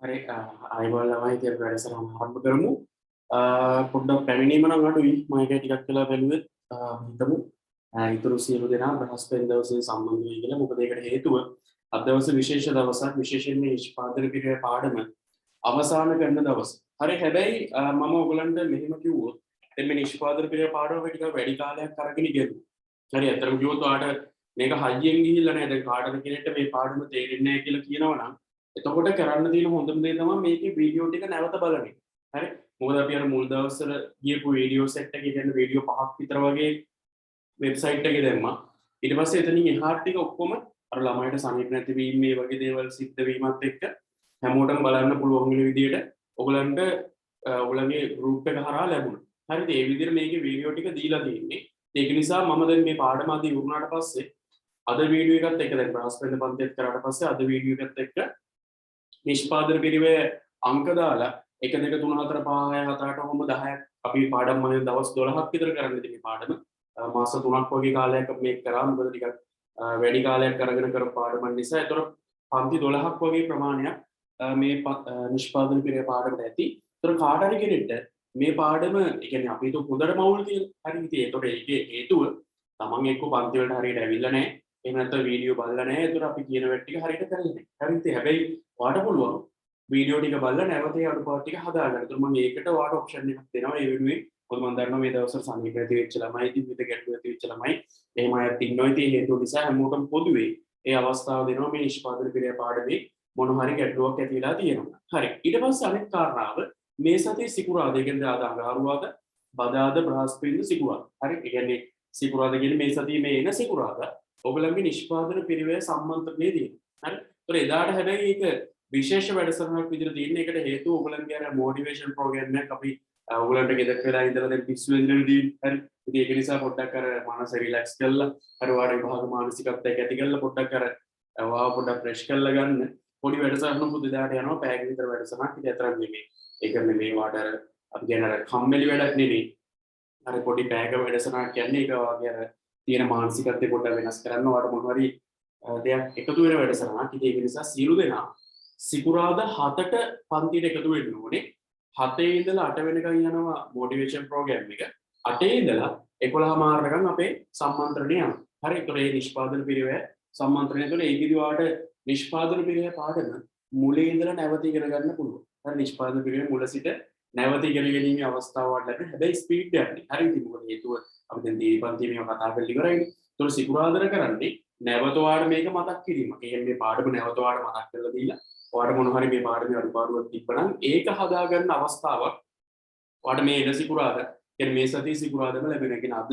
හරි අයිබෝල් ළමයි ඉතින් අපි වැඩසටහන ආරම්භ කරමු. පොඩ්ඩක් පැමිණීම නම් අඩුයි. මම ඒක ටිකක් වෙලා බැලුවෙත් හිතමු. ඊටු සියලු දෙනා බ්‍රහස්පති දවසේ සම්බන්ධ වෙයි කියලා. මොකද ඒකට හේතුව අද දවසේ විශේෂ දවසක්. විශේෂයෙන් මේ නිෂ්පාදන පිරිවේ පාඩම අවසන් කරන දවස. හරි හැබැයි මම ඔයගලන්ට මෙහෙම කිව්වොත් දැන් මේ නිෂ්පාදන පිරිවේ පාඩම ටික වැඩි කාලයක් අරගෙන ඉගෙනුවා. හරි අතරම කිව්වොත් ඔයාලට මේක හයියෙන් ගිහිල්ලා නෑ. දැන් කාටද කෙනෙක්ට මේ පාඩම තේරෙන්නේ නැහැ කියලා කියනවනම් එතකොට කරන්න තියෙන හොඳම දේ තමයි මේකේ වීඩියෝ ටික නැවත බලන එක. හරි. මොකද අපි අර මුල් දවස්වල ගියපු වීඩියෝ සෙට් එකේ කියන්නේ වීඩියෝ 5ක් විතර වගේ වෙබ්සයිට් එකේ දැම්මා. ඊට පස්සේ එතනින් එහාට ටික ඔක්කොම අර ළමයිට සමීප නැතිවීම මේ වගේ දේවල් සිද්ධ වීමත් එක්ක හැමෝටම බලන්න පුළුවන් වෙන විදිහට ඔයගලන්ට ඔයගලගේ ගෲප් එක හරහා ලැබුණා. හරිද? ඒ විදිහට මේකේ වීඩියෝ ටික දීලා තියෙන්නේ. ඒක නිසා මම දැන් මේ පාඩම අද ඉවරුනාට පස්සේ අද වීඩියෝ එකත් එක්ක දැන් බ්‍රහස්පති පන්තිත් කරාට පස්සේ අද වීඩියෝ එකත් එක්ක නිෂ්පාදන පිරිවේ අංක දාලා 1 2 3 4 5 6 7 8 කොහොම 10ක් අපි පාඩම් මම දවස් 12ක් විතර කරන්න ඉතින් මේ පාඩම මාස 3ක් වගේ කාලයක් අපි මේක කරා මොකද ටිකක් වැඩි කාලයක් අරගෙන කරපු පාඩමක් නිසා ඒතර පන්ති 12ක් වගේ ප්‍රමාණයක් මේ නිෂ්පාදන පිරිවේ පාඩමට ඇති. ඒතර කාට හරි කෙනෙක්ට මේ පාඩම ඒ කියන්නේ අපි හිතුව හොඳට මවුල් කියලා. හරි ඉතින් ඒතර ඒකේ හේතුව තමන් එක්ක පන්ති වලට හරියට ඇවිල්ලා නැහැ. එහෙම නැත්නම් වීඩියෝ බලලා නැහැ. ඒතර අපි කියන වැඩ ටික හරියට කරලා නැහැ. හරි ඉතින් හැබැයි ඔයාට පුළුවන් වීඩියෝ ටික බලලා නැවත ඒ අඩුපාඩු ටික හදාගන්න. ඒතර මම ඒකට ඔයාට ඔප්ෂන් එකක් දෙනවා. ඒ වෙනුවෙන් මොකද මම දන්නවා මේ දවස්වල සනීප ඇති වෙච්ච ළමයි ඉතින් විතර ගැටලු ඇති වෙච්ච ළමයි එහෙම අයත් ඉන්නවා. ඉතින් හේතුව නිසා හැමෝටම පොදුවේ ඒ අවස්ථාව දෙනවා මේ නිෂ්පාදන පිරිවේ පාඩමේ මොන හරි ගැටලුවක් ඇති වෙලා තියෙනවා. හරි. ඊට පස්සේ අනිත් කාරණාව මේ සතියේ සිකුරාදා කියන්නේ ආද අඟහරුවාදා බදාදා බ්‍රහස්පතින්ද සිකුරාදා. හරි. ඒ කියන්නේ සිකුරාදා කියන්නේ මේ සතියේ මේ එන සිකුරාදා ඔයගලගේ නිෂ්පාදන පිරිවේ සම්මන්ත්‍රණය දෙනවා. හරි. ඒතර එදාට හැබැයි ඒක විශේෂ වැඩසටහනක් විදිහට තියෙන එකට හේතුව ඔයගලන්ගේ අර මොටිවේෂන් ප්‍රෝග්‍රෑම් එකක් අපි ඔයගලන්ට ගෙදර වෙලා ඉඳලා දැන් පිස්සු වෙන්න දී. හරි. ඉතින් ඒක නිසා පොඩ්ඩක් අර මනස රිලැක්ස් කරලා අර වාඩි විභාග මානසිකත්වයක් ඇති කරලා පොඩ්ඩක් අර වාව පොඩ්ඩක් ෆ්‍රෙෂ් කරලා ගන්න. පොඩි වැඩසටහනක් පුදු දාට යනවා පැයක විතර වැඩසටහනක්. ඉතින් අතරක් නෙමෙයි. ඒක නෙමෙයි වාට අර අපි කියන අර කම්මැලි වැඩක් නෙමෙයි. අර පොඩි පැයක වැඩසටහනක් කියන්නේ ඒක වගේ අර තියෙන මානසිකත්වය පොඩ්ඩක් වෙනස් කරන්න වාට මොන හරි දෙයක් එකතු වෙන වැඩසටහනක්. ඉතින් ඒක නිසා සියලු දෙනා සිකුරාදා 7ට පන්තියට එකතු වෙන්න ඕනේ. 7 ඉඳලා 8 වෙනකන් යනවා මොටිවේෂන් ප්‍රෝග්‍රෑම් එක. 8 ඉඳලා 11 මාරකම් අපේ සම්මන්ත්‍රණය යනවා. හරි. ඒතකොට මේ නිෂ්පාදන පිරිවේ සම්මන්ත්‍රණය තුළ ඒකෙදි වාට නිෂ්පාදන පිරිවේ පාඩම මුලින් ඉඳලා නැවත ඉගෙන ගන්න පුළුවන්. හරි. නිෂ්පාදන පිරිවේ මුල සිට නැවත ඉගෙන ගැනීමේ අවස්ථාවක් ලැබෙන. හැබැයි ස්පීඩ් යන්නේ. හරි. ඉතින් මොකද හේතුව අපි දැන් දීපන්ති මේව කතා කරලා ඉවරයිනේ. ඒතකොට සිකුරාදා කරන්නේ නැවත වාට මේක මතක් කිරීම. ඒ කියන්නේ මේ පාඩම නැවත වාට මතක් කරලා දීලා ඔයාට මොන හරි මේ පාඩමේ අඩුපාඩුවක් තිබ්බනම් ඒක හදාගන්න අවස්ථාවක් ඔයාට මේ එන සිකුරාදා කියන්නේ මේ සතියේ සිකුරාදාම ලැබෙන. ඒ කියන්නේ අද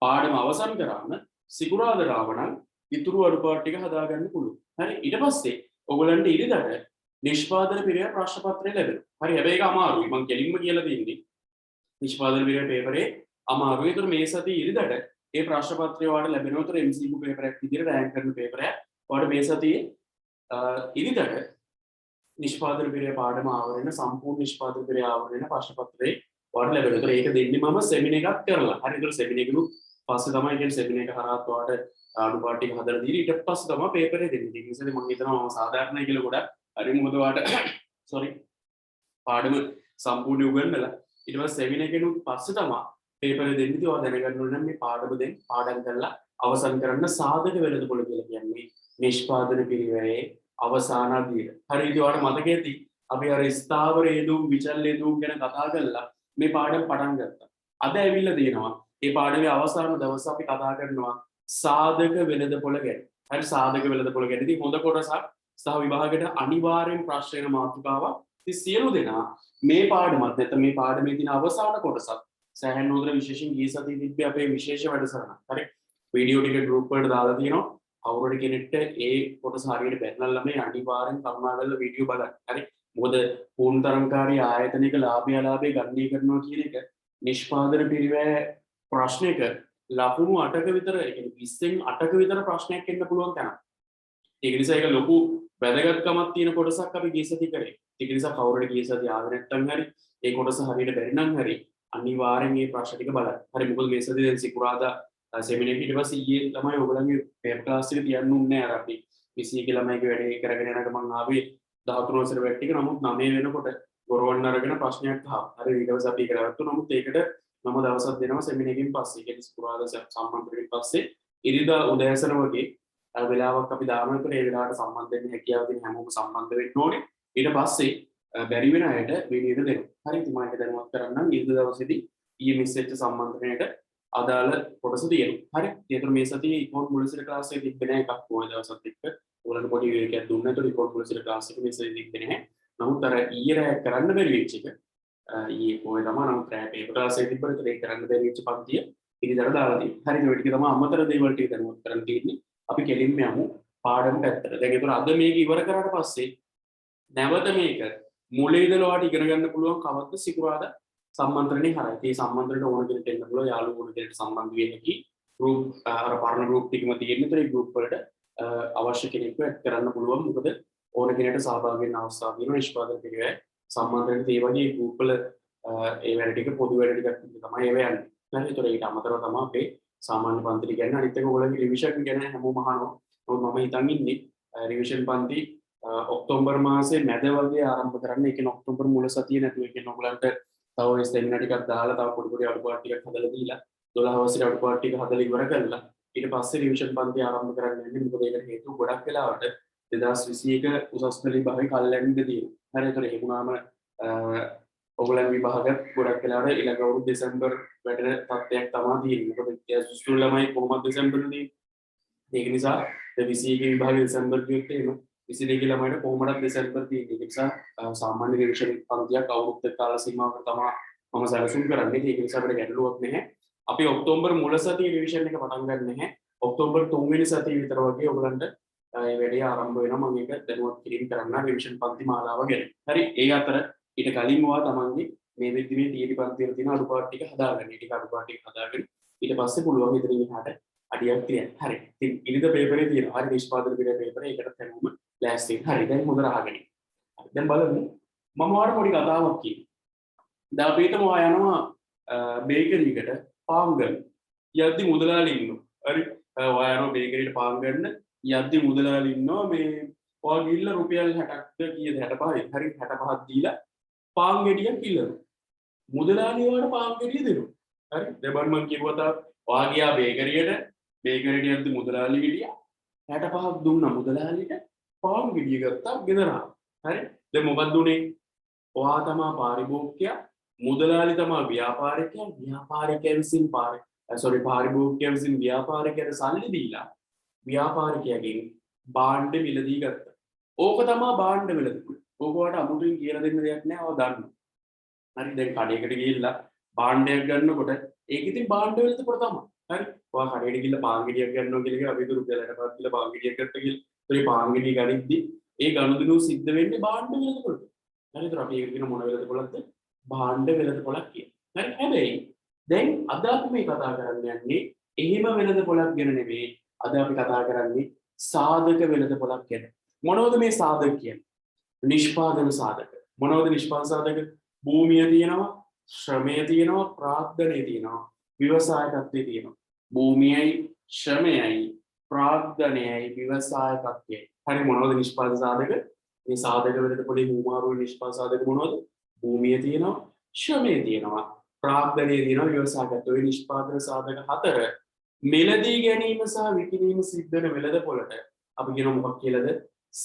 පාඩම අවසන් කරාම සිකුරාදා රාවණන් ඉතුරු අඩුපාඩු ටික හදාගන්න පුළුවන්. හරි. ඊට පස්සේ ඔයගලන්ට ඉරිදට නිෂ්පාදන පිරිවේ ප්‍රශ්න පත්‍රය ලැබෙනවා. හරි. හැබැයි ඒක අමාරුයි. මම කෙලින්ම කියලා දෙන්නේ නිෂ්පාදන පිරිවේ පේපරේ අමාරුයි. ඒතර මේ සතියේ ඉරිදට ඒ ප්‍රශ්න පත්‍රය ඔයාලට ලැබෙනවා. ඒතර MCQ පේපරයක් විදිහට රෑන්ක් කරන පේපරයක් ඔයාලට මේ සතියේ ඉරිදට නිෂ්පාදන පිරිවේ පාඩම ආවරණ සම්පූර්ණ නිෂ්පාදන පිරිවේ ආවරණ ප්‍රශ්න පත්‍රේ ඔයාලට ලැබෙනවා. ඒතර ඒක දෙන්නේ මම සෙමින එකක් කරලා. හරි. ඒතර සෙමින එකනු පස්සේ තමයි කියන්නේ සෙමින එක හරහා ඔයාලට අඩුපාඩු ටික හදලා දීලා ඊට පස්සේ තමයි පේපරේ දෙන්නේ. ඒ නිසා මම හිතනවා මම සාධාරණයි කියලා ගොඩක් හරි මොකද ඔයාලට sorry පාඩම සම්පූර්ණ උගන්වලා ඊට පස්සේ සෙමින එකනු පස්සේ තමයි පේපරේ දෙන්නේ. ඉතින් ඔයා දැනගන්න ඕනේ නම් මේ පාඩම දෙන්න පාඩම් කරලා අවසන් කරන්න සාධක වෙළඳපොළ කියලා කියන්නේ නිෂ්පාදන පිරිවේ අවසාන දින. හරි. ඉතින් ඔයාලට මතක ඇති අපි අර ස්ථාවර හේතු විචල් හේතු ගැන කතා කරලා මේ පාඩම පටන් ගත්තා. අද ඇවිල්ලා දෙනවා මේ පාඩමේ අවසාන දවස් අපි කතා කරනවා සාධක වෙළඳපොළ ගැන. හරි. සාධක වෙළඳපොළ ගැන ඉතින් හොඳ කොටසක් සහ විභාගයට අනිවාර්යෙන් ප්‍රශ්න වෙන මාතෘකාවක්. ඉතින් සියලු දෙනා මේ පාඩමත් නැත්නම් මේ පාඩමේ තියෙන අවසාන කොටසත් සෑහෙන උදේ විශේෂයෙන් ගිය සතියේ තිබ්බේ අපේ විශේෂ වැඩසටහනක්. හරි. වීඩියෝ ටික ගෲප් වලට දාලා තියෙනවා. කවුරුහරි කෙනෙක්ට ඒ කොටස හරියට බැලලා ළමයි අනිවාර්යෙන් කරුණාකරලා වීඩියෝ බලන්න. හරි. මොකද පූර්ණතරංකාරී ආයතනික ලාභය අලාභය ගණනය කරනවා කියන එක නිෂ්පාදන පිරිවේ ප්‍රශ්නයක ලකුණු 8ක විතර ඒ කියන්නේ 20න් 8ක විතර ප්‍රශ්නයක් එන්න පුළුවන් තැනක්. ඒක නිසා ඒක ලොකු වැදගත්කමක් තියෙන කොටසක් අපි ගිය සතියේ කරේ. ඒක නිසා කවුරුහරි ගිය සතියේ ආවේ නැත්නම් හරි ඒ කොටස හරියට බැරි නම් හරි අනිවාර්යෙන් මේ ප්‍රශ්න ටික බලන්න. හරි. මොකද මේ සතියේ දැන් සිකුරාදා සෙමිනාර් ඊට පස්සේ ඊයේ තමයි ඔයගොල්ලන්ගේ පේපර් ක්ලාස් එක තියන්න උන්නේ අර අපි 21 ළමයිගේ වැඩේ කරගෙන යනකොට මම ආවේ 13 වසර වැට්ටික නමුත් 9 වෙනකොට ගොරවන්න අරගෙන ප්‍රශ්නයක් අහනවා. හරි ඊට පස්සේ අපි කරගත්තු නමුත් ඒකට මම දවසක් දෙනවා සෙමිනේකින් පස්සේ. ඒ කියන්නේ සුකුරාදා සම්මන්ත්‍රණයෙන් පස්සේ ඉරිදා උදෑසන වගේ වෙලාවක් අපි දානවා. ඒකට ඒ වෙලාවට සම්බන්ධ වෙන්න හැකියාව තියෙන හැමෝම සම්බන්ධ වෙන්න ඕනේ. ඊට පස්සේ බැරි වෙන අයට විනිවිද දෙනවා. හරි ඉතින් මම ඒක දැනුවත් කරන්නම් ඉරිදා දවසේදී ඊයේ මිස් වෙච්ච සම්මන්ත්‍රණයට අදාළ කොටස තියෙනවා. හරි. ඒතර මේ සතියේ ඉක්මොත් මුලසිර ක්ලාස් එකේ තිබ්බේ නැහැ එකක් පොය දවසත් එක්ක. ඔයාලට පොඩි විවේකයක් දුන්නා. ඒතර ඉක්මොත් මුලසිර ක්ලාස් එකේ මේ සතියේ තිබ්බේ නැහැ. නමුත් අර ඊයේ රැ කරන්න බැරි වෙච්ච එක ඊයේ පොය තමයි නමුත් රැ පේපර් ක්ලාස් එකේ තිබ්බට ඒක කරන්න බැරි වෙච්ච පන්තිය ඉරිදාට දාලා තියෙනවා. හරි ඒ ටික තමයි අමතර දේවල් ටික දැනුවත් කරන්න තියෙන්නේ. අපි කෙලින්ම යමු පාඩම පැත්තට. දැන් ඒතර අද මේක ඉවර කරාට පස්සේ නැවත මේක මුල ඉඳලා ඔයාලට ඉගෙන ගන්න පුළුවන් කවද්ද සිකුරාදා සම්මන්ත්‍රණේ හරයි. ඒ සම්මන්ත්‍රණයට ඕන කෙනෙක් එන්න පුළුවන්. යාළුවෝ ඕන කෙනෙක් සම්බන්ධ වෙන්න කි. ගෲප් අර පරණ ගෲප් ටිකම තියෙන. ඒතර ඒ ගෲප් වලට අවශ්‍ය කෙනෙක්ව ඇඩ් කරන්න පුළුවන්. මොකද ඕන කෙනෙක්ට සහභාගී වෙන්න අවස්ථාව තියෙනවා. නිෂ්පාදන පිළිවෙල සම්මන්ත්‍රණයට ඒ වගේ ගෲප් වල ඒ වැඩ ටික පොදු වැඩ ටිකක් තමයි ඒව යන්නේ. හරි. ඒතර ඊට අමතරව තමයි අපේ සාමාන්‍ය පන්ති ටික ගන්න. අනිත් එක ඔයගොල්ලන්ගේ රිවිෂන් ගැන හැමෝම අහනවා. නමුත් මම හිතන් ඉන්නේ රිවිෂන් පන්ති ඔක්තෝබර් මාසේ මැද වගේ ආරම්භ කරන්න. ඒ කියන්නේ ඔක්තෝබර් මුල සතියේ නැතුව ඒ කියන්නේ ඔයගලන්ට තව ඒ සෙමිනාර් ටිකක් දාලා තව පොඩි පොඩි අඩුපාඩු ටිකක් හදලා දීලා 12 වසරේ අඩුපාඩු ටික හදලා ඉවර කරලා ඊට පස්සේ රිවිෂන් පන්ති ආරම්භ කරන්න යන්නේ. මොකද ඒකට හේතුව ගොඩක් වෙලාවට 2021 උසස් පෙළ විභාගේ කල්යන්නේ තියෙනවා. හරි. ඒතර ඒ වුණාම ඔයගලන් විභාගත් ගොඩක් වෙලාවට ඊළඟ අවුරුදු දෙසැම්බර් වැඩ තත්ත්වයක් තමයි තියෙන්නේ. මොකද ඉතිහාස විශ්ව ළමයි කොහොමද දෙසැම්බර්දී ඒක නිසා 21 විභාගේ දෙසැම්බර් කිව්වොත් එහෙම 22 ළමයිට කොහොමද දෙසැම්බර් තියෙන්නේ. ඒ නිසා සාමාන්‍ය රිවිෂන් පන්තියක් අවුරුද්දක කාල සීමාවකට තමයි මම සැලසුම් කරන්නේ. ඒක නිසා අපිට ගැටලුවක් නැහැ. අපි ඔක්තෝබර් මුල සතියේ රිවිෂන් එක පටන් ගන්න නැහැ. ඔක්තෝබර් 3 වෙනි සතියේ විතර වගේ ඔයගලන්ට මේ වැඩේ ආරම්භ වෙනවා. මම ඒක දැනුවත් කිරීම කරන්න රිවිෂන් පන්ති මාලාව ගැන. හරි. ඒ අතර ඊට කලින් ඔයා තමන්ගේ මේ වෙද්දි මේ TET පන්තිවල තියෙන අඩුපාඩු ටික හදාගන්න. ටික අඩුපාඩු ටික හදාගෙන ඊට පස්සේ පුළුවන් ඉතින් එහාට අඩියක් තියන්න. හරි. ඉතින් ඉරිද පේපරේ තියෙනවා. හරි නිෂ්පාදන පේපරේ ඒකට හැමෝම ලෑස්ති. හරි. දැන් හොඳට අහගෙන. හරි. දැන් බලමු. මම ඔයාලට පොඩි කතාවක් කියනවා. දැන් අපි හිතමු ඔයා යනවා බේකරි එකට පාන් ගන්න. යද්දි මුදලාලි ඉන්නවා. හරි. ඔයා යනවා බේකරියට පාන් ගන්න. යද්දි මුදලාලි ඉන්නවා මේ ඔයා ගිහිල්ලා රුපියල් 60ක්ද කීයද 65යි. හරි 65ක් දීලා පාන් ගෙඩියක් ඉල්ලනවා. මුදලාලි ඔයාලට පාන් ගෙඩිය දෙනවා. හරි. දැන් මම කිව්වා තා ඔයා ගියා බේකරියට යද්දි මුදලාලි ගෙඩිය 65ක් දුන්නා මුදලාලිට පාන් ගෙඩිය ගත්තා ගෙදර ආවා. හරි. දැන් මොකක්ද උනේ? ඔයා තමයි පාරිභෝගිකයා, මුදලාලි තමයි ව්‍යාපාරිකයා, ව්‍යාපාරිකයා විසින් පාරිභෝගිකයා විසින් ව්‍යාපාරිකයාට සල්ලි දීලා ව්‍යාපාරිකයාගෙන් භාණ්ඩ මිලදී ගත්තා. ඕක තමයි භාණ්ඩ මිලදී. ඕක ඔයාලට අමුතුවෙන් කියලා දෙන්න දෙයක් නෑ. ඔයා දන්නවා. හරි. දැන් කඩේකට ගිහිල්ලා භාණ්ඩයක් ගන්නකොට ඒක ඉතින් භාණ්ඩ මිලදී පොර තමයි. හරි. ඔයා කඩේට ගිහිල්ලා පාන් ගෙඩියක් ගන්නවා කියලා අපි රුපියල් 60ක් දීලා පාන් ගෙඩියක් ගත්තා කියලා. ඒ පාන් ගෙඩිය ගනිද්දි ඒ ගනුදෙනු සිද්ධ වෙන්නේ භාණ්ඩ මිලදී පොරට. හරි. ඒතර අපි ඒක කියන මොන වෙලද පොලක්ද? භාණ්ඩ වෙළඳ පොලක් කියන. හරි. හැබැයි දැන් අද අපි මේ කතා කරන්න යන්නේ එහෙම වෙළඳ පොලක් ගැන නෙවෙයි. අද අපි කතා කරන්නේ සාධක වෙළඳ පොලක් ගැන. මොනවද මේ සාධක කියන්නේ? නිෂ්පාදන සාධක. මොනවද නිෂ්පාදන සාධක? භූමිය තියෙනවා, ශ්‍රමය තියෙනවා, ප්‍රාග්ධනය තියෙනවා, ව්‍යවසායකත්වය තියෙනවා. භූමියයි, ශ්‍රමයයි, ප්‍රාග්ධනයයි, ව්‍යවසායකත්වයයි. හරි. මොනවද නිෂ්පාදන සාධක? මේ සාධක වෙළඳ පොලේ හුමාරුවේ නිෂ්පාදන සාධක මොනවද? භූමිය තියෙනවා, ශ්‍රමය තියෙනවා, ප්‍රාග්ධනය තියෙනවා, ව්‍යවසායකත්වය. ඔය නිෂ්පාදන සාධක හතර මිලදී ගැනීම සහ විකිණීම සිද්ධ වෙන වෙළඳ පොලට අපි කියන මොකක් කියලාද?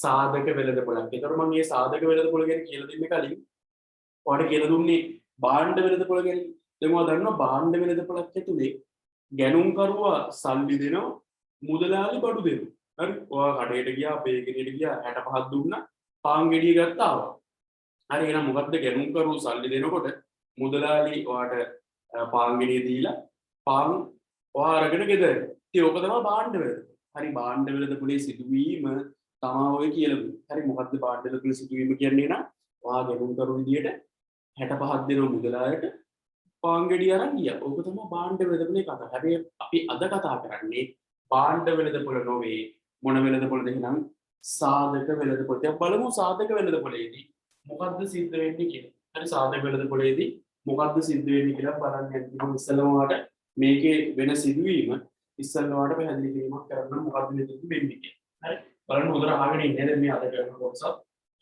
සාධක වෙළඳ පොලක්. ඒතර මම මේ සාධක වෙළඳ පොල ගැන කියලා දෙන්න කලින් ඔයාලට කියලා දුන්නේ භාණ්ඩ වෙළඳ පොල ගැන. දැන් ඔයා දන්නවා භාණ්ඩ වෙළඳ පොලක් ඇතුලේ ගැනුම්කරුවා සල්ලි දෙනවා, මුදලාලි බඩු දෙනවා. හරි. ඔයා කඩේට ගියා, බේකරියට ගියා 65ක් දුන්නා, පාන් ගෙඩිය ගත්තා ආවා. හරි. එහෙනම් මොකද්ද ගැනුම්කරුවෝ සල්ලි දෙනකොට මුදලාලි ඔයාට පාන් ගෙඩිය දීලා පාන් ඔයා අරගෙන ගෙදර. ඉතින් ඕක තමයි භාණ්ඩ වෙළඳ. හරි. භාණ්ඩ වෙළඳ පොලේ සිදුවීම තමයි ඔය කියලා දුන්නේ. හරි. මොකද්ද භාණ්ඩ වෙළඳ පොලේ සිදුවීම කියන්නේ? නම් ඔයා ගැනුම්කරු විදියට 65ක් දෙනවා මුදලාලට, පාන් ගෙඩිය අරන් ගියා. ඕක තමයි භාණ්ඩ වෙළඳ පොලේ කතාව. හැබැයි අපි අද කතා කරන්නේ භාණ්ඩ වෙළඳ පොල නොවේ. මොන වෙළඳ පොලද? එහෙනම් සාධක වෙළඳ පොල. දැන් බලමු සාධක වෙළඳ පොලේදී මොකද්ද සිද්ධ වෙන්නේ කියලා. හරි. සාධක වෙළඳ පොලේදී මොකද්ද සිද්ධ වෙන්නේ කියලා බලන්න යන්න. මම ඉස්සෙල්ලාම ඔයාලට මේකේ වෙන සිදුවීම ඉස්සෙල්ලා ඔයාලට පැහැදිලි කිරීමක් කරන්න මොකද්ද මෙතනදී වෙන්නේ කියලා. හරි. බලන්න හොඳට අහගෙන ඉන්න. දැන් මේ අද කරන කොටස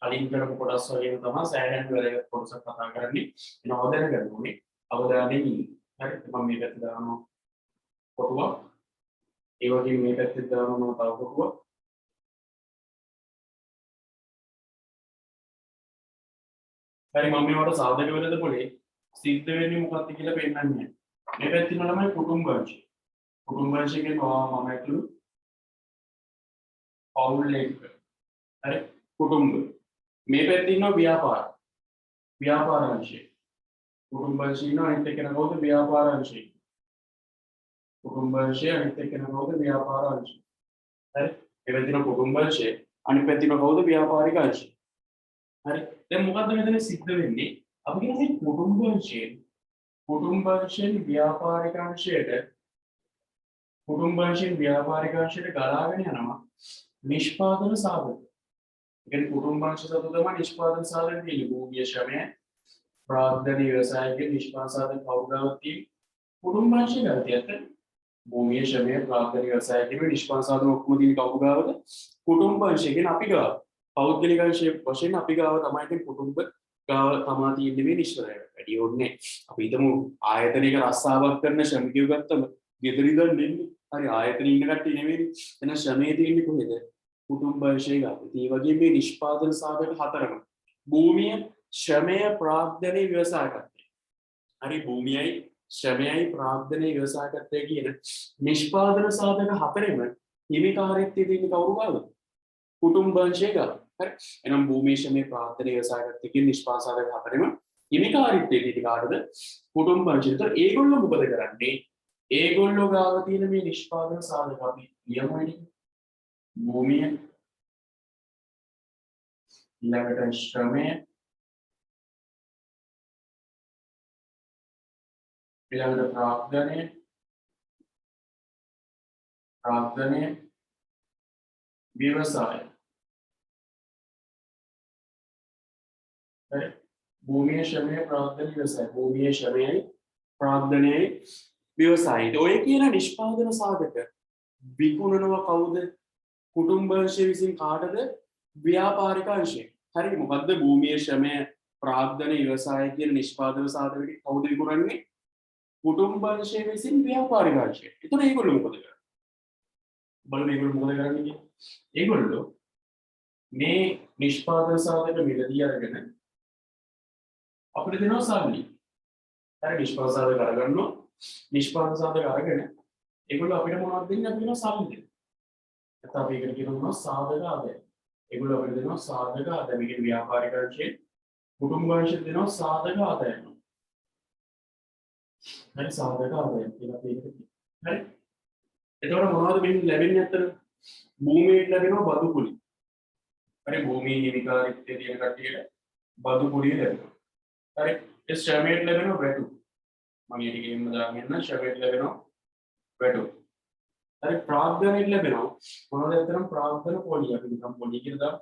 කලින් කරපු කොටස් වගේම තමයි සෑහෙන වැදගත් කොටසක් කතා කරන්නේ. එන අවධානය ගන්න ඕනේ. අවධානයෙන් ඉන්න. හරි. මම මේ පැත්තට දානවා කොටුවක්. ඒ වගේම මේ පැත්තට දානවා තව කොටුවක්. හරි මම මේවට සාධක වෙලද පොලේ සිද්ධ වෙන්නේ මොකක්ද කියලා පෙන්නන්නේ. මේ පැත්තේ තමයි කුටුම්බ අංශය. කුටුම්බ අංශය කියනවා මම ඇතුළු පවුල් එක. හරි කුටුම්බ. මේ පැත්තේ ඉන්නවා ව්‍යාපාර. ව්‍යාපාර අංශය. කුටුම්බ අංශය ඉන්නවා අනිත් එක්කෙනා කවුද ව්‍යාපාර අංශය. කුටුම්බ අංශය අනිත් එක්කෙනා කවුද ව්‍යාපාර අංශය. හරි මේ පැත්තේ ඉන්නවා කුටුම්බ අංශය අනිත් පැත්තේ ඉන්නවා කවුද ව්‍යාපාරික අංශය. හරි දැන් මොකද්ද මෙතන සිද්ධ වෙන්නේ අපි කියන්නේ කුටුම්බ අංශයෙන් ව්‍යාපාරික අංශයට ගලාගෙන යනවා නිෂ්පාදන සාධක. ඒ කියන්නේ කුටුම්බ අංශ සතු තමයි නිෂ්පාදන සාධක තියෙන්නේ. භූමිය ශ්‍රමය ප්‍රාග්ධන ව්‍යවසායයේ නිෂ්පාදන සාධක කවුරුගාවති කුටුම්බ අංශය ගතියත් භූමිය ශ්‍රමය ප්‍රාග්ධන ව්‍යවසායයේ නිෂ්පාදන සාධක ඔක්කොම තියෙන කවුරුගාවද කුටුම්බ අංශය කියන්නේ අපි ගාව. පෞද්ගලික අංශයේ වශයෙන් අපි ගාව තමයි ඉතින් කුටුම්බ ගාව තමයි තියෙන්නේ මේ නිශ්චලය. වැඩි ඕනේ. අපි හිතමු ආයතනයක රස්සාවක් කරන ශ්‍රමිකයෝ ගත්තම ගෙදර ඉඳන් දෙන්නේ. හරි ආයතනයේ ඉන්න කට්ටිය නෙවෙයි. එහෙනම් ශ්‍රමයේ තියෙන්නේ කොහෙද? කුටුම්බ අංශයේ ගාව. ඒ වගේ මේ නිෂ්පාදන සාධක හතරම. භූමිය, ශ්‍රමය, ප්‍රාග්ධනයේ ව්‍යවසායකත්වය. හරි භූමියයි, ශ්‍රමයයි, ප්‍රාග්ධනයේ ව්‍යවසායකත්වය කියන නිෂ්පාදන සාධක හතරෙම හිමිකාරීත්වය තියෙන්නේ කවුරු ගාවද? කුටුම්බ අංශයේ ගාව. හරි එහෙනම් භූමිය ශ්‍රමයේ ප්‍රාග්ධනයේ ව්‍යවසායකත්වය කියන නිෂ්පාදන සාධක හතරෙම හිමිකාරීත්වය තියෙන්නේ කාටද? කුටුම්බ අංශයට. ඒගොල්ලෝ මොකද කරන්නේ? ඒගොල්ලෝ ගාව තියෙන මේ නිෂ්පාදන සාධක අපි කියමු වෙන්නේ භූමිය ඊළඟට ශ්‍රමය ඊළඟට ප්‍රාග්ධනය व्यवसाय भूमिय श्रमय प्राग්ධන व्यवसाय भूमिय श्रमय प्राग්ධනයේ व्यवसाय ඔය කියන නිෂ්පාදන සාධක විකුණනවා කවුද? කුටුම්බ අංශය විසින් කාටද? ව්‍යාපාරික අංශය. හරි මොකද්ද භූමිය ශ්‍රමය ප්‍රාග්ධන व्यवसाय කියන නිෂ්පාදන සාධක ටික කවුද විකුණන්නේ? කුටුම්බ අංශය විසින් ව්‍යාපාරික අංශය. ඒතකොට ඒගොල්ලෝ මොකද කරන්නේ? බලන්න ඒගොල්ලෝ මොකද කරන්නේ කියන්නේ? ඒගොල්ලෝ මේ නිෂ්පාදන සාධක මිලදී අරගෙන අපිට දෙනවා සල්ලි. හරි නිෂ්පාදන සාධක අරගන්නවා. නිෂ්පාදන සාධක අරගෙන ඒගොල්ලෝ අපිට මොනවද දෙන්නේ? අපිට දෙනවා සල්ලි. නැත්නම් අපි ඒකට කියනවා සාධක ආදාය. ඒගොල්ලෝ අපිට දෙනවා සාධක ආදාය. මේකේ ව්‍යාපාරික අංශයෙන් කුටුම්බ අංශයෙන් දෙනවා සාධක ආදාය. හරි සාධක ආදාය කියලා අපි ඒකට කියනවා. හරි එතකොට මොනවද මෙන්න ලැබෙන්නේ අතර? භූමියට ලැබෙනවා බදු කුලි. හරි භූමියේ හිමිකාරීත්වය තියෙන කට්ටියට බදු කුලිය ලැබෙනවා. හරි ඒ ශ්‍රමයට ලැබෙනවා වැටු. මම ඊට ගෙන්න දාගෙන ශ්‍රමයට ලැබෙනවා වැටු. හරි ප්‍රාග්ධනයට ලැබෙනවා මොනවද අතරම් ප්‍රාග්ධන පොලිය අපි නිකම් පොලිය කියලා දාමු.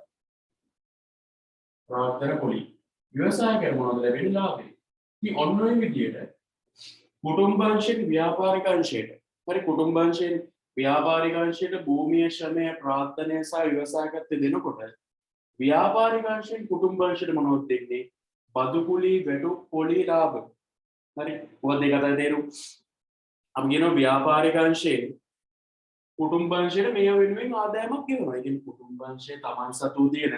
ප්‍රාග්ධන පොලිය. ව්‍යවසායකයන් මොනවද ලැබෙන්නේ? ලාභය. ඉතින් ඔන්න ඔය විදියට කුටුම්බ අංශයෙන් ව්‍යාපාරික අංශයට හරි කුටුම්බ අංශයෙන් ව්‍යාපාරික අංශයට භූමිය ශ්‍රමය ප්‍රාග්ධනය සහ ව්‍යවසායකත්වය දෙනකොට ව්‍යාපාරික අංශයෙන් කුටුම්බ අංශයට මොනවද දෙන්නේ? බදු කුලි, වැටු පොලි, ලාභ. හරි මොකද ඒක අතර තේරු අපි කියනවා ව්‍යාපාරික අංශයෙන් කුටුම්බ අංශයට මේ වෙනුවෙන් ආදායමක් ගෙවනවා. ඉතින් කුටුම්බ අංශය Taman සතු තියෙන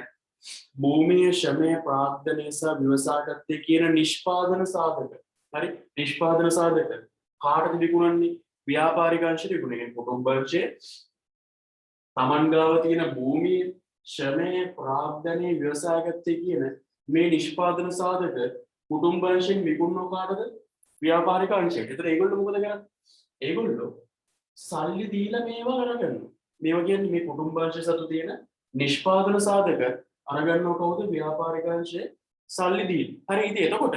භූමිය ශ්‍රමය ප්‍රාග්ධනය සහ ව්‍යවසායකත්වය කියන නිෂ්පාදන සාධක. හරි නිෂ්පාදන සාධක කාටද විකුණන්නේ? ව්‍යාපාරික අංශයට විකුණන්නේ. කුටුම්බ අංශය Taman ගාව තියෙන භූමිය ශ්‍රමය ප්‍රාග්ධනය ව්‍යවසායකත්වය කියන මේ නිෂ්පාදන සාධක කුටුම්බ අංශයෙන් විකුණනවා කාටද? ව්‍යාපාරික අංශයට. ඒතර ඒගොල්ලෝ මොකද කරන්නේ? ඒගොල්ලෝ සල්ලි දීලා මේවා අරගන්නවා. මේවා කියන්නේ මේ කුටුම්බ අංශය සතු තියෙන නිෂ්පාදන සාධක අරගන්නව කවුද? ව්‍යාපාරික අංශය සල්ලි දීලා. හරි ඉතින් එතකොට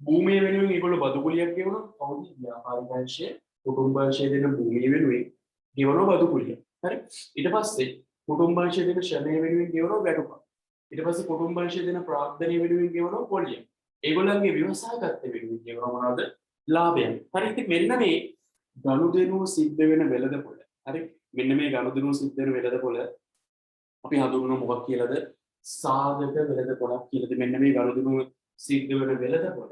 භූමිය වෙනුවෙන් ඒගොල්ලෝ බදු කුලියක් ගෙවනවා. කවුද? ව්‍යාපාරික අංශය කුටුම්බ අංශය දෙන භූමිය වෙනුවෙන් ගෙවනවා බදු කුලිය. හරි ඊට පස්සේ කුටුම්බ අංශය දෙන ශ්‍රමය වෙනුවෙන් ගෙවනවා වැටුප. ඊට පස්සේ කුටුම්බ අංශය දෙන ප්‍රාග්ධනය වෙනුවෙන් ගෙවනවා පොලිය. ඒගොල්ලන්ගේ ව්‍යවසායකත්වය වෙනුවෙන් ගෙවනවා මොනවද? ලාභයන්. හරි ඉතින් මෙන්න මේ ගනුදෙනුව සිද්ධ වෙන වෙළඳපොළ. හරි මෙන්න මේ ගනුදෙනුව සිද්ධ වෙන වෙළඳපොළ අපි හඳුන්වන මොකක් කියලාද? සාධක වෙළඳපොළක් කියලාද මෙන්න මේ ගනුදෙනු සිද්ධ වෙන වෙළඳපොළ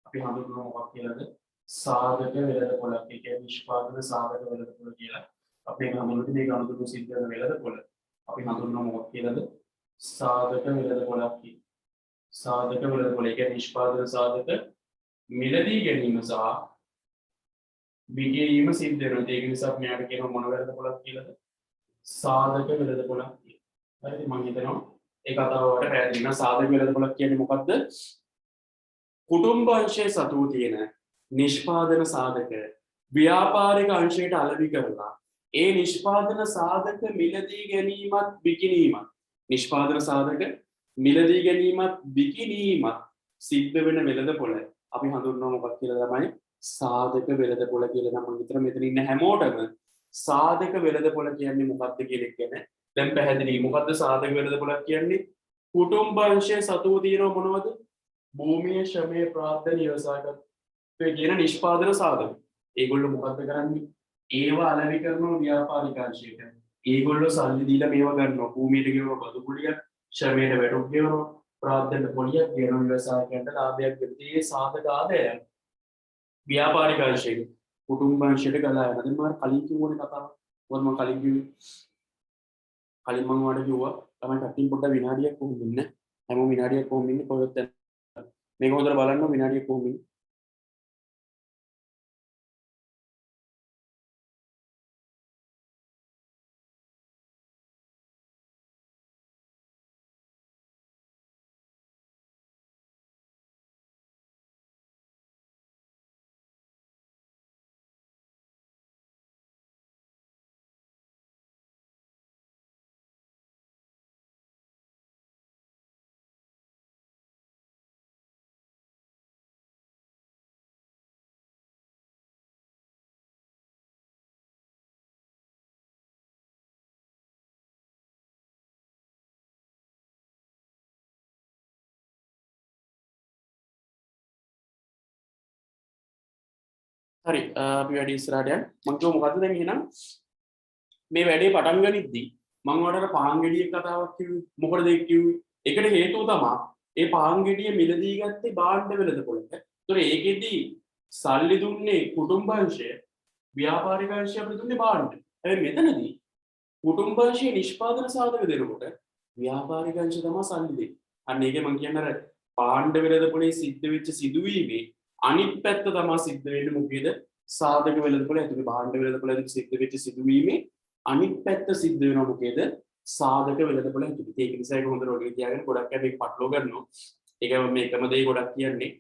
අපි හඳුන්වනවා මොකක් කියලාද සාධක වෙළඳපොළක් ඒ කියන්නේ නිෂ්පාදන සාධක වෙළඳපොළ කියලා අපි හඳුන්වන්නේ මේ ගනුදෙනු සිද්ධ වෙන වෙළඳපොළ අපි හඳුන්වනවා මොකක් කියලාද සාධක වෙළඳපොළක් කියලා සාධක වෙළඳපොළ ඒ කියන්නේ නිෂ්පාදන සාධක මිලදී ගැනීම සහ විකිණීම සිද්ධ වෙනවා ඒක නිසා මෙයාට කියනවා මොන වෙළඳපොළක් කියලාද සාධක වෙළඳපොළක් කියලා හරිද මම හිතනවා ඒ කතාව වලට පැහැදිලි වෙනවා සාධක වෙළඳපොළක් කියන්නේ මොකද්ද කුටුම්බ අංශයේ සතුව තියෙන නිෂ්පාදන සාධක ව්‍යාපාරික අංශයට අලෙවි කරලා ඒ නිෂ්පාදන සාධක මිලදී ගැනීමත් විකිණීමත් නිෂ්පාදන සාධක මිලදී ගැනීමත් විකිණීමත් සිද්ධ වෙන වෙළඳපොළ අපි හඳුන්වනවා මොකක්ද කියලා තමයි සාධක වෙළඳපොළ කියලා නම් විතර මෙතන ඉන්න හැමෝටම සාධක වෙළඳපොළ කියන්නේ මොකක්ද කියන එක ගැන දැන් පැහැදිලි මොකද්ද සාධක වෙළඳපොළක් කියන්නේ කුටුම්බ අංශයේ සතුව තියෙනව මොනවද භූමිය ශ්‍රමයේ ප්‍රාර්ථන ඉවසාගත කියන නිෂ්පාදන සාධක ඒගොල්ලෝ මොකද්ද කරන්නේ ඒවා අලෙවි කරනවා ව්‍යාපාරික අංශයට ඒගොල්ලෝ සල්ලි දීලා මේවා ගන්නවා භූමියට ගෙවන බදු කුලියක් ශ්‍රමයට වැටුප් ගෙවනවා ප්‍රාර්ථන පොලියක් ගෙවන ව්‍යවසායකයන්ට ලාභයක් දෙන්නේ සාධක ආදායය ව්‍යාපාරික අංශයට කුටුම්බ අංශයට ගලා යනවා දැන් මම කලින් කිව්වනේ කතාව මොකද මම කලින් කිව්වේ කලින් මම වඩ කිව්වා තමයි කටින් පොඩ්ඩක් විනාඩියක් කොහොමද ඉන්නේ හැමෝම විනාඩියක් කොහොමද ඉන්නේ කොහෙවත් මේක හොඳට බලන්න විනාඩියක් කොහොමද ඉන්නේ හරි අපි වැඩි ඉස්සරහට යන්න මම කිව්ව මොකද්ද දැන් එහෙනම් මේ වැඩේ පටන් ගනිද්දි මම ඔයාලට පාන් ගෙඩියක කතාවක් කිව්වේ මොකටද ඒක කිව්වේ ඒකට හේතුව තමයි ඒ පාන් ගෙඩිය මිලදී ගත්තේ භාණ්ඩ වෙළඳපොළට ඒතොර ඒකෙදි සල්ලි දුන්නේ කුටුම්බංශය ව්‍යාපාරික අංශය අපිට දුන්නේ භාණ්ඩ හැබැයි මෙතනදී කුටුම්බංශයේ නිෂ්පාදන සාධක දෙනකොට ව්‍යාපාරික අංශය තමයි සල්ලි දෙන්නේ අන්න ඒකේ මම කියන්නේ අර භාණ්ඩ වෙළඳපොළේ සිද්ධ වෙච්ච සිදුවීමේ අනිත් පැත්ත තමයි සිද්ධ වෙන්නේ මොකේද සාධක වෙළඳපොළ ඇතුලේ භාණ්ඩ වෙළඳපොළ ඇතුලේ සිද්ධ වෙච්ච සිදුවීමේ අනිත් පැත්ත සිද්ධ වෙනවා මොකේද සාධක වෙළඳපොළ ඇතුලේ ඒක නිසා ඒක හොඳට ඔළුවේ තියාගෙන ගොඩක් අය මේක පටලව ගන්නවා ඒක මේකම දෙයි ගොඩක් කියන්නේ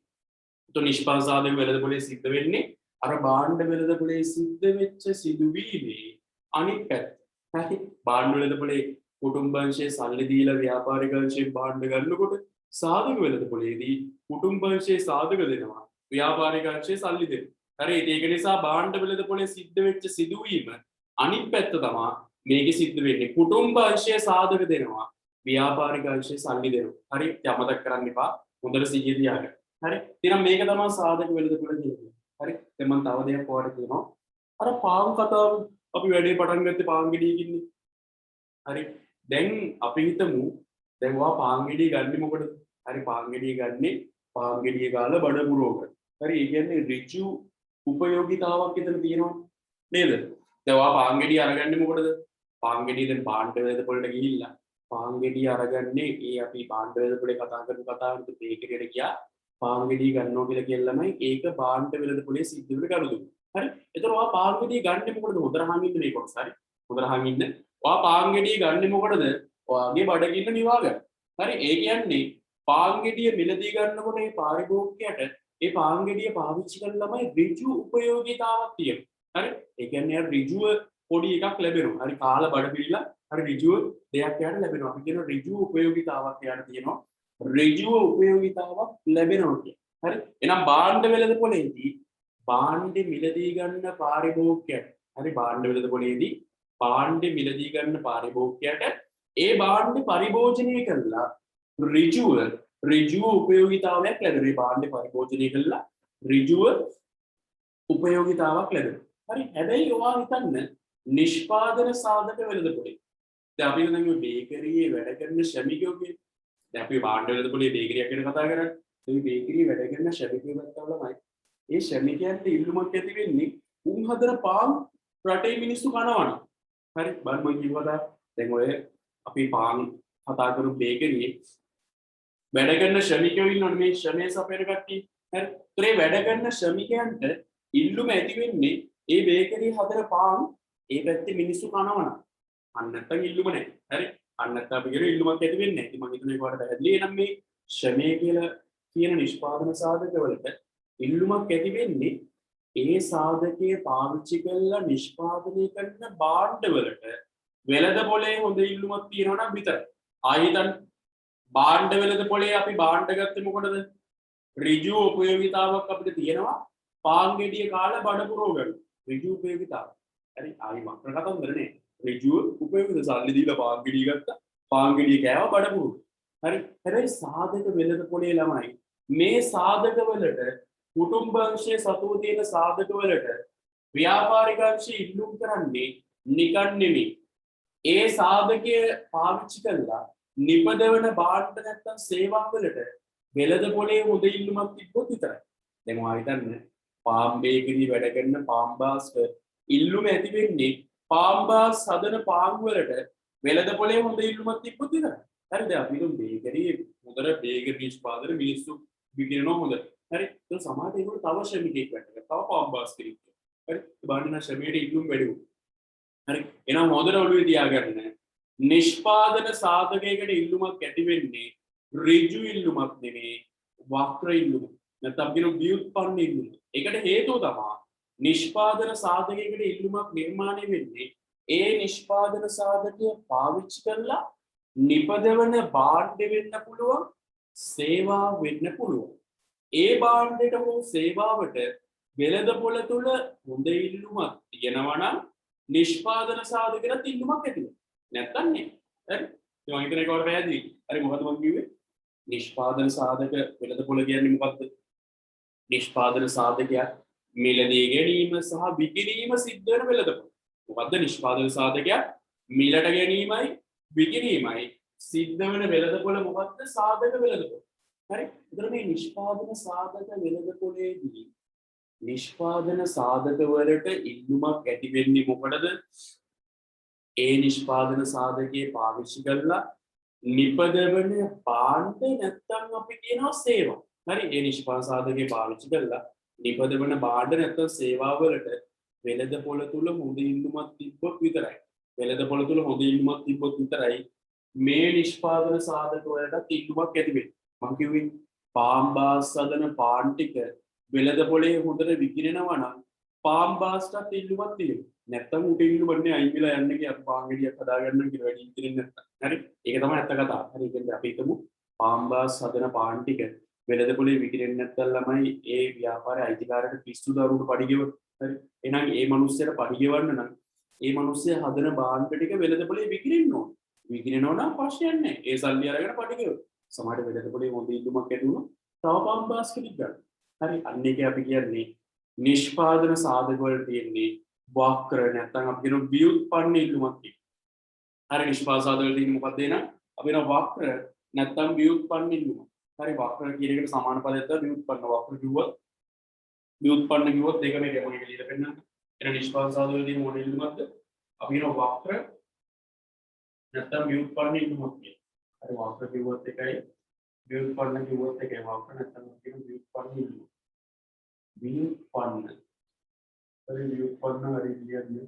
તો නිෂ්පාදන සාධක වෙළඳපොළේ සිද්ධ වෙන්නේ අර භාණ්ඩ වෙළඳපොළේ සිද්ධ වෙච්ච සිදුවීමේ අනිත් පැත්ත හරි භාණ්ඩ වෙළඳපොළේ කුටුම්බංශයේ සල්ලි දීලා ව්‍යාපාරික අංශයෙන් භාණ්ඩ ගන්නකොට සාධක වෙළඳපොළේදී කුටුම්බංශයේ සාධක දෙනවා ව්‍යාපාරික අංශයේ සල්ලි දෙනවා හරි ඒක නිසා භාණ්ඩ වෙළඳපොළේ සිද්ධ වෙච්ච සිදුවීම අනිත් පැත්ත තමයි මේකේ සිද්ධ වෙන්නේ කුටුම්බ අංශයේ සාධක දෙනවා ව්‍යාපාරික අංශයේ සල්ලි දෙනවා හරි යමතක් කරන්න එපා හොඳට සිහිය තියාගන්න හරි එහෙනම් මේක තමයි සාධක වෙළඳපොළ කියන්නේ හරි දැන් මම තව දෙයක් ඔයාලට කියනවා අර පාන් කතාව අපි වැඩේ පටන් ගත්තේ පාන් ගෙඩියකින්නේ හරි දැන් අපි හිතමු දැන් ඔයා පාන් ගෙඩිය ගන්නේ මොකටද හරි පාන් ගෙඩිය ගන්නේ පාන් ගෙඩිය ගාලා බඩ පුරවකට හරි ඒ කියන්නේ ඍජු උපයෝගිතාවක් එතන තියෙනවා නේද දැන් ඔයා පාන් ගෙඩිය අරගන්නේ මොකටද පාන් ගෙඩිය දැන් භාණ්ඩ වෙළඳපොළට ගිහිල්ලා පාන් ගෙඩිය අරගන්නේ ඒ අපි භාණ්ඩ වෙළඳපොළේ කතා කරපු කතාවට බේකරියට ගියා පාන් ගෙඩිය ගන්නවා කියලා කියලාමයි ඒක භාණ්ඩ වෙළඳපොළේ සිද්ධ වෙන ගනුදෙනු හරි එතකොට ඔයා පාන් ගෙඩිය ගන්නේ මොකටද හොඳට අහන් ඉන්න මේ කොටස හරි හොඳට අහන් ඉන්න ඔයා පාන් ගෙඩිය ගන්නේ මොකටද ඔයාගේ බඩගින්න නිවා ගන්න හරි ඒ කියන්නේ පාන් ගෙඩිය මිලදී ගන්නකොට මේ පාරිභෝගිකයට ඒ පාන් ගෙඩිය පාවිච්චි කරන ළමයි ඍජු උපයෝගීතාවක් තියෙනවා හරි ඒ කියන්නේ ඍජුව පොඩි එකක් ලැබෙනවා හරි කාලා බඩ පිළිලා හරි ඍජුව දෙයක් යාට ලැබෙනවා අපි කියන ඍජු උපයෝගීතාවක් යාට තියෙනවා ඍජුව උපයෝගීතාවක් ලැබෙනවා කිය හරි එහෙනම් භාණ්ඩ වෙළඳපොළේදී භාණ්ඩ මිලදී ගන්න පාරිභෝගිකයට හරි භාණ්ඩ වෙළඳපොළේදී භාණ්ඩ මිලදී ගන්න පාරිභෝගිකයට ඒ භාණ්ඩ පරිභෝජනය කළා ඍජුව උපයෝගීතාවයක් ලැබෙනවා භාණ්ඩ පරිභෝජනය කළා ඍජුව උපයෝගීතාවක් ලැබෙනවා හරි හැබැයි ඔයා හිතන්න නිෂ්පාදන සාධක වෙළඳපොළේ දැන් අපි දැන් මේ බේකරියේ වැඩ කරන ශ්‍රමිකයෝගේ දැන් අපි භාණ්ඩ වෙළඳපොලේ බේකරියක් ගැන කතා කරන්නේ. ඒ බේකරිය වැඩ කරන ශ්‍රමිකයෝ ගත්තවලමයි. ඒ ශ්‍රමිකයන්ට ඉල්ලුමක් ඇති වෙන්නේ උන් හදන පාන් රටේ මිනිස්සු කනවනම්. හරි බලන්න මම කිව්වද දැන් ඔය අපි පාන් කතා කරපු බේකරියේ වැඩ කරන ශ්‍රමිකයෝ ඉන්නවනේ මේ ශ්‍රමයේ සපයන කට්ටිය. හරි. ඒ වැඩ කරන ශ්‍රමිකයන්ට ඉල්ලුම ඇති වෙන්නේ ඒ බේකරිය හදන පාන් ඒ පැත්තේ මිනිස්සු කනවනම්. අන්න නැත්තම් ඉල්ලුම නැහැ. හරි. අන්න නැත්තම් අපි කියන ඉල්ලුමක් ඇති වෙන්නේ නැහැ. ඉතින් මම හිතන්නේ ඒකට පැහැදිලි නම් මේ ශ්‍රමය කියලා කියන නිෂ්පාදන සාධකවලට ඉල්ලුමක් ඇති වෙන්නේ ඒ සාධකයේ පාවිච්චි කරලා නිෂ්පාදනය කරන භාණ්ඩවලට වෙළඳපොලේ හොඳ ඉල්ලුමක් තියෙනවා නම් විතරයි. ආයෙත් භාණ්ඩ වෙළඳපොලේ අපි භාණ්ඩ ගත්තේ මොකටද? ඍජු උපයෝගීතාවක් අපිට තියෙනවා. පාන් ගෙඩිය කාලා බඩ පුරව ගන්න. ඍජු උපයෝගීතාව. හරි ආයි වක්‍ර කතන්දරනේ. ඍජු උපයෝගීතාව සල්ලි දීලා පාන් ගෙඩිය ගත්තා. පාන් ගෙඩිය කෑවා බඩ පුරව. හරි. හැබැයි සාධක වෙළඳපොලේ ළමයි මේ සාධකවලට කුටුම්බ අංශයේ සතුව තියෙන සාධකවලට ව්‍යාපාරික අංශය ඉල්ලුම් කරන්නේ නිකන් නෙමෙයි. ඒ සාධකය පාවිච්චි කරලා නිපදවන භාණ්ඩ නැත්තම් සේවා වලට වෙළඳපොලේ හොඳ ඉල්ලුමක් තිබ්බොත් විතරයි. දැන් ඔයා හිතන්න පාම් බේකරි වැඩ කරන පාම්බාස්ට ඉල්ලුම ඇති වෙන්නේ පාම්බාස් හදන පාන් වලට වෙළඳපොලේ හොඳ ඉල්ලුමක් තිබ්බොත් විතරයි. හරිද? අපි දුම් බේකරි හොඳට බේකරි නිෂ්පාදන මිනිස්සු විකිනනවා හොඳ. හරි. ඒක සමාජයේ ඒකට තව ශ්‍රමිකෙක් වැඩ කරනවා. තව පාම්බාස් කෙනෙක්. හරි. බාණ්ඩන ශ්‍රමයේ ඉල්ලුම වැඩි වුණා. හරි. එහෙනම් හොඳට ඔළුවේ තියාගන්න. නිෂ්පාදන සාධකයකට ඉල්ලුමක් ඇති වෙන්නේ ඍජු ඉල්ලුමක් නෙමෙයි වක්‍ර ඉල්ලුම. නැත්නම් කියන ව්‍යුත්පන්න ඉල්ලුම. ඒකට හේතුව තමයි නිෂ්පාදන සාධකයකට ඉල්ලුමක් නිර්මාණය වෙන්නේ ඒ නිෂ්පාදන සාධකය පාවිච්චි කරලා නිපදවන භාණ්ඩ වෙන්න පුළුවන් සේවා වෙන්න පුළුවන්. ඒ භාණ්ඩයට හෝ සේවාවට වෙළඳපොළ තුල හොඳ ඉල්ලුමක් තියෙනවා නම් නිෂ්පාදන සාධකයට ඉල්ලුමක් ඇති වෙනවා. නැත්තම් නේ. හරි. ඒ වගේ කෙනෙක් වගේ පැහැදිලි. හරි මොකද මම කිව්වේ? නිෂ්පාදන සාධක වෙළඳපොළ කියන්නේ මොකක්ද? නිෂ්පාදන සාධකයක් මිලදී ගැනීම සහ විකිණීම සිද්ධ වෙන වෙළඳපොළ. මොකද්ද නිෂ්පාදන සාධකයක් මිලට ගැනීමයි විකිණීමයි සිද්ධ වෙන වෙළඳපොළ මොකද්ද? සාධක වෙළඳපොළ. හරි. ඒතර මේ නිෂ්පාදන සාධක වෙළඳපොළේදී නිෂ්පාදන සාධක වලට ඉල්ලුමක් ඇති වෙන්නේ මොකටද? ඒ නිෂ්පාදන සාධකයේ පාවිච්චි කරලා නිපදවන භාණ්ඩ නැත්තම් අපි කියනවා සේවා. හරි. ඒ නිෂ්පාදන සාධකයේ පාවිච්චි කරලා නිපදවන භාණ්ඩ නැත්තම් සේවා වලට වෙළඳපොළ තුල හොඳ ඉල්ලුමක් තිබ්බොත් විතරයි. වෙළඳපොළ තුල හොඳ ඉල්ලුමක් තිබ්බොත් විතරයි මේ නිෂ්පාදන සාධක වලට ඉල්ලුමක් ඇති වෙන්නේ. මම කිව්වේ පාම්බාස් හදන පාන් ටික වෙළඳපොළේ හොඳට විකිණෙනවා නම් පාම්බාස්ටත් ඉල්ලුමක් තියෙනවා. නැත්තම් උට ඉල්ලුමක් නෑ අයින් වෙලා යන්නේ කිය අපි පාන් ගෙඩියක් හදාගන්න කියලා වැඩි ඉතිරින් නැත්තම්. හරි. ඒක තමයි ඇත්ත කතාව. හරි. ඒ කියන්නේ අපි හිතමු පාම්බාස් හදන පාන් ටික වෙළඳපොළේ විකිණෙන්නේ නැත්තම් ළමයි ඒ ව්‍යාපාරයේ අයිතිකාරයට පිස්සු දරුවන්ට පඩි ගෙවන. හරි. එහෙනම් ඒ මිනිස්සයාට පඩි ගෙවන්න නම් ඒ මිනිස්සයා හදන භාණ්ඩ ටික වෙළඳපොළේ විකිණෙන්න ඕන. විකිණෙනවා නම් ප්‍රශ්නයක් නෑ. ඒ සල්ලි අරගෙන පඩි ගෙවන. සමහර වෙළඳපොළේ හොඳ ඉල්ලුමක් ඇති වුණොත් තව පාම්බාස් කෙනෙක් ගන්න. හරි. අන්න ඒක අපි කියන්නේ නිෂ්පාදන සාධක වල තියෙන්නේ වක්‍ර නැත්නම් අපි කියන ව්‍යුත්පන්න ඉල්ලුමක් තියෙනවා. හරි. නිෂ්පාදන සාධක වල තියෙන්නේ මොකක්ද එන? අපි කියන වක්‍ර නැත්නම් ව්‍යුත්පන්න ඉල්ලුම. හරි. වක්‍ර කියන එකට සමාන පදයක් තමයි ව්‍යුත්පන්න. වක්‍ර කිව්වොත් ව්‍යුත්පන්න කිව්වොත් දෙක මේ ගැමුණේ කියලා පෙන්නන්න. එන නිෂ්පාදන සාධක වල තියෙන මොන ඉල්ලුමක්ද? අපි කියන වක්‍ර නැත්නම් ව්‍යුත්පන්න ඉල්ලුමක් කියන. හරි. වක්‍ර කිව්වොත් එකයි ව්‍යුත්පන්න කිව්වොත් එකයි. වක්‍ර නැත්නම් කියන ව්‍යුත්පන්න ඉල්ලුම. व्युत्पन्न अरे व्युत्पन्न हरी කියන්නේ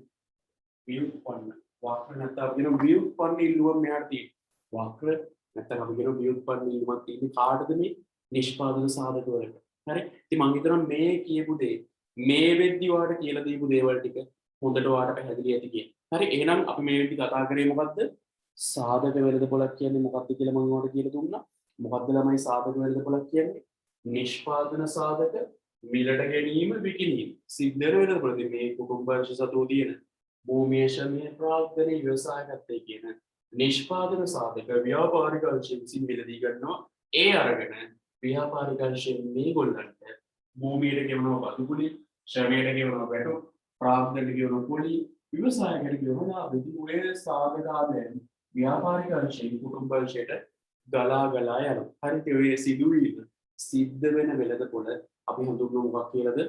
व्युत्पन्न වක්‍ර නැත්නම් අපි කියන व्युत्पन्न ඉල්ලුම මෙහාට තියෙන වක්‍ර නැත්නම් අපි කියන व्युत्पन्न ඉල්ලුමක් තියෙන්නේ කාටද මේ නිෂ්පාදන සාධක වලට. හරි. ඉතින් මම හිතනවා මේ කියපු දේ මේ වෙද්දි ඔයාලට කියලා දීපු දේවල් ටික හොඳට ඔයාලට පැහැදිලි ඇති කියලා. හරි. එහෙනම් අපි මේ වෙද්දි කතා කරේ මොකද්ද? සාධක වෙළඳපොළක් කියන්නේ මොකක්ද කියලා මම ඔයාලට කියලා දුන්නා. මොකද්ද ළමයි සාධක වෙළඳපොළක් කියන්නේ? නිෂ්පාදන සාධක මිලට ගැනීම විකිණීම සිද්ධ වෙනකොට මේ කුටුම්බ අංශ සතුව තියෙන භූමිය ශ්‍රමය ප්‍රාග්ධනීය ව්‍යවසායකත්වයේ කියන නිෂ්පාදන සාධක ව්‍යාපාරික අංශයෙන් විසින් මිලදී ගන්නවා. ඒ අරගෙන ව්‍යාපාරික අංශයෙන් මේගොල්ලන්ට භූමියට ගෙවනවා බදුකුලි, ශ්‍රමයට ගෙවනවා වැටු, ප්‍රාග්ධනයට ගෙවනවා කුලි, ව්‍යවසායකයට ගෙවනවා විදුලේ සාධක ආදයන් ව්‍යාපාරික අංශයෙන් කුටුම්බ අංශයට ගලා ගලා යනවා. හරිද? ඔය සිදුවීම සිද්ධ වෙන වෙළඳපොළ අපි හඳුන්වමු මොකක් කියලාද?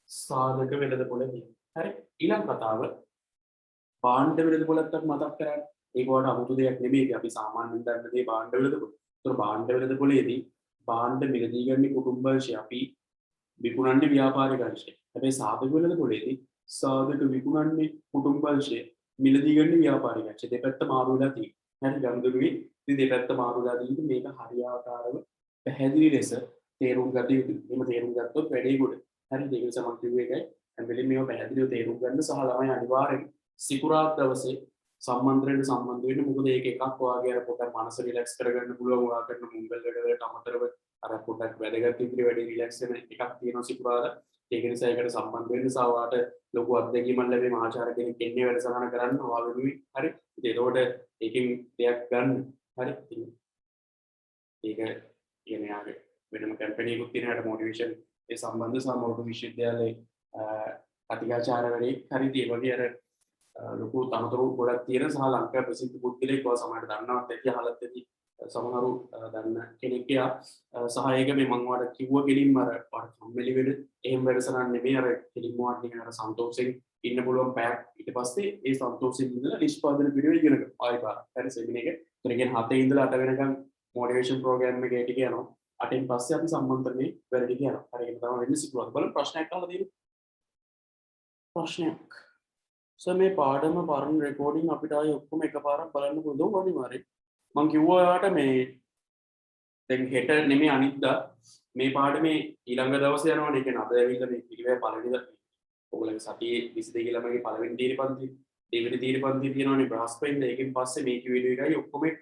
සාධක වෙළඳපොළ කියලා. හරි? ඊළඟ කතාව භාණ්ඩ වෙළඳපොළත් අපි මතක් කරන්නේ. ඒක වඩා අමුතු දෙයක් නෙමෙයි. අපි සාමාන්‍යයෙන් දන්න දේ භාණ්ඩ වෙළඳපොළ. ඒතර භාණ්ඩ වෙළඳපොළේදී භාණ්ඩ මිලදී ගන්න කුටුම්බ අංශය අපි විකුණන්නේ ව්‍යාපාරික අංශය. හැබැයි සාධක වෙළඳපොළේදී සාධක විකුණන්නේ කුටුම්බ අංශය මිලදී ගන්න ව්‍යාපාරික අංශය. දෙපැත්ත මාරු වෙලා තියෙනවා. හරි ගනුදෙනුවේ ඉතින් දෙපැත්ත මාරු වෙලා තියෙන්නේ මේක හරියාකාරව පැහැදිලි ලෙස තේරුම් ගත යුතුයි. එහෙම තේරුම් ගත්තොත් වැඩේ ගොඩ. හරි ඒක නිසා මම කිව්වේ ඒකයි. හැම වෙලෙම මේව පැහැදිලිව තේරුම් ගන්න සහ ළමයි අනිවාර්යෙන් සිකුරාදා දවසේ සම්මන්ත්‍රණයට සම්බන්ධ වෙන්න. මොකද ඒක එකක් වාගේ අර පොඩක් මනස රිලැක්ස් කරගන්න පුළුවන් වා කරන මුංගල් වැඩවලට අමතරව අර පොඩක් වැදගත් ඉදිරි වැඩේ රිලැක්ස් වෙන එකක් තියෙනවා සිකුරාදා. ඒක නිසා ඒකට සම්බන්ධ වෙන්න සහ වාට ලොකු අත්දැකීමක් ලැබෙයි මහාචාර්ය කෙනෙක් එන්නේ වැඩසටහන කරන්න ඔයා වෙනුවෙන්. හරි. ඉතින් ඒකෝට ඒකෙන් දෙයක් ගන්න. හරි. ඒක කියන්නේ ආගේ වෙනම කැම්පේන් එකක් තියෙනකට මොටිවේෂන් ඒ සම්බන්ධ සහ මොකද විශ්වවිද්‍යාලයේ අතිගාචාර්යවරයෙක් හරි ඒ වගේ අර ලොකු තනතුරු ගොඩක් තියෙන සහ ලංකාවේ ප්‍රසිද්ධ පුද්ගලයෙක් ඔයා සමහරට දන්නවත් ඇති අහලත් ඇති සමහරු දන්න කෙනෙක් එයා සහ ඒක මේ මම ඔයාලට කිව්ව කෙලින්ම අර ඔයාලට කම්මැලි වෙන එහෙම වැඩසටහන් නෙමෙයි අර කෙලින්ම ඔයාලට නිකන් අර සන්තෝෂයෙන් ඉන්න පුළුවන් පැයක් ඊට පස්සේ ඒ සන්තෝෂයෙන් ඉඳලා නිෂ්පාදන පිළිවෙල ඉගෙන ගන්න ආයෙ පාර හරි සෙමින එක. ඒතර කියන්නේ 7 ඉඳලා 8 වෙනකන් මොටිවේෂන් ප්‍රෝග්‍රෑම් එකේ ටික යනවා. 8න් පස්සේ අපි සම්මන්ත්‍රණේ වැඩ ටික යනවා. හරි ඒක තමයි වෙන්නේ සිකුරාදා. බලන්න ප්‍රශ්නයක් අහලා තියෙනවා. ප්‍රශ්නයක්. මේ පාඩම පරණ රෙකෝඩින් අපිට ආයේ ඔක්කොම එකපාරක් බලන්න පුළුවන් අනිවාර්යයෙන්. මම කිව්වා ඔයාලට මේ දැන් හෙට නෙමෙයි අනිද්දා මේ පාඩමේ ඊළඟ දවසේ යනවනේ. ඒ කියන්නේ අද ඇවිල්ලා මේ පිළිවෙල පළවෙනිද ඔයගොල්ලන්ගේ සතියේ 22 ළමයිගේ පළවෙනි තීර පන්ති දෙවෙනි තීර පන්ති තියෙනවනේ බ්‍රහස්පතින්ද. ඒකෙන් පස්සේ මේ වීඩියෝ එකයි ඔක්කොම එක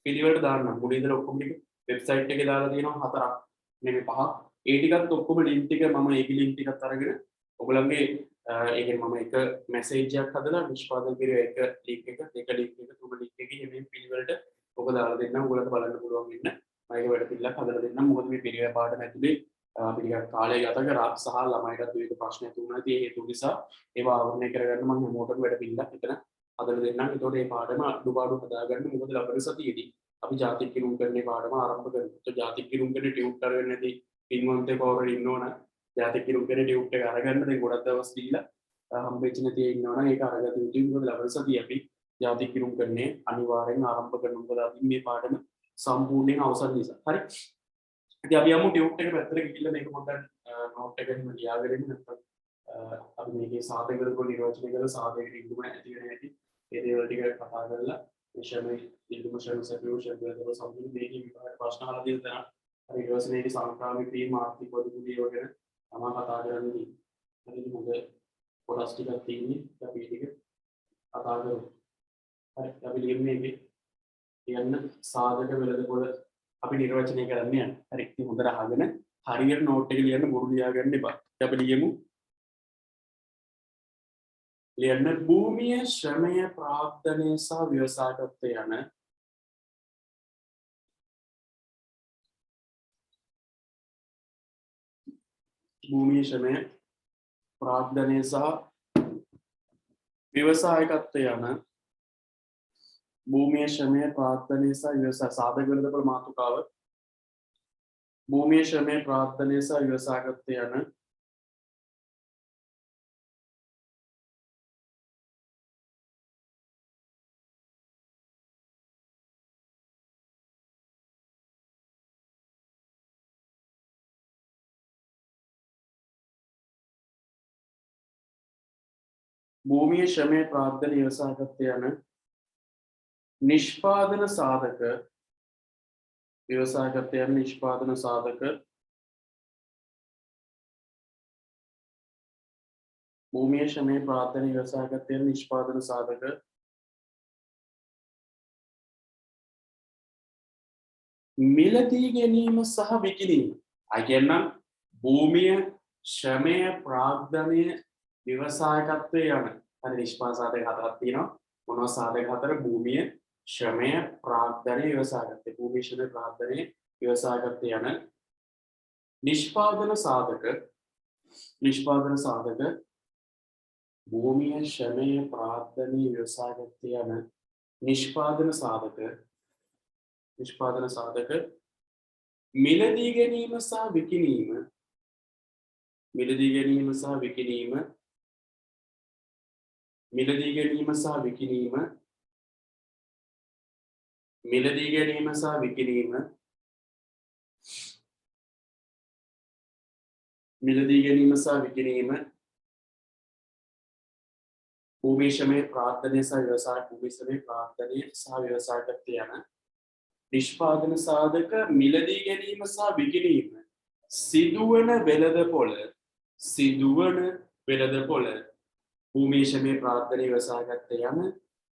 පිළිවෙලට දාන්න. මුලින් ඉඳලා ඔක්කොම ටික වෙබ්සයිට් එකේ දාලා තියෙනවා 4ක් නෙමෙයි 5ක්. ඒ ටිකත් ඔක්කොම ලින්ක් ටික මම ඒකේ ලින්ක් ටිකත් අරගෙන ඔයගොල්ලන්ගේ ඒකෙන් මම එක මැසේජ් එකක් හදලා නිෂ්පාදනය කරේ එක ලින්ක් එක තුන ලින්ක් එකේ මේ පිළිවෙලට ඔබ දාලා දෙන්නම්. ඔයගොල්ලන්ට බලන්න පුළුවන් වෙන්න. මම ඒක වැඩ පිළිලක් හදලා දෙන්නම්. මොකද මේ පිළිවෙල පාඩම ඇතුලේ අපි ටිකක් කාලය ගත කරා සහ ළමයිටත් විවිධ ප්‍රශ්න තුනක් තියෙන හේතු නිසා ඒවා ආවරණය කරගන්න මම හැමෝටම වැඩ පිළිලක් එතන හදලා දෙන්නම්. ඒතකොට මේ පාඩම අඩුපාඩු හදාගන්න. මොකද ලබන සතියේදී අපි ජාතික කිරුම් කරන්නේ පාඩම ආරම්භ කරනවා. તો ජාතික කිරුම් කරන්නේ ටියුටර් වෙන්නේ නැති පින්වන්තේ කවුරු ඉන්නවනම් ජාතික කිරුම් කරන්නේ ටියුට් එක අරගන්න. දැන් ගොඩක් දවස් දීලා හම්බෙච්ච නැති ඉන්නවනම් ඒක අරගන්න යුතුයි. මොකද ලබන සතියේ අපි ජාතික කිරුම් කරන්නේ අනිවාර්යෙන් ආරම්භ කරනවා. මොකද අපි මේ පාඩම සම්පූර්ණයෙන් අවසන් නිසා. හරි. ඉතින් අපි යමු ටියුට් එක පැත්තට ගිහිල්ලා මේක පොඩ්ඩක් නෝට් එකකින් ලියාගෙන ඉන්න නැත්නම් අපි මේකේ සාධක වල නිර්වචනය කරලා සාධක ඉදුම ඇති වෙන හැටි ඒ දේවල් ටික කතා කරලා විශේෂයෙන්ම ඉදුම සොලියුෂන් වල සම්පූර්ණ මේකේ විභාග ප්‍රශ්න අහලා දෙන්න තන හරි ඊට පස්සේ මේකේ සංක්‍රාමික ක්‍රියා ආර්ථික පොදුකුලිය වගේ තමයි කතා කරන්නේ. හරිද? මොකද කොටස් ටිකක් තියෙන්නේ අපි ටික කතා කරමු. හරි අපි ලියන්නේ මේකේ කියන්න සාධක වෙළඳපොළ අපි නිර්වචනය කරන්න යන්න. හරි. ඉතින් හොඳට අහගෙන හරියට නෝට් එක ලියන්න බොරු ලියාගන්න එපා. අපි ලියමු. ලියන්න භූමිය, ශ්‍රමය, ප්‍රාග්ධනය සහ ව්‍යවසායකත්වය යන භූමිය, ශ්‍රමය, ප්‍රාග්ධනය සහ ව්‍යවසායකත්වය යන භූමිය, ශ්‍රමය, ප්‍රාග්ධනය සහ ව්‍යවසාය සාධක වෙළඳපොළ මාතෘකාව භූමිය, ශ්‍රමය, ප්‍රාග්ධනය සහ ව්‍යවසායකත්වය යන භූමිය, ශ්‍රමය, ප්‍රාග්ධනය, ව්‍යවසායකත්වය යන නිෂ්පාදන සාධක ව්‍යවසායකත්වය යන නිෂ්පාදන සාධක භූමිය, ශ්‍රමය, ප්‍රාග්ධනය, ව්‍යවසායකත්වය යන නිෂ්පාදන සාධක මිලදී ගැනීම සහ විකිණීම. අය කියන්නම් භූමිය, ශ්‍රමය, ප්‍රාග්ධනය, ව්‍යවසායකත්වය යන හරි නිෂ්පාදන සාධක හතරක් තියෙනවා. මොනවා සාධක හතර? භූමිය, ශ්‍රමය, ප්‍රාග්ධනය, ව්‍යවසායකත්වය. භූමිය, ශ්‍රමය, ප්‍රාග්ධනය, ව්‍යවසායකත්වය යන නිෂ්පාදන සාධක භූමිය, ශ්‍රමය, ප්‍රාග්ධනය, ව්‍යවසායකත්වය යන නිෂ්පාදන සාධක නිෂ්පාදන සාධක මිලදී ගැනීම සහ විකිණීම මිලදී ගැනීම සහ විකිණීම මිලදී ගැනීම සහ විකිණීම මිලදී ගැනීම සහ විකිණීම මිලදී ගැනීම සහ විකිණීම භූමිශ්‍රමයේ ප්‍රාර්ථනය සහ ව්‍යවසාය භූමිශ්‍රමයේ ප්‍රාර්ථනය සහ ව්‍යවසායකත්වය යන නිෂ්පාදන සාධක මිලදී ගැනීම සහ විකිණීම සිදුවන වෙළඳපොළ භූමිශ්‍රමයේ ප්‍රාර්ථනය ව්‍යවසායකත්වය යන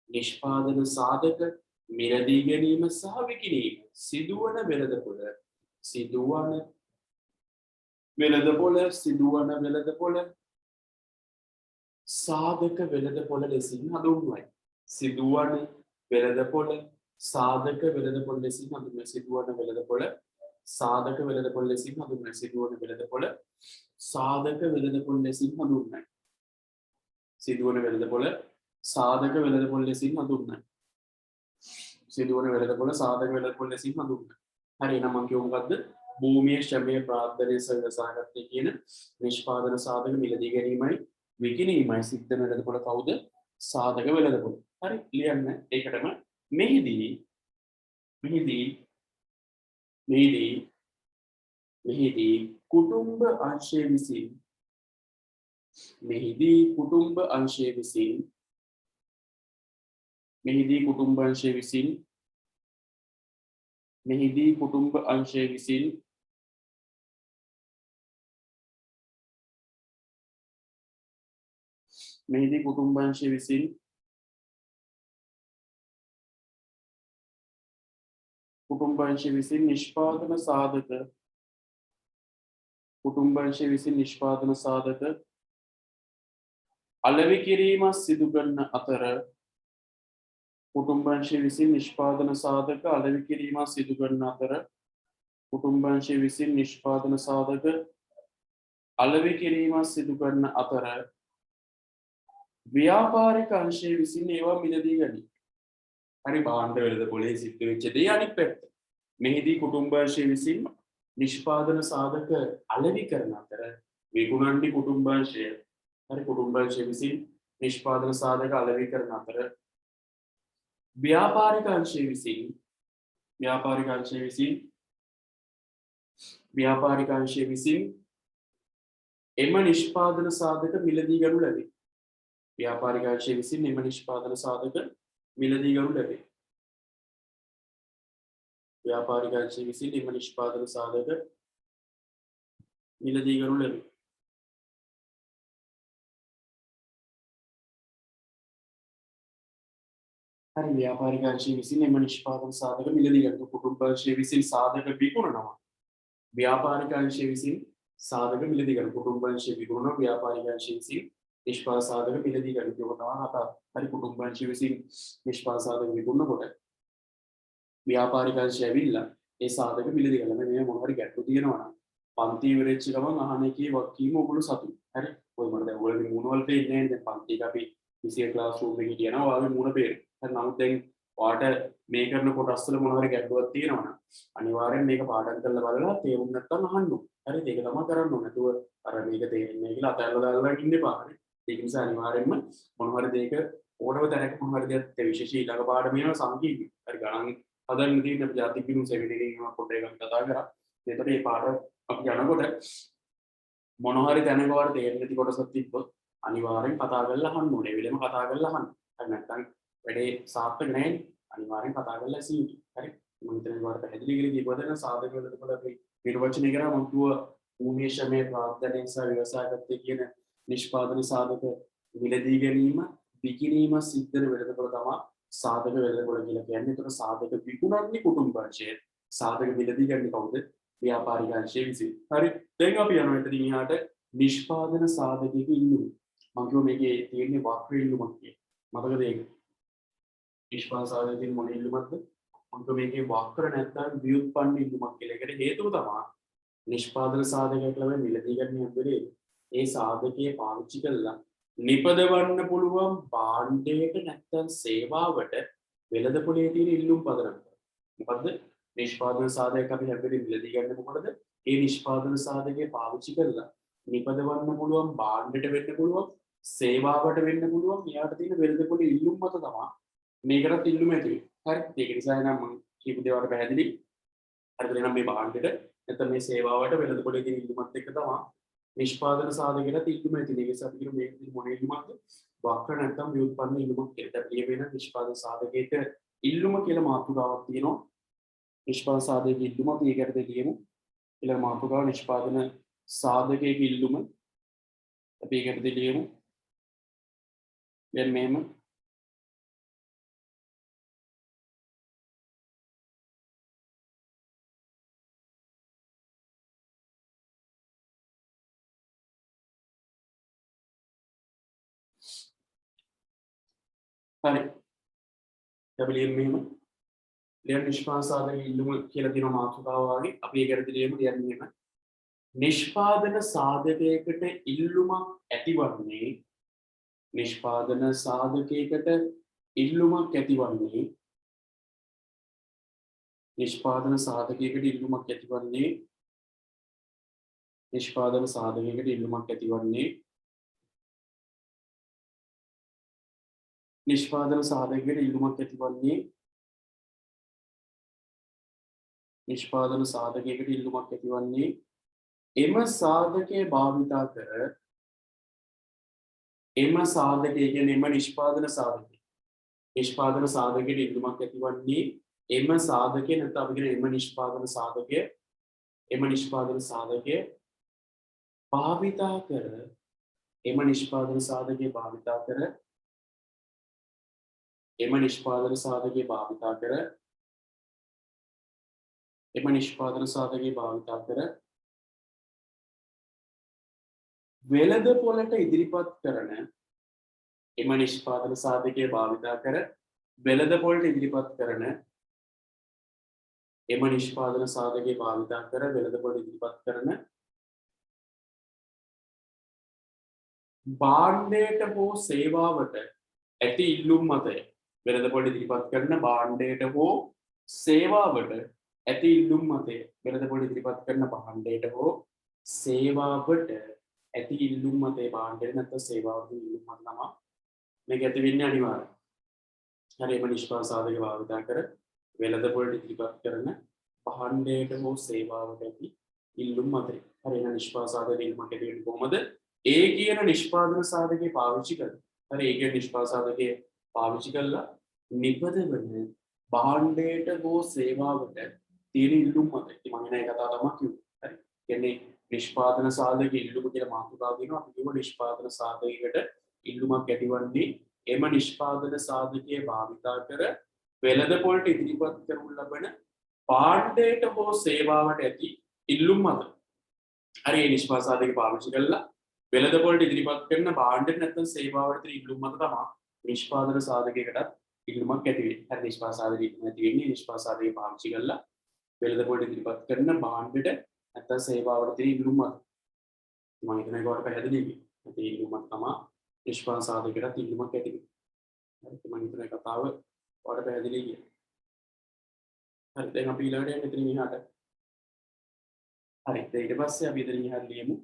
නිෂ්පාදන සාධක මිලදී ගැනීම සහ විකිණීම සිදුවන වෙළඳපොළ සාධක වෙළඳපොළ ලෙසින් හඳුන්වයි. සිදුවන වෙළඳපොළ සාධක වෙළඳපොළ ලෙසින් හඳුන්වයි. සිදුවන වෙළඳපොළ සාධක වෙළඳපොළ ලෙසින් හඳුන්වයි. සිදුවන වෙළඳපොළ සාධක වෙළඳපොළ ලෙසින් හඳුන්වයි. සිදුවන වෙළඳපොළ සාධක වෙළඳපොළ ලෙසින් හඳුන්වයි. සිදුවන වෙළඳපොළ සාධක වෙළඳපොළ ලෙසින් හඳුන්වයි. හරි එහෙනම් මම කියමු මොකද්ද? භූමියේ ශ්‍රමයේ ප්‍රාර්ථනය සහ ව්‍යවසායකත්වය කියන නිෂ්පාදන සාධක මිලදී ගැනීමයි විකිණීමයි සිද්ධ වෙළඳපොළ කවුද? සාධක වෙළඳපොළ. හරි ලියන්න. ඒකටම මෙහිදී කුටුම්බ අංශය විසින් කුටුම්බ අංශය විසින් නිෂ්පාදන සාධක අලෙවි කිරීමක් සිදු කරන අතර කුටුම්බංශය විසින් නිෂ්පාදන සාධක අලෙවි කිරීමක් සිදු කරන අතර ව්‍යාපාරික අංශය විසින් ඒවා මිලදී ගනී. හරි භාණ්ඩ වෙළඳපොලේ සිද්ධ වෙච්ච දේ අනිත් පැත්ත. මෙහිදී කුටුම්බ අංශය විසින් නිෂ්පාදන සාධක අලෙවි කරන අතර විකුණන්නේ කුටුම්බ අංශය. හරි කුටුම්බ අංශය විසින් නිෂ්පාදන සාධක අලෙවි කරන අතර ව්‍යාපාරික අංශය විසින් එම නිෂ්පාදන සාධක මිලදී ගනු ලැබේ. ව්‍යාපාරික අංශය විසින් එම නිෂ්පාදන සාධක මිලදී ගනු ලැබේ. ව්‍යාපාරික අංශය විසින් එම නිෂ්පාදන සාධක මිලදී ගනු ලැබේ. හරි ව්‍යාපාරික අංශය විසින් එම නිෂ්පාදන සාධක මිලදී ගන්න. කුටුම්බ අංශය විසින් සාධක විකුණනවා. ව්‍යාපාරික අංශය විසින් සාධක මිලදී ගන්න. කුටුම්බ අංශය විකුණනවා. ව්‍යාපාරික අංශය විසින් නිෂ්පාදන සාධක මිලදී ගන්න. ඒක තමයි හත. හරි කුටුම්බ අංශය විසින් නිෂ්පාදන සාධක විකුණනකොට ව්‍යාපාරික අංශය ඇවිල්ලා ඒ සාධක මිලදී ගන්න. මේ මොන හරි ගැටලු තියෙනවා නම් පන්ති ඉවරෙච්ච ගමන් අහන එකේ වක්කීම ඔයගොල්ලෝ සතුයි. හරි. ඔය මට දැන් ඔයගොල්ලෝ මූණ වල පේන්නේ නැහැ. දැන් පන්ති එක අපි විසිය ක්ලාස් රූම් එකේ කියනවා ඔයාගේ මූණ පේනවා. හරි නමුත් දැන් ඔයාට මේ කරන කොටස් වල මොන හරි ගැටලුවක් තියෙනවා නම් අනිවාර්යෙන් මේක පාඩම් කරලා බලලා තේරුම් නැත්නම් අහන්න ඕනේ. හරි ඒක තමයි කරන්න ඕනේ. නැතුව අර මේක තේරෙන්නේ නැහැ කියලා අතල්ලා දාලා ඉන්න එපා. හරි. ඒක නිසා අනිවාර්යෙන්ම මොන හරි දෙයක ඕනම තැනක මොන හරි දෙයක් විශේෂ ඊළඟ පාඩම වෙනවා සංකීර්ණ. හරි ගණන් හදන්න තියෙන අපි ජාතික විනු සෙමිනර් එකකින් මම පොඩ්ඩක් එකක් කතා කරා. ඒකට මේ පාඩම අපි යනකොට මොන හරි තැනක වාට තේරෙන්නේ නැති කොටසක් තිබ්බොත් අනිවාර්යෙන් කතා කරලා අහන්න ඕනේ. ඒ වෙලෙම කතා කරලා අහන්න. හරි නැත්නම් වැඩේ සාර්ථක නැහැ. අනිවාර්යෙන් කතා කරලා ඇසියු. හරි. මම හිතන්නේ වාට පැහැදිලි කියලා දීපදන සාධක වලට අපි නිර්වචනය කරා මම කිව්වා භූමියේ ශ්‍රමයේ ප්‍රාර්ථනය සහ ව්‍යවසායකත්වයේ කියන නිෂ්පාදන සාධක මිලදී ගැනීම විකිණීම සිද්ධ වෙන වෙළඳපොළ තමයි සාධක වෙළඳපොළ කියලා කියන්නේ. ඒතර සාධක විකුණන්නේ කුටුම්බ අංශය. සාධක මිලදී ගන්නේ කවුද? ව්‍යාපාරික අංශය විසින්. හරි. දැන් අපි යනවා එතනින් එහාට නිෂ්පාදන සාධකයක ඉන්නවා. මම කිව්වා මේකේ තියෙන්නේ වක්‍ර ඉල්ලුමක් කියලා. මතකද ඒක? නිෂ්පාදන සාධකයෙන් මොන ඉල්ලුමක්ද? මම කිව්වා මේකේ වක්‍ර නැත්නම් ව්‍යුත්පන්න ඉල්ලුමක් කියලා. ඒකට හේතුව තමයි නිෂ්පාදන සාධකයක් ලැබෙන මිලදී ගන්න හැබැයි ඒ සාධකයේ පාවිච්චි කළා නිපදවන්න පුළුවන් භාණ්ඩයක නැත්නම් සේවාවට වෙළඳපොලේ තියෙන ඉල්ලුම් පදනම. මොකද්ද? නිෂ්පාදන සාධකයක් අපි හැබැයි මිලදී ගන්න මොකටද? ඒ නිෂ්පාදන සාධකය පාවිච්චි කරලා නිපදවන්න පුළුවන් භාණ්ඩයට වෙන්න පුළුවන් සේවාවට වෙන්න පුළුවන් එයාට තියෙන වෙළඳපොළ ඉල්ලුම් මත තමයි මේකටත් ඉල්ලුම ඇති වෙන්නේ. හරි. ඒක නිසා නම් මම කියපු දේවල් පැහැදිලි. හරිද? එහෙනම් මේ භාණ්ඩෙට නැත්නම් මේ සේවාවට වෙළඳපොළේ තියෙන ඉල්ලුමත් එක්ක තමයි නිෂ්පාදන සාධකයට ඉල්ලුම ඇති. ඒක නිසා අපි කියන මේක මොන ඉල්ලුමක්ද? වක්‍ර නැත්නම් ව්‍යුත්පන්න ඉල්ලුමක් කියලා. ඒ වෙන නිෂ්පාදන සාධකයට ඉල්ලුම කියලා මාතෘකාවක් තියෙනවා. නිෂ්පාදන සාධකයේ ඉල්ලුම අපි ඒකට දෙලියමු. ඊළඟ මාතෘකාව නිෂ්පාදන සාධකයේ ඉල්ලුම අපි ඒකට දෙලියමු. දැන් මෙහෙම හරි. අපි ලියමු මෙහෙම. ලියන නිෂ්පාදන සාධකයේ ඉල්ලුම කියලා තියෙන මාතෘකාව වගේ අපි ඒකට දෙලියමු. ලියන්න මෙහෙම. නිෂ්පාදන සාධකයකට ඉල්ලුමක් ඇතිවන්නේ නිෂ්පාදන සාධකයකට ඉල්ලුමක් ඇතිවන්නේ නිෂ්පාදන සාධකයකට ඉල්ලුමක් ඇතිවන්නේ නිෂ්පාදන සාධකයකට ඉල්ලුමක් ඇතිවන්නේ නිෂ්පාදන සාධකයකට ඉල්ලුමක් ඇතිවන්නේ නිෂ්පාදන සාධකයකට ඉල්ලුමක් ඇතිවන්නේ එම සාධකයේ භාවිතා කර එම සාධකය කියන්නේ එම නිෂ්පාදන සාධකය නිෂ්පාදන සාධකයට ඉල්ලුමක් ඇතිවන්නේ එම සාධකය නැත්නම් අපි කියන එම නිෂ්පාදන සාධකය භාවිතා කර එම නිෂ්පාදන සාධකය භාවිතා කර එම නිෂ්පාදන සාධකය භාවිතා කර එම නිෂ්පාදන සාධකය භාවිතා කර වෙළඳ පොළට ඉදිරිපත් කරන එම නිෂ්පාදන සාධකය භාවිතා කර වෙළඳ පොළට ඉදිරිපත් කරන එම නිෂ්පාදන සාධකය භාවිතා කර වෙළඳ පොළට ඉදිරිපත් කරන භාණ්ඩයට හෝ සේවාවට ඇති ඉල්ලුම් මතය වෙළඳ පොළට ඉදිරිපත් කරන භාණ්ඩයට හෝ සේවාවට ඇති ඉල්ලුම් මතය වෙළඳ පොළට ඉදිරිපත් කරන භාණ්ඩයට හෝ සේවාවට ඇති ඉල්ලුම් මතේ භාණ්ඩයට නැත්නම් සේවාවට ඉල්ලුම් මත තමයි මේක ඇති වෙන්නේ අනිවාර්යයෙන්. හරි එම නිෂ්පාදන සාධක භාවිතා කර වෙළඳ පොළට ඉදිරිපත් කරන භාණ්ඩයට හෝ සේවාවට ඇති ඉල්ලුම් මතය. හරි එන නිෂ්පාදන සාධක ඉල්ලුමක් ඇති වෙන්නේ කොහොමද? ඒ කියන නිෂ්පාදන සාධකේ පාවිච්චි කරලා. හරි ඒ කියන නිෂ්පාදන සාධකේ පාවිච්චි කරලා නිපදවන භාණ්ඩයට හෝ සේවාවට තියෙන ඉල්ලුම් මතය. ඉතින් මම නෑ කතාව තමයි කිව්වේ. හරි. කියන්නේ නිෂ්පාදන සාධක ඉල්ලුම කියලා මාතෘකාව දෙනවා. අපි කියමු නිෂ්පාදන සාධකයකට ඉල්ලුමක් ඇතිවන්නේ එම නිෂ්පාදන සාධකයේ භාවිතා කර වෙළඳ පොළට ඉදිරිපත් කරනු ලබන භාණ්ඩයට හෝ සේවාවට ඇති ඉල්ලුම් මත. හරි මේ නිෂ්පාදන සාධකය පාවිච්චි කරලා වෙළඳ පොළට ඉදිරිපත් කරන භාණ්ඩයට නැත්නම් සේවාවට තියෙන ඉල්ලුම් මත තමයි නිෂ්පාදන සාධකයකටත් ඉල්ලුමක් ඇති වෙන්නේ. හරි නිෂ්පාදන සාධකය ඇති වෙන්නේ නිෂ්පාදන සාධකය පාවිච්චි කරලා වෙළඳ පොළට ඉදිරිපත් කරන භාණ්ඩයට නැත්නම් සේවාවට තියෙන ඉල්ලුම් මත. මම හිතන එක වලට පැහැදිලි වෙයි. ඒ ඉල්ලුමක් තමයි නිෂ්පාදන සාධකයකට ඉල්ලුමක් ඇති වෙන්නේ. හරි මම හිතන කතාව වලට පැහැදිලි කියලා. හරි දැන් අපි ඊළඟට යන්න ඉතින් එහාට. හරි දැන් ඊට පස්සේ අපි ඉතින් එහාට ලියමු.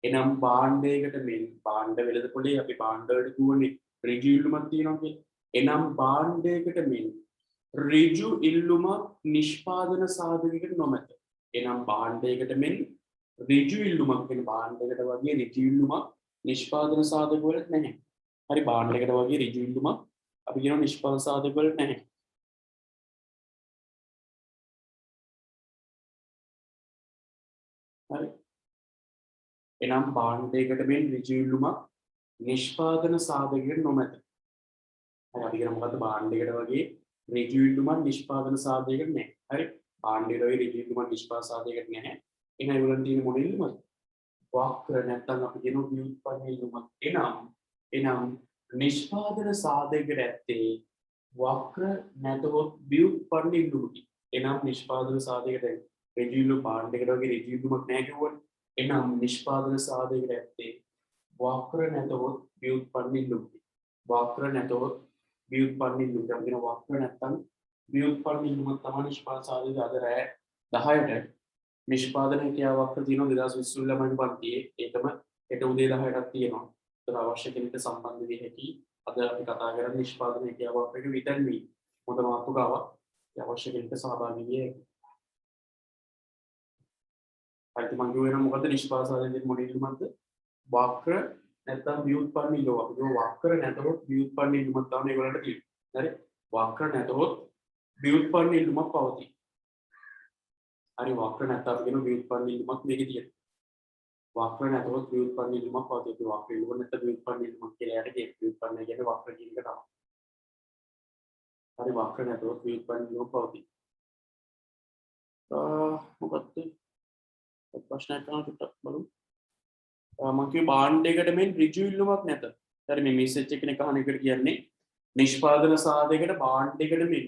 එනම් භාණ්ඩයකට මෙන් භාණ්ඩ වෙළඳ පොළේ අපි භාණ්ඩ වලට කියවනේ ඍජු ඉල්ලුමක් තියෙනවා කියලා. එනම් භාණ්ඩයකට මෙන් ඍජු ඉල්ලුමක් නිෂ්පාදන සාධකයකට නොමැත. එනම් භාණ්ඩයකට මෙන් ඍජු ඉල්ලුමක් කියන භාණ්ඩයකට වගේ ඍජු ඉල්ලුමක් නිෂ්පාදන සාධක වලට නැහැ. හරි භාණ්ඩයකට වගේ ඍජු ඉල්ලුමක් අපි කියනවා නිෂ්පාදන සාධක වලට නැහැ. හරි එනම් භාණ්ඩයකට මෙන් ඍජු ඉල්ලුමක් නිෂ්පාදන සාධකයකට නොමැත. හරි අපි කියන මොකද්ද භාණ්ඩයකට වගේ ඍජු ඉල්ලුමක් නිෂ්පාදන සාධකයකට නැහැ. හරි භාණ්ඩයකට වගේ ඍජු ඉල්ලුමක් නිෂ්පාදන සාධකයකට නැහැ. එහෙනම් ඒගොල්ලන් තියෙන මොන ඉල්ලුමද? වක්‍ර නැත්නම් අපි කියන ව්‍යුත්පන්න ඉල්ලුමක්. එනම් නිෂ්පාදන සාධකයකට ඇත්තේ වක්‍ර නැතහොත් ව්‍යුත්පන්න ඉල්ලුමකි. එනම් නිෂ්පාදන සාධකයකට ඍජු ඉල්ලුම භාණ්ඩ එකට වගේ ඍජු ඉල්ලුමක් නැහැ කිව්වනේ. එහෙනම් නිෂ්පාදන සාධකයට ඇත්තේ වක්‍ර නැතහොත් ව්‍යුත්පන්න ඉල්ලුම. වක්‍ර නැතහොත් ව්‍යුත්පන්න ඉල්ලුම. අපි කියන වක්‍ර නැත්තම් ව්‍යුත්පන්න ඉල්ලුම තමයි නිෂ්පාදන සාධකය. අද රෑ 10ට නිෂ්පාදන හැකියාවක් තියෙනවා 2020 ළමයි පන්තියේ. ඒකම හෙට උදේ 10ටක් තියෙනවා. ඒතර අවශ්‍ය කෙනෙක්ට සම්බන්ධ වෙන්න හැකි. අද අපි කතා කරන්නේ නිෂ්පාදන හැකියාවක් එක විතරයි. හොඳ මාතෘකාවක්. අවශ්‍ය කෙනෙක්ට සහභාගී වෙන්න. හරිද මම කියුවේ මොකද්ද නිෂ්පාදන සාධකයේ මොන ඉල්ලුමක්ද? වක්‍ර නැත්නම් ව්‍යුත්පන්න ඉල්ලුම. අපි කියමු වක්‍ර නැතහොත් ව්‍යුත්පන්න ඉල්ලුමක් තමයි ඒගොල්ලන්ට තියෙන්නේ. හරි? වක්‍ර නැතහොත් ව්‍යුත්පන්න ඉල්ලුමක් පවතී. හරි වක්‍ර නැත්නම් අපි කියන ව්‍යුත්පන්න ඉල්ලුමක් මේකේ තියෙනවා. වක්‍ර නැතහොත් ව්‍යුත්පන්න ඉල්ලුමක් පවතී. අපි වක්‍ර ඉල්ලුම නැත්නම් ව්‍යුත්පන්න ඉල්ලුමක් කියලා යට කියනවා. ව්‍යුත්පන්න කියන්නේ වක්‍ර කියන එක තමයි. හරි වක්‍ර නැතහොත් ව්‍යුත්පන්න ඉල්ලුමක් පවතී. මොකක්ද? ප්‍රශ්නයක් කරන්න චුට්ටක් බලමු. මම කිය භාණ්ඩයකට මෙන් ඍජු ඉල්ලුමක් නැත. හරි මේ මෙසේජ් එක නේ කහන එකට කියන්නේ නිෂ්පාදන සාධකයකට භාණ්ඩයකට මෙන්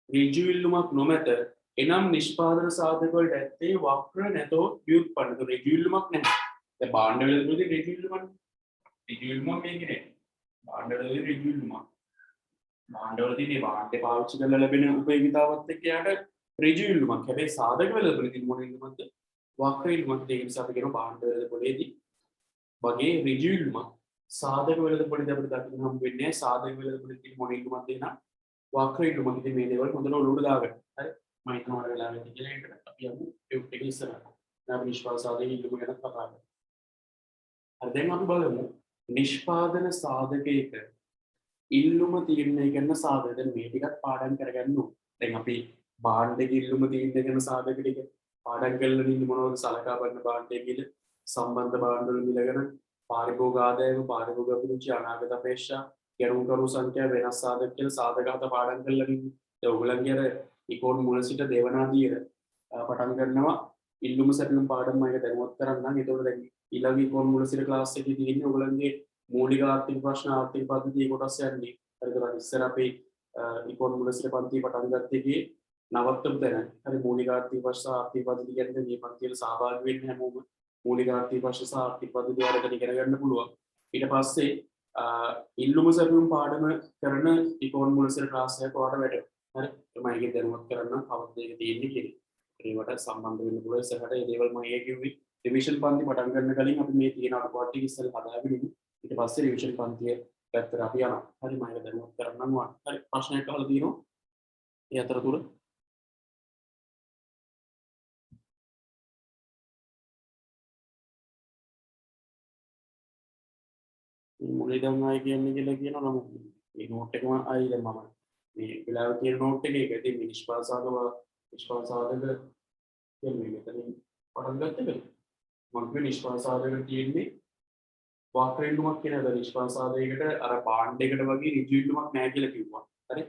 ඍජු ඉල්ලුමක් නොමැත. එනම් නිෂ්පාදන සාධක වලට ඇත්තේ වක්‍ර නැතහොත් ව්‍යුත්පන්න. ඒක ඍජු ඉල්ලුමක් නැහැ. දැන් භාණ්ඩ වලදී ඍජු ඉල්ලුමක්. ඍජු ඉල්ලුමක් මේකේ නේ. භාණ්ඩ වලදී ඍජු ඉල්ලුමක්. භාණ්ඩ වලදී මේ භාණ්ඩේ පාවිච්චි කරලා ලැබෙන උපයෝගිතාවත් එක්ක යාට ඍජු ඉල්ලුමක්. හැබැයි සාධක වලදී තියෙන මොන ඉල්ලුමක්ද? වක්‍ර ඉල්ලුමක්. ඒක නිසා අපි කියනවා භාණ්ඩ වලදී වගේ ඍජු ඉල්ලුමක් සාධක වෙළඳපොළේදී අපිට දකින්න හම්බ වෙන්නේ සාධක වෙළඳපොළේ තියෙන මොන ඉල්ලුමක්ද එන වක්‍ර ඉල්ලුමක්. ඉතින් මේ දේවල් හොඳට ඔලුවට දාගන්න. හරි මම හිතනවා වෙලාවෙදී කියලා එකට අපි යමු ටියුට් එක ඉස්සරහට. දැන් අපි නිෂ්පාදන සාධක ඉල්ලුම ගැන කතා කරමු. හරි දැන් අපි බලමු නිෂ්පාදන සාධකයක ඉල්ලුම තීරණය කරන සාධක. දැන් මේ ටිකත් පාඩම් කරගන්න ඕනේ. දැන් අපි භාණ්ඩක ඉල්ලුම තීරණය කරන සාධක ටික පාඩම් කරලා ඉන්නේ මොනවද සලකා බලන භාණ්ඩයේ මිල සම්බන්ධ භාණ්ඩවල මිල ගැන පාරිභෝග ආදායම පාරිභෝග අභිරුචි අනාගත අපේක්ෂා ගැනුම්කරු සංඛ්‍යා වෙනස් සාධක කියලා සාධක හත පාඩම් කරලා ඉන්නේ. ඒ ඔයගොල්ලන්ගේ අර ඉකෝන් මුල සිට දේවනාදිය පටන් ගන්නවා ඉල්ලුම සැපයුම් පාඩම් එක දැනුවත් කරන්න. ඒතකොට දැන් ඊළඟ ඉකෝන් මුල සිට ක්ලාස් එකේ තියෙන්නේ ඔයගොල්ලන්ගේ මූලික ආර්ථික ප්‍රශ්න ආර්ථික පද්ධතිය කොටස් යන්නේ. හරිද? ඉස්සර අපි ඉකෝන් මුල සිට පන්ති පටන් ගත්තේ නවත්තමු දැන. හරි මූලික ආර්ථික ප්‍රශ්න ආර්ථික පද්ධතිය කියන්නේ මේ පන්තිවල සහභාගී වෙන්න හැමෝම මූලික ආර්ථික ප්‍රශ්න සහ ආර්ථික පද්ධතිය වලට ඉගෙන ගන්න පුළුවන්. ඊට පස්සේ ඉල්ලුම සැපයුම් පාඩම කරන ඉකෝන් මුල සිට ක්ලාස් එකක් ඔයාලට වැටෙනවා. හරි මම ඒක දැනුවත් කරන්න කවද්ද ඒක තියෙන්නේ කියලා. ඒවට සම්බන්ධ වෙන්න පුළුවන්. ඉස්සරහට මේ දේවල් මම ඒ කිව්වේ රිවිෂන් පන්ති පටන් ගන්න කලින් අපි මේ තියෙන අඩුපාඩු ටික ඉස්සෙල්ලා හදාගෙන ඉමු. ඊට පස්සේ රිවිෂන් පන්තිය පැත්තට අපි යනවා. හරි මම ඒක දැනුවත් කරන්නම් වා. හරි ප්‍රශ්නයක් අහලා තියෙනවා. ඒ අතරතුර මුලින් දැන් ආයි කියන්නේ කියලා කියනවා නම් මේ නෝට් එකම ආයි දැන් මම මේ වෙලාව කියන නෝට් එකේ ඒක ඉතින් නිෂ්පාදන සාධක කියන්නේ මෙතනින් පටන් ගත්තද මම කිය නිෂ්පාදන සාධක තියෙන්නේ වක්‍ර ඉල්ලුමක් කියන අද නිෂ්පාදන සාධකයකට අර භාණ්ඩයකට වගේ ඍජු ඉල්ලුමක් නැහැ කියලා කිව්වා. හරි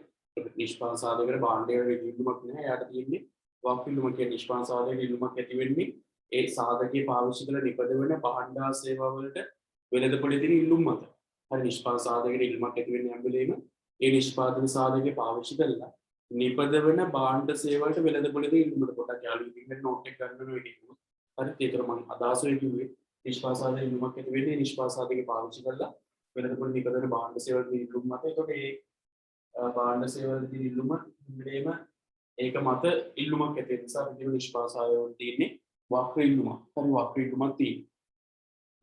නිෂ්පාදන සාධකයකට භාණ්ඩයකට ඍජු ඉල්ලුමක් නැහැ. යාට තියෙන්නේ වක්‍ර ඉල්ලුම කියන නිෂ්පාදන සාධකයක ඉල්ලුමක් ඇති වෙන්නේ ඒ සාධකයේ පාවිච්චි කරලා නිපද වෙන භාණ්ඩ හා සේවා වලට වෙළඳපොළේ තියෙන ඉල්ලුම් මත. හරි නිෂ්පාදන සාධකයකට ඉල්ලුමක් ඇති වෙන්නේ හැම වෙලේම ඒ නිෂ්පාදන සාධකය පාවිච්චි කරලා නිපද වෙන භාණ්ඩ සේවලට වෙළඳපොළේ තියෙන ඉල්ලුමට පොඩක් යාළුවෝ ඉතින් නෝට් එක ගන්න වෙනවා ඒක. හරි ඒතර මම අදහස කිව්වේ නිෂ්පාදන සාධක ඉල්ලුමක් ඇති වෙන්නේ නිෂ්පාදන සාධකය පාවිච්චි කරලා වෙළඳපොළේ නිපද වෙන භාණ්ඩ සේවලට තියෙන ඉල්ලුම් මත. ඒතකොට ඒ භාණ්ඩ සේවලට තියෙන ඉල්ලුම හැමදේම ඒක මත ඉල්ලුමක් ඇති වෙන නිසා අපි නිෂ්පාදන සාධකවල තියෙන්නේ වක්‍ර ඉල්ලුමක්. හරි වක්‍ර ඉල්ලුමක් තියෙනවා.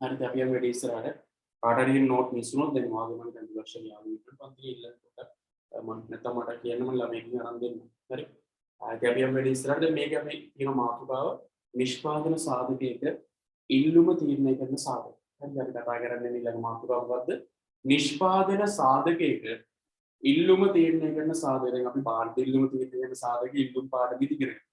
හරි අපි යමු වැඩි ඉස්සරහට. කාටරි නෝට් මිස් වුණොත් දැන් වාගේ මම දැන් ලක්ෂණ යාළුවෙක් පන්තියේ ඉල්ලනකොට මම නැත්නම් මට කියන්න මම ළමයිකින් අරන් දෙන්න. හරි. ආයෙත් අපි යමු වැඩි ඉස්සරහට. දැන් මේක අපි කියන මාතෘකාව නිෂ්පාදන සාධකයක ඉල්ලුම තීරණය කරන සාධක. හරි අපි කතා කරන්නේ ඊළඟ මාතෘකාව මොකද්ද? නිෂ්පාදන සාධකයක ඉල්ලුම තීරණය කරන සාධක. දැන් අපි භාණ්ඩ ඉල්ලුම තීරණය කරන සාධක ඉල්ලුම් පාඩම ඉදි කරගෙන.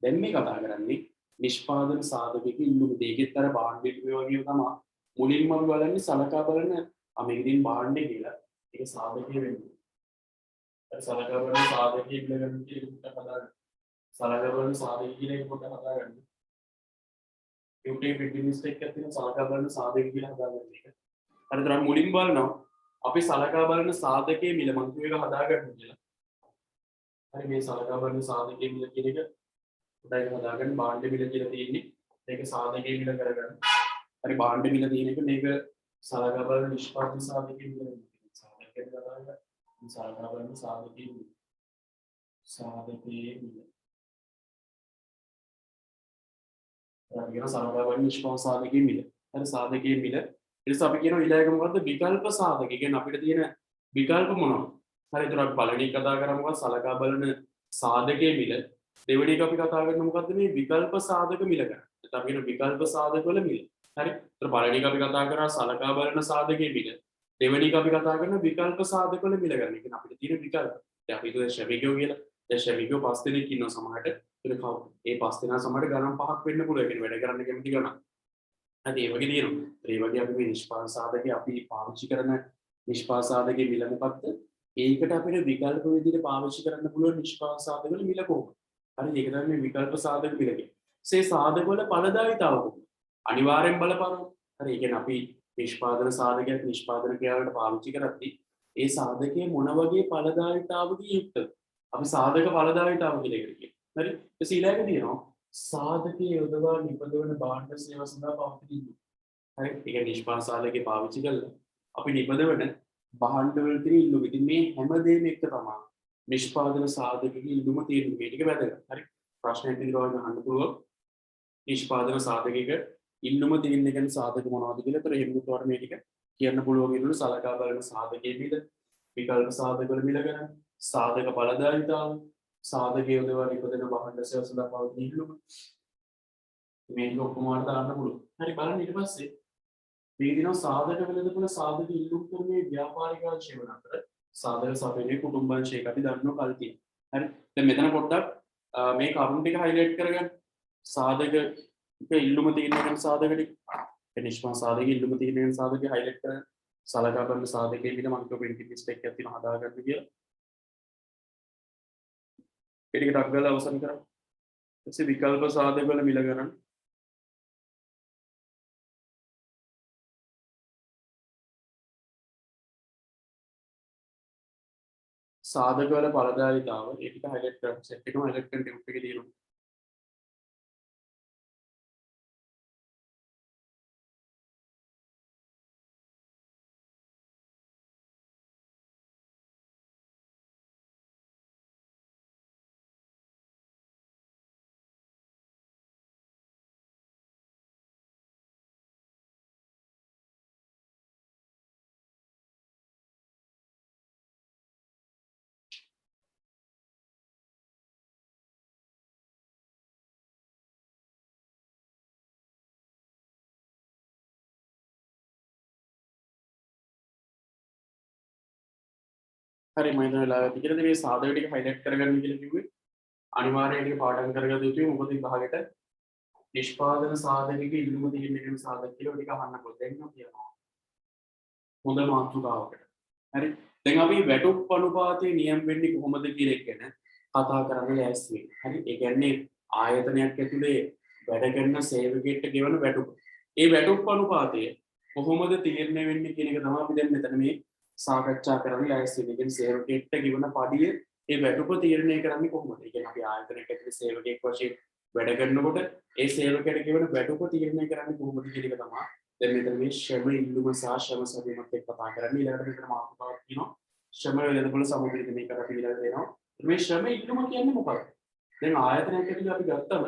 දැන් මේ කතා කරන්නේ නිෂ්පාදන සාධකයක ඉල්ලුම දෙකෙත් අර භාණ්ඩ ඉල්ලුම වගේ තමයි. මුලින්ම අපි බලන්නේ සලකා බලන මේකෙන් භාණ්ඩේ කියලා ඒක සාධකයේ වෙන්නේ. ඒ සලකා බලන සාධකයේ ඉල්ලගන්න කියලා හදාගන්න. සලකා බලන සාධකයේ කියලා එක පොඩ්ඩක් හදාගන්න. YouTube video mistake එකක් තියෙන සලකා බලන සාධකයේ කියලා හදාගන්න එක. හරිද? මුලින් බලනවා අපි සලකා බලන සාධකයේ මිල මං කියව එක හදාගන්න කියලා. හරි මේ සලකා බලන සාධකයේ මිල කියන එක උඩයි හදාගන්න භාණ්ඩ මිල කියලා තියෙන්නේ. මේක සාධකයේ මිල කරගන්න. හරි භාණ්ඩ මිල තියෙන එක මේක සලකා බලන නිෂ්පාදන සාධකයේ මිල. සාධකයෙන් කරගන්න. සලකා බලන සාධකයේ මිල. සාධකයේ මිල. කියන සලකා බලන නිෂ්පාදන සාධකයේ මිල. හරි සාධකයේ මිල. ඊට අපි කියනවා ඊළඟ මොකද්ද විකල්ප සාධක. ඒ කියන්නේ අපිට තියෙන විකල්ප මොනවද? හරි ඒතර අපි පළවෙනි එක කතා කරමු මොකක්ද සලකා බලන සාධකයේ මිල. දෙවෙනි එක අපි කතා කරන්නේ මොකද්ද මේ විකල්ප සාධක මිල ගැන. නැත්නම් අපි කියන විකල්ප සාධක වල මිල. හරි. ඒතර පළවෙනි එක අපි කතා කරා සලකා බලන සාධකයේ මිල. දෙවෙනි එක අපි කතා කරන විකල්ප සාධක වල මිල ගැන. ඒ කියන්නේ අපිට තියෙන විකල්ප. දැන් අපි හිතුවා ශ්‍රමිකයෝ කියලා. දැන් ශ්‍රමිකයෝ 5 දෙනෙක් ඉන්නවා සමහරට. ඒක කවුද? ඒ 5 දෙනා සමහරට ගණන් 5ක් වෙන්න පුළුවන්. ඒ කියන්නේ වැඩ කරන්න කැමති ගණන්. හරි ඒ වගේ තියෙනවා. ඒ වගේ අපි මේ නිෂ්පාදන සාධකයේ අපි පාවිච්චි කරන නිෂ්පාදන සාධකයේ මිල මොකක්ද? ඒකට අපිට විකල්ප විදිහට පාවිච්චි කරන්න පුළුවන් නිෂ්පාදන සාධක වල මිල කොහොමද? හරි ඒක තමයි මේ විකල්ප සාධක මිල කියන්නේ. ඒ සාධක වල ඵලදායීතාව කොහොමද? අනිවාර්යෙන් බලපානවා. හරි ඒ කියන්නේ අපි නිෂ්පාදන සාධකයක් නිෂ්පාදන ක්‍රියාවකට පාවිච්චි කරද්දී ඒ සාධකයේ මොන වගේ ඵලදායීතාවකින් යුක්තද? අපි සාධක ඵලදායීතාව කියලා එකට කියනවා. හරි ඒ ඊළඟ තියෙනවා සාධකයේ යොදවා නිපදවන භාණ්ඩ සේවා සඳහා පවතින ඉල්ලුම. හරි ඒක නිෂ්පාදන සාධකයේ පාවිච්චි කරලා අපි නිපදවන භාණ්ඩ වල තියෙන ඉල්ලුම. ඉතින් මේ හැමදේම එක තමයි නිෂ්පාදන සාධකයේ ඉල්ලුම තියෙන මේ ටික වැදගත්. හරි ප්‍රශ්නයක් විදිහට අහන්න පුළුවන්. නිෂ්පාදන සාධකයක ඉල්ලුම තියෙන ගැන සාධක මොනවද කියලා. ඒතර එහෙම උතවර මේ ටික කියන්න පුළුවන් ඉන්නු සලකා බලන සාධකයේ මිල, විකල්ප සාධක වල මිල ගැන, සාධක ඵලදායීතාව, සාධක යොදවා නිපදවන භාණ්ඩ සේවා සඳහා පවතින ඉල්ලුම. මේ ටික ඔක්කොම වලට දාන්න පුළුවන්. හරි බලන්න ඊට පස්සේ මේ දිනවා සාධක වෙලදපොළ සාධක ඉල්ලුම් කරන්නේ ව්‍යාපාරික අංශය වන අතර සාධක සපයන්නේ කුටුම්බ අංශයක අපි දන්නවා කල් තියෙන. හරි. දැන් මෙතන පොඩ්ඩක් මේ කරුණු ටික හයිලයිට් කරගන්න. සාධක ඉල්ලුම තියෙන කෙන සාධක ටික. ඒ නිෂ්පාදන සාධක ඉල්ලුම තියෙන කෙන සාධක හයිලයිට් කරගන්න. සලකා බලන සාධකයේ විදිහ මම කියපු ඉන්ටිග්‍රේට් මිස්ටේක් එකක් තියෙනවා හදාගන්න කියලා. ඒ ටික ටක් ගාලා අවසන් කරමු. ඊට විකල්ප සාධක වල මිල ගණන් සාධක වල ඵලදායීතාව ඒ ටික හයිලයිට් කරමු. සෙට් එකම හයිලයිට් කරන ටියුබ් එකේ තියෙනවා. හරි මම හිතන වෙලාවට ටිකද මේ සාධක ටික හයිලයිට් කරගන්න කියලා කිව්වේ. අනිවාර්යයෙන් ටික පාඩම් කරගත යුතුයි. මොකද විභාගෙට නිෂ්පාදන සාධකයක ඉල්ලුම තියෙන කෙන සාධක කියලා ටික අහන්න පුළුවන්. දැන් අපි යනවා හොඳ මාතෘකාවකට. හරි. දැන් අපි වැටුප් අනුපාතයේ නියම වෙන්නේ කොහොමද කියන එක ගැන කතා කරන්න ලෑස්ති වෙන්නේ. හරි. ඒ කියන්නේ ආයතනයක් ඇතුලේ වැඩ කරන සේවකයෙක්ට ගෙවන වැටුප. ඒ වැටුප් අනුපාතය කොහොමද තීරණය වෙන්නේ කියන එක තමයි අපි දැන් මෙතන මේ සාකච්ඡා කරන්න ලෑස්ති වෙන්නේ. කියන්නේ සේවකයෙක්ට ගෙවන පඩිය ඒ වැටුප තීරණය කරන්නේ කොහොමද? ඒ කියන්නේ අපි ආයතනයක් ඇතුලේ සේවකයෙක් වශයෙන් වැඩ කරනකොට ඒ සේවකයට ගෙවන වැටුප තීරණය කරන්නේ කොහොමද කියන එක තමයි දැන් මෙතන මේ ශ්‍රම ඉල්ලුම සහ ශ්‍රම සැපයීමත් එක්ක කතා කරන්නේ. ඊළඟට මෙතන මාතෘකාවක් තියෙනවා. ශ්‍රම වෙළඳපොළ සමුද්‍රිත මේක අපි ඊළඟට දෙනවා. මේ ශ්‍රම ඉල්ලුම කියන්නේ මොකක්ද? දැන් ආයතනයක් ඇතුලේ අපි ගත්තම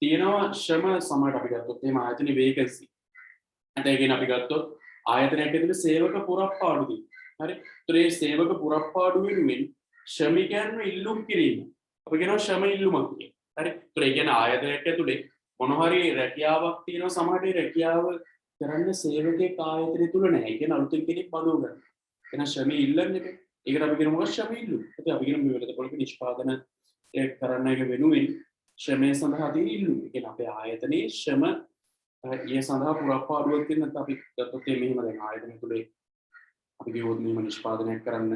තියෙනවා ශ්‍රම සමහරට අපි ගත්තොත් එහෙම ආයතනයේ වේකන්සි. නැත්නම් ඒ කියන්නේ අපි ගත්තොත් ආයතනයක් ඇතුලේ සේවක පුරප්පාඩු තියෙනවා. හරි. ඒතර මේ සේවක පුරප්පාඩු වෙනුවෙන් ශ්‍රමිකයන්ව ඉල්ලුම් කිරීම. අපි කියනවා ශ්‍රම ඉල්ලුමක් කියලා. හරි. ඒතර ඒ කියන්නේ ආයතනයක් ඇතුලේ මොන හරි රැකියාවක් තියෙනවා සමහරට ඒ රැකියාව කරන්න සේවකයෙක් ආයතනය තුල නැහැ. ඒ කියන්නේ අලුතෙන් කෙනෙක් බඳව ගන්න. එහෙනම් ශ්‍රම ඉල්ලන්නේ ඒකට අපි කියනවා මොකක්ද ශ්‍රම ඉල්ලුම. ඉතින් අපි කියන මේ වෙලද පොලික නිෂ්පාදන කරන්න එක වෙනුවෙන් ශ්‍රමය සඳහා තියෙන ඉල්ලුම. ඒ කියන්නේ අපේ ආයතනයේ ශ්‍රම ඒ සඳහා පුරප්පාඩුවක් තියෙන නැත්නම් අපි ගත්තොත් මෙහෙම දැන් ආයතනය තුලේ අපි කියවොත් මෙහෙම නිෂ්පාදනයක් කරන්න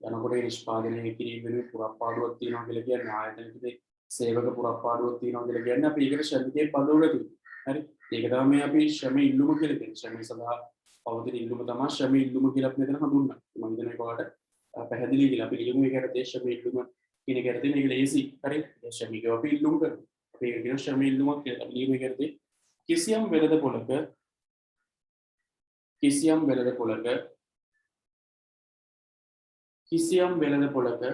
යනකොට ඒ නිෂ්පාදනය කිරීම වෙනුවෙන් පුරප්පාඩුවක් තියෙනවා කියලා කියන්නේ ආයතනය තුලේ සේවක පුරප්පාඩුවක් තියෙනවා කියලා කියන්නේ අපි ඒකට ශ්‍රමිකයෙක් බඳවලා තියෙනවා. හරි. ඒක තමයි අපි ශ්‍රම ඉල්ලුම කියලා කියන්නේ. ශ්‍රමය සඳහා පවතින ඉල්ලුම තමයි ශ්‍රම ඉල්ලුම කියලා අපි මෙතන හඳුන්වන්නේ. මම හිතන්නේ ඔයාලට පැහැදිලි කියලා අපි ලියමු ඒකට ශ්‍රම ඉල්ලුම කියන එක කරද්දී මේක ලේසි හරි ශ්‍රමිකව අපි ඉල්ලුම් කරනවා අපි ඒක කියන ශ්‍රම ඉල්ලුමක් කියලා අපි ලියමු කරද්දී කිසියම් වෙළඳපොළක කිසියම් වෙළඳපොළක කිසියම් වෙළඳපොළක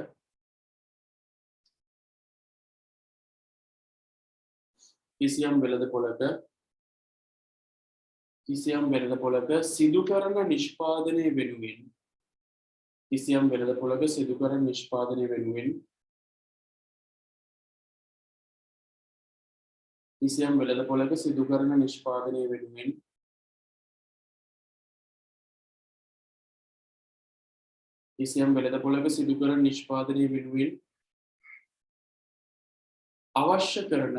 කිසියම් වෙළඳපොළක කිසියම් වෙළඳපොළක සිදු කරන නිෂ්පාදනය වෙනුවෙන් කිසියම් වෙළඳපොළක සිදු කරන නිෂ්පාදනය වෙනුවෙන් කිසියම් වෙළඳපොළක සිදු කරන නිෂ්පාදනය වෙනුවෙන් කිසියම් වෙළඳපොළක සිදු කරන නිෂ්පාදනය වෙනුවෙන් අවශ්‍ය කරන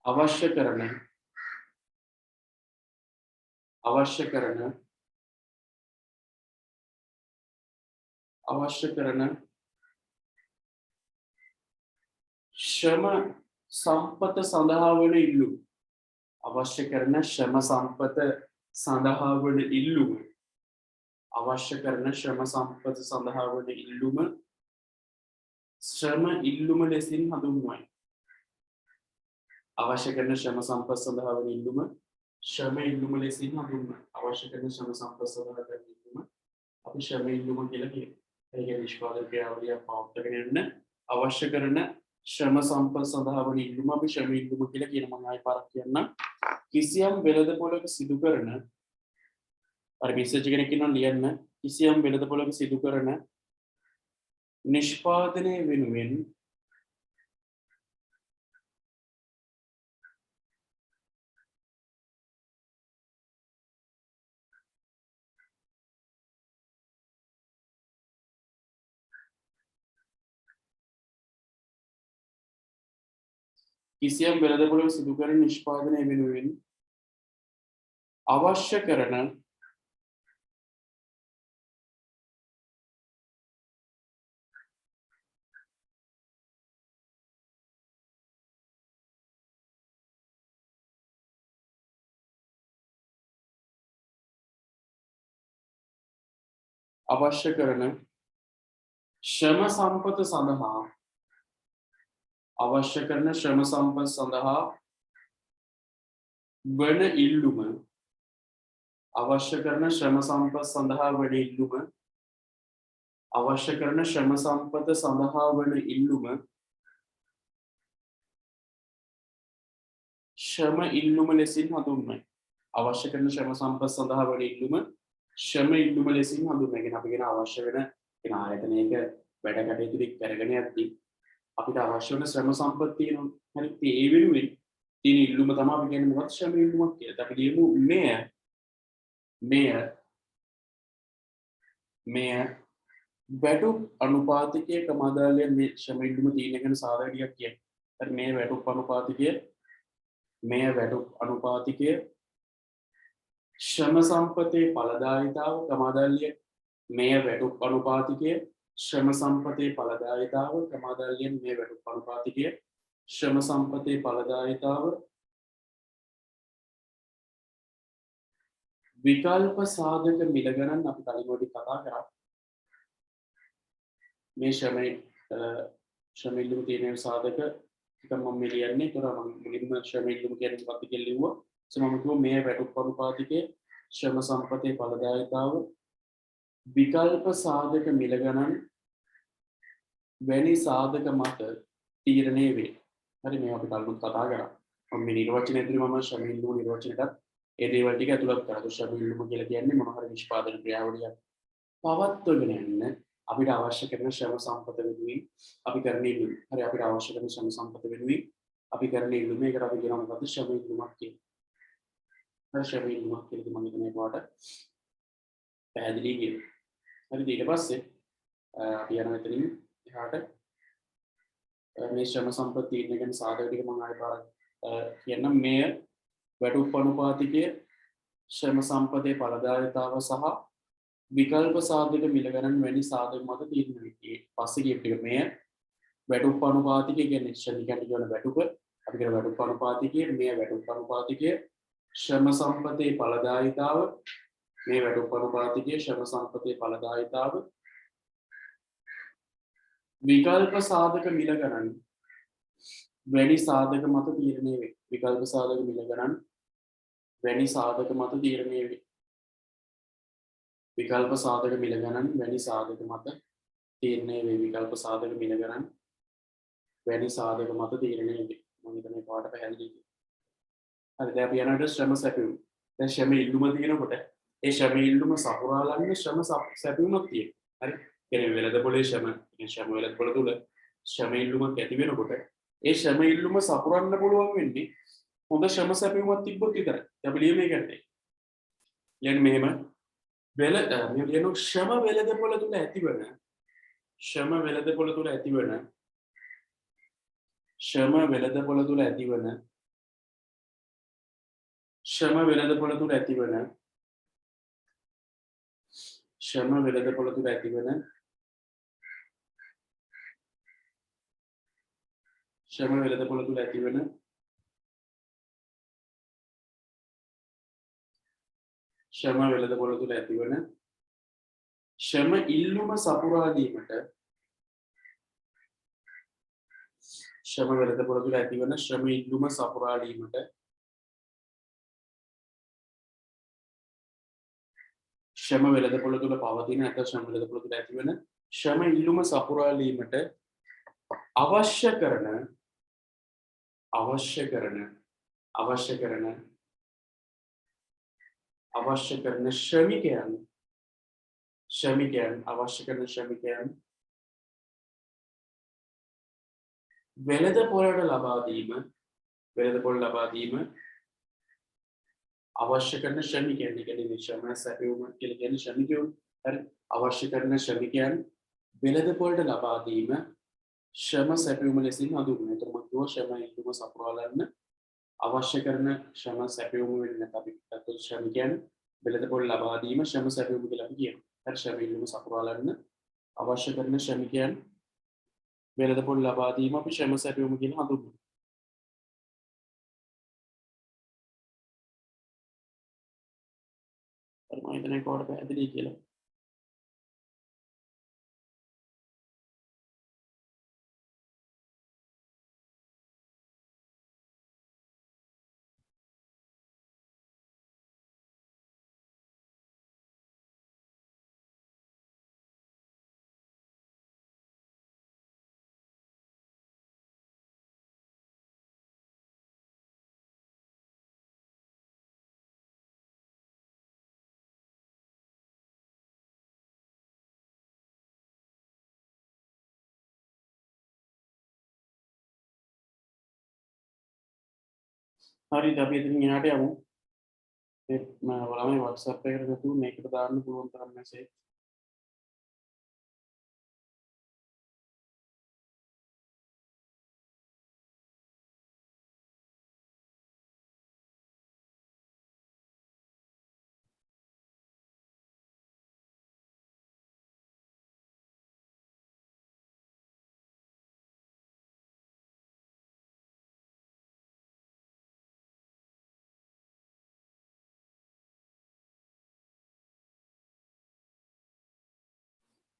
අවශ්‍ය කරන අවශ්‍ය කරන අවශ්‍ය කරන ශ්‍රම සම්පත සඳහා වන ඉල්ලුම අවශ්‍ය කරන ශ්‍රම සම්පත සඳහා වන ඉල්ලුම අවශ්‍ය කරන ශ්‍රම සම්පත සඳහා වන ඉල්ලුම ශ්‍රම ඉල්ලුම ලෙසින් හඳුන්වයි අවශ්‍ය කරන ශ්‍රම සම්පත සඳහා වන ඉල්ලුම ශ්‍රම ඉල්ලුම ලෙසින් හඳුන්වයි අවශ්‍ය කරන ශ්‍රම සම්පත සඳහා වන ඉල්ලුම අපි ශ්‍රම ඉල්ලුම කියලා කියනවා ඒක නිෂ්පාදන ක්‍රියාවලිය පවත්වාගෙන යන්න අවශ්‍ය කරන ශ්‍රම සම්පත සඳහා වන ඉල්ලුම අපි ශ්‍රම ඉල්ලුම කියලා කියන මම ආයෙ පාරක් කියන්නම් කිසියම් වෙළඳපොළක සිදු කරන අර මෙසේජ් එකක් කියනවා ලියන්න කිසියම් වෙළඳපොළක සිදු කරන නිෂ්පාදනය වෙනුවෙන් කිසියම් වෙළඳපොළක සිදු කරන නිෂ්පාදනය වෙනුවෙන් අවශ්‍ය කරන අවශ්‍ය කරන ශ්‍රම සම්පත සඳහා අවශ්‍ය කරන ශ්‍රම සම්පත සඳහා වන ඉල්ලුම අවශ්‍ය කරන ශ්‍රම සම්පත සඳහා වන ඉල්ලුම අවශ්‍ය කරන ශ්‍රම සම්පත සඳහා වන ඉල්ලුම ශ්‍රම ඉල්ලුම ලෙසින් හඳුන්වයි අවශ්‍ය කරන ශ්‍රම සම්පත සඳහා වන ඉල්ලුම ශ්‍රම ඉල්ලුම ලෙසින් හඳුන්වගෙන අපි කියන අවශ්‍ය වෙන කියන ආයතනයක වැඩ කටයුතු ටික කරගෙන යද්දී අපිට අවශ්‍ය වෙන ශ්‍රම සම්පත් තියෙනවා හරි ඒ වෙනුවෙන් තියෙන ඉල්ලුම තමයි අපි කියන්නේ මොකක්ද ශ්‍රම ඉල්ලුමක් කියලා. අපි කියමු මෙය වැටුප් අනුපාතිකයේ ක්‍රමාදාලයෙන් මේ ශ්‍රම ඉල්ලුම තියෙන ගැන සාධක ටිකක් කියන්නේ. හරි මේ වැටුප් අනුපාතිකය ශ්‍රම සම්පතේ ඵලදායීතාව ක්‍රමාදාලය මේ වැටුප් අනුපාතිකය ශ්‍රම සම්පතේ ඵලදායීතාව ක්‍රමාදාලයෙන් මේ වැටුප් අනුපාතිකය ශ්‍රම සම්පතේ ඵලදායීතාව විකල්ප සාධක මිල ගණන් අපි කලින් ඔඩි කතා කරා මේ ශ්‍රම ඉල්ලුම තියෙන සාධක ටික මම මේ ලියන්නේ ඒතර මම මුලින්ම ශ්‍රම ඉල්ලුම කියන්නේ මොකක්ද කියලා ලිව්වා මම කිව්වා මේ වැටුප් අනුපාතිකයේ ශ්‍රම සම්පතේ ඵලදායීතාව විකල්ප සාධක මිල ගණන් වැනි සාධක මත තීරණය වේ. හරි මේ අපි කලින් කතා කරා. මම මේ නිර්වචනය ඇතුළේ මම ශ්‍රම ඉල්ලුම නිර්වචනයටත් ඒ දේවල් ටික ඇතුළත් කරා. ශ්‍රම ඉල්ලුම කියලා කියන්නේ මොන හරි නිෂ්පාදන ක්‍රියාවලියක් පවත්වගෙන යන්න අපිට අවශ්‍ය කරන ශ්‍රම සම්පත වෙනුවෙන් අපි කරන ඉල්ලුම. හරි අපිට අවශ්‍ය කරන ශ්‍රම සම්පත වෙනුවෙන් අපි කරන ඉල්ලුම ඒකට අපි කියනවා මොකද්ද ශ්‍රම ඉල්ලුමක් කියලා. හරි ශ්‍රම ඉල්ලුමක් කියලා මම හිතන්නේ ඒකට පැහැදිලි කියලා. හරිද ඊට පස්සේ අපි යන මෙතනින් එහාට මේ ශ්‍රම සම්පත් තීරණය ගැන සාධක ටික මම ආයෙ පාරක් කියන්නම් මේ වැටුප් අනුපාතිකයේ ශ්‍රම සම්පතේ ඵලදායීතාව සහ විකල්ප සාධක මිල ගණන් වැනි සාධක මත තීරණය වේ. පස්සේ කියපු ටික මේ වැටුප් අනුපාතිකය කියන්නේ ශ්‍රමිකයන්ට කියන වැටුප අපි කියන වැටුප් අනුපාතිකයේ මේ වැටුප් අනුපාතිකයේ ශ්‍රම සම්පතේ ඵලදායීතාව මේ වැටුප් අනුපාතිකයේ ශ්‍රම සම්පතේ ඵලදායීතාව විකල්ප සාධක මිල ගණන් වැඩි සාධක මත තීරණය වේ. විකල්ප සාධක මිල ගණන් වැඩි සාධක මත තීරණය වේ. විකල්ප සාධක මිල ගණන් වැඩි සාධක මත තීරණය වේ. විකල්ප සාධක මිල ගණන් වැඩි සාධක මත තීරණය වේ. මම හිතන්නේ පාඩ පැහැදිලි. හරි දැන් අපි යනකොට ශ්‍රම සැපයුම. දැන් ශ්‍රම ඉල්ලුම තියෙනකොට ඒ ශ්‍රම ඉල්ලුම සපුරාලන්න ශ්‍රම සැපයුමක් තියෙනවා. හරි. කියන්නේ වෙළඳපොලේ ශ්‍රම වෙළඳපොළ තුල ශ්‍රම ඉල්ලුමක් ඇති වෙනකොට ඒ ශ්‍රම ඉල්ලුම සපුරන්න පුළුවන් වෙන්නේ හොඳ ශ්‍රම සැපයුමක් තිබ්බොත් විතරයි. අපි ලියමු මේකට. කියන්නේ මෙහෙම මේ ලියන ශ්‍රම වෙළඳපොළ තුල ඇතිවන ශ්‍රම වෙළඳපොළ තුල ඇතිවන ශ්‍රම වෙළඳපොළ තුල ඇතිවන ශ්‍රම වෙළඳපොළ තුල ඇතිවන ශ්‍රම වෙළඳපොළ තුල ඇතිවන ශ්‍රම වෙළඳපොළ තුල ඇතිවන ශ්‍රම වෙළඳපොළ තුල ඇතිවන ශ්‍රම ඉල්ලුම සපුරා දීමට ශ්‍රම වෙළඳපොළ තුල ඇතිවන ශ්‍රම ඉල්ලුම සපුරා දීමට ශ්‍රම වෙළඳපොළ තුල පවතින නැත්නම් ශ්‍රම වෙළඳපොළ තුල ඇතිවන ශ්‍රම ඉල්ලුම සපුරා දීමට අවශ්‍ය කරන ශ්‍රමිකයන් වෙළඳපොළට ලබා දීම අවශ්‍ය කරන ශ්‍රමිකයන් කියන්නේ ශ්‍රම සැපයුම කියලා කියන්නේ ශ්‍රමිකයෝ. හරි. අවශ්‍ය කරන ශ්‍රමිකයන් වෙළඳපොළට ලබා දීම ශ්‍රම සැපයුම ලෙසින් හඳුන්වනවා. ඒතර මම කිව්වා ශ්‍රම ඉල්ලුම සපුරාලන්න අවශ්‍ය කරන ශ්‍රම සැපයුම වෙන්නේ නැත්නම් අපි ගත්තොත් ශ්‍රමිකයන් වෙළඳපොළ ලබා දීම ශ්‍රම සැපයුම කියලා අපි කියනවා. හරි. ශ්‍රම ඉල්ලුම සපුරාලන්න අවශ්‍ය කරන ශ්‍රමිකයන් වෙළඳපොළ ලබා දීම අපි ශ්‍රම සැපයුම කියලා හඳුන්වනවා. හරි. මම හිතන්නේ කොහොමද පැහැදිලි කියලා. හරිද අපි ඉතින් එහාට යමු. ඒ ළමයි WhatsApp එකට ගත්තු මේකට දාන්න පුළුවන් තරම් මැසේජ්.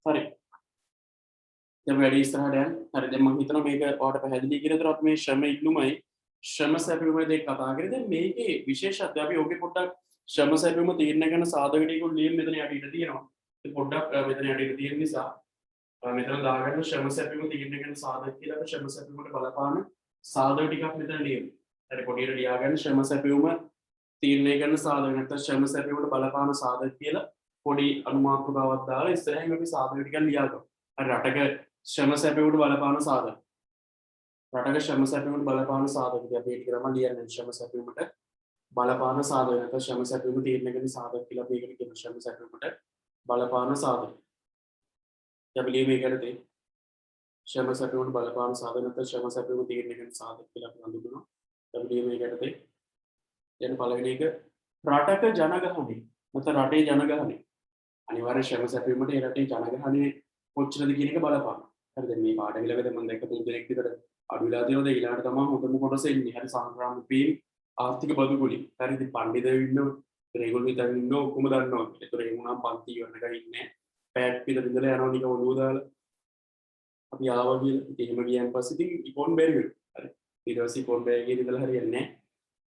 හරි. දැන් වැඩි ඉස්සරහට යන්න. හරි දැන් මම හිතනවා මේක ඔයාලට පැහැදිලි කියලා. ඒතර අපි මේ ශ්‍රම ඉල්ලුමයි ශ්‍රම සැපයුමයි දෙක කතා කරේ. දැන් මේකේ විශේෂත්වය අපි ඔගේ පොඩ්ඩක් ශ්‍රම සැපයුම තීරණය කරන සාධක ටික ලියන්න මෙතන යට ඉඳ තියෙනවා. ඒක පොඩ්ඩක් මෙතන යට ඉඳ තියෙන නිසා මෙතන දාගන්න ශ්‍රම සැපයුම තීරණය කරන සාධක කියලා අපි ශ්‍රම සැපයුමට බලපාන සාධක ටිකක් මෙතන ලියමු. හරි පොඩියට ලියාගන්න ශ්‍රම සැපයුම තීරණය කරන සාධක නැත්නම් ශ්‍රම සැපයුමට බලපාන සාධක කියලා පොඩි අනුමාත්‍රකාවක් දාලා ඉස්සරහින් අපි සාධක ටිකක් ලියාගමු. හරි රටක ශ්‍රම සැපයුමට බලපාන සාධක. රටක ශ්‍රම සැපයුමට බලපාන සාධක අපි ඒක තමයි ලියන්නේ ශ්‍රම සැපයුමට බලපාන සාධක නැත්නම් ශ්‍රම සැපයුම තීරණය කරන සාධක කියලා අපි ඒකට කියන ශ්‍රම සැපයුමට බලපාන සාධක. අපි ලියමු ඒකට ශ්‍රම සැපයුමට බලපාන සාධක නැත්නම් ශ්‍රම සැපයුම තීරණය කරන සාධක කියලා අපි හඳුන්වනවා. අපි ලියමු ඒකට දැන් පළවෙනි එක රටක ජනගහනය නැත්නම් රටේ ජනගහනය අනිවාර්ය ශ්‍රම සැපයුමට ඒ රටේ ජනගහනය කොච්චරද කියන එක බලපාන. හරිද මේ පාඩම ඊළඟට මම දැක්ක තුන් දෙනෙක් විතර අඩු වෙලා තියෙනවද ඊළඟට තමයි හොඳම කොටස එන්නේ. හරි සංග්‍රාම පීම් ආර්ථික බදුගුලි. හරිද පඬිතුයෝ ඉන්නව ඒගොල්ලෝ විතර ඉන්නව ඔක්කොම දන්නවා. ඒතර ඒ වුණාම පන්ති ඉවරනකම් ඉන්නේ පැයක් විතර ඉඳලා යනවා නිකන් ඔළුව දාලා. අපි ආවා කියලා ඉතින් එහෙම ගියන් පස්සේ ඉතින් ඉපොන් බැරි වෙනවා හරි ඊට පස්සේ ඉපොන් බැරිගෙන ඉඳලා හරියන්නේ නැහැ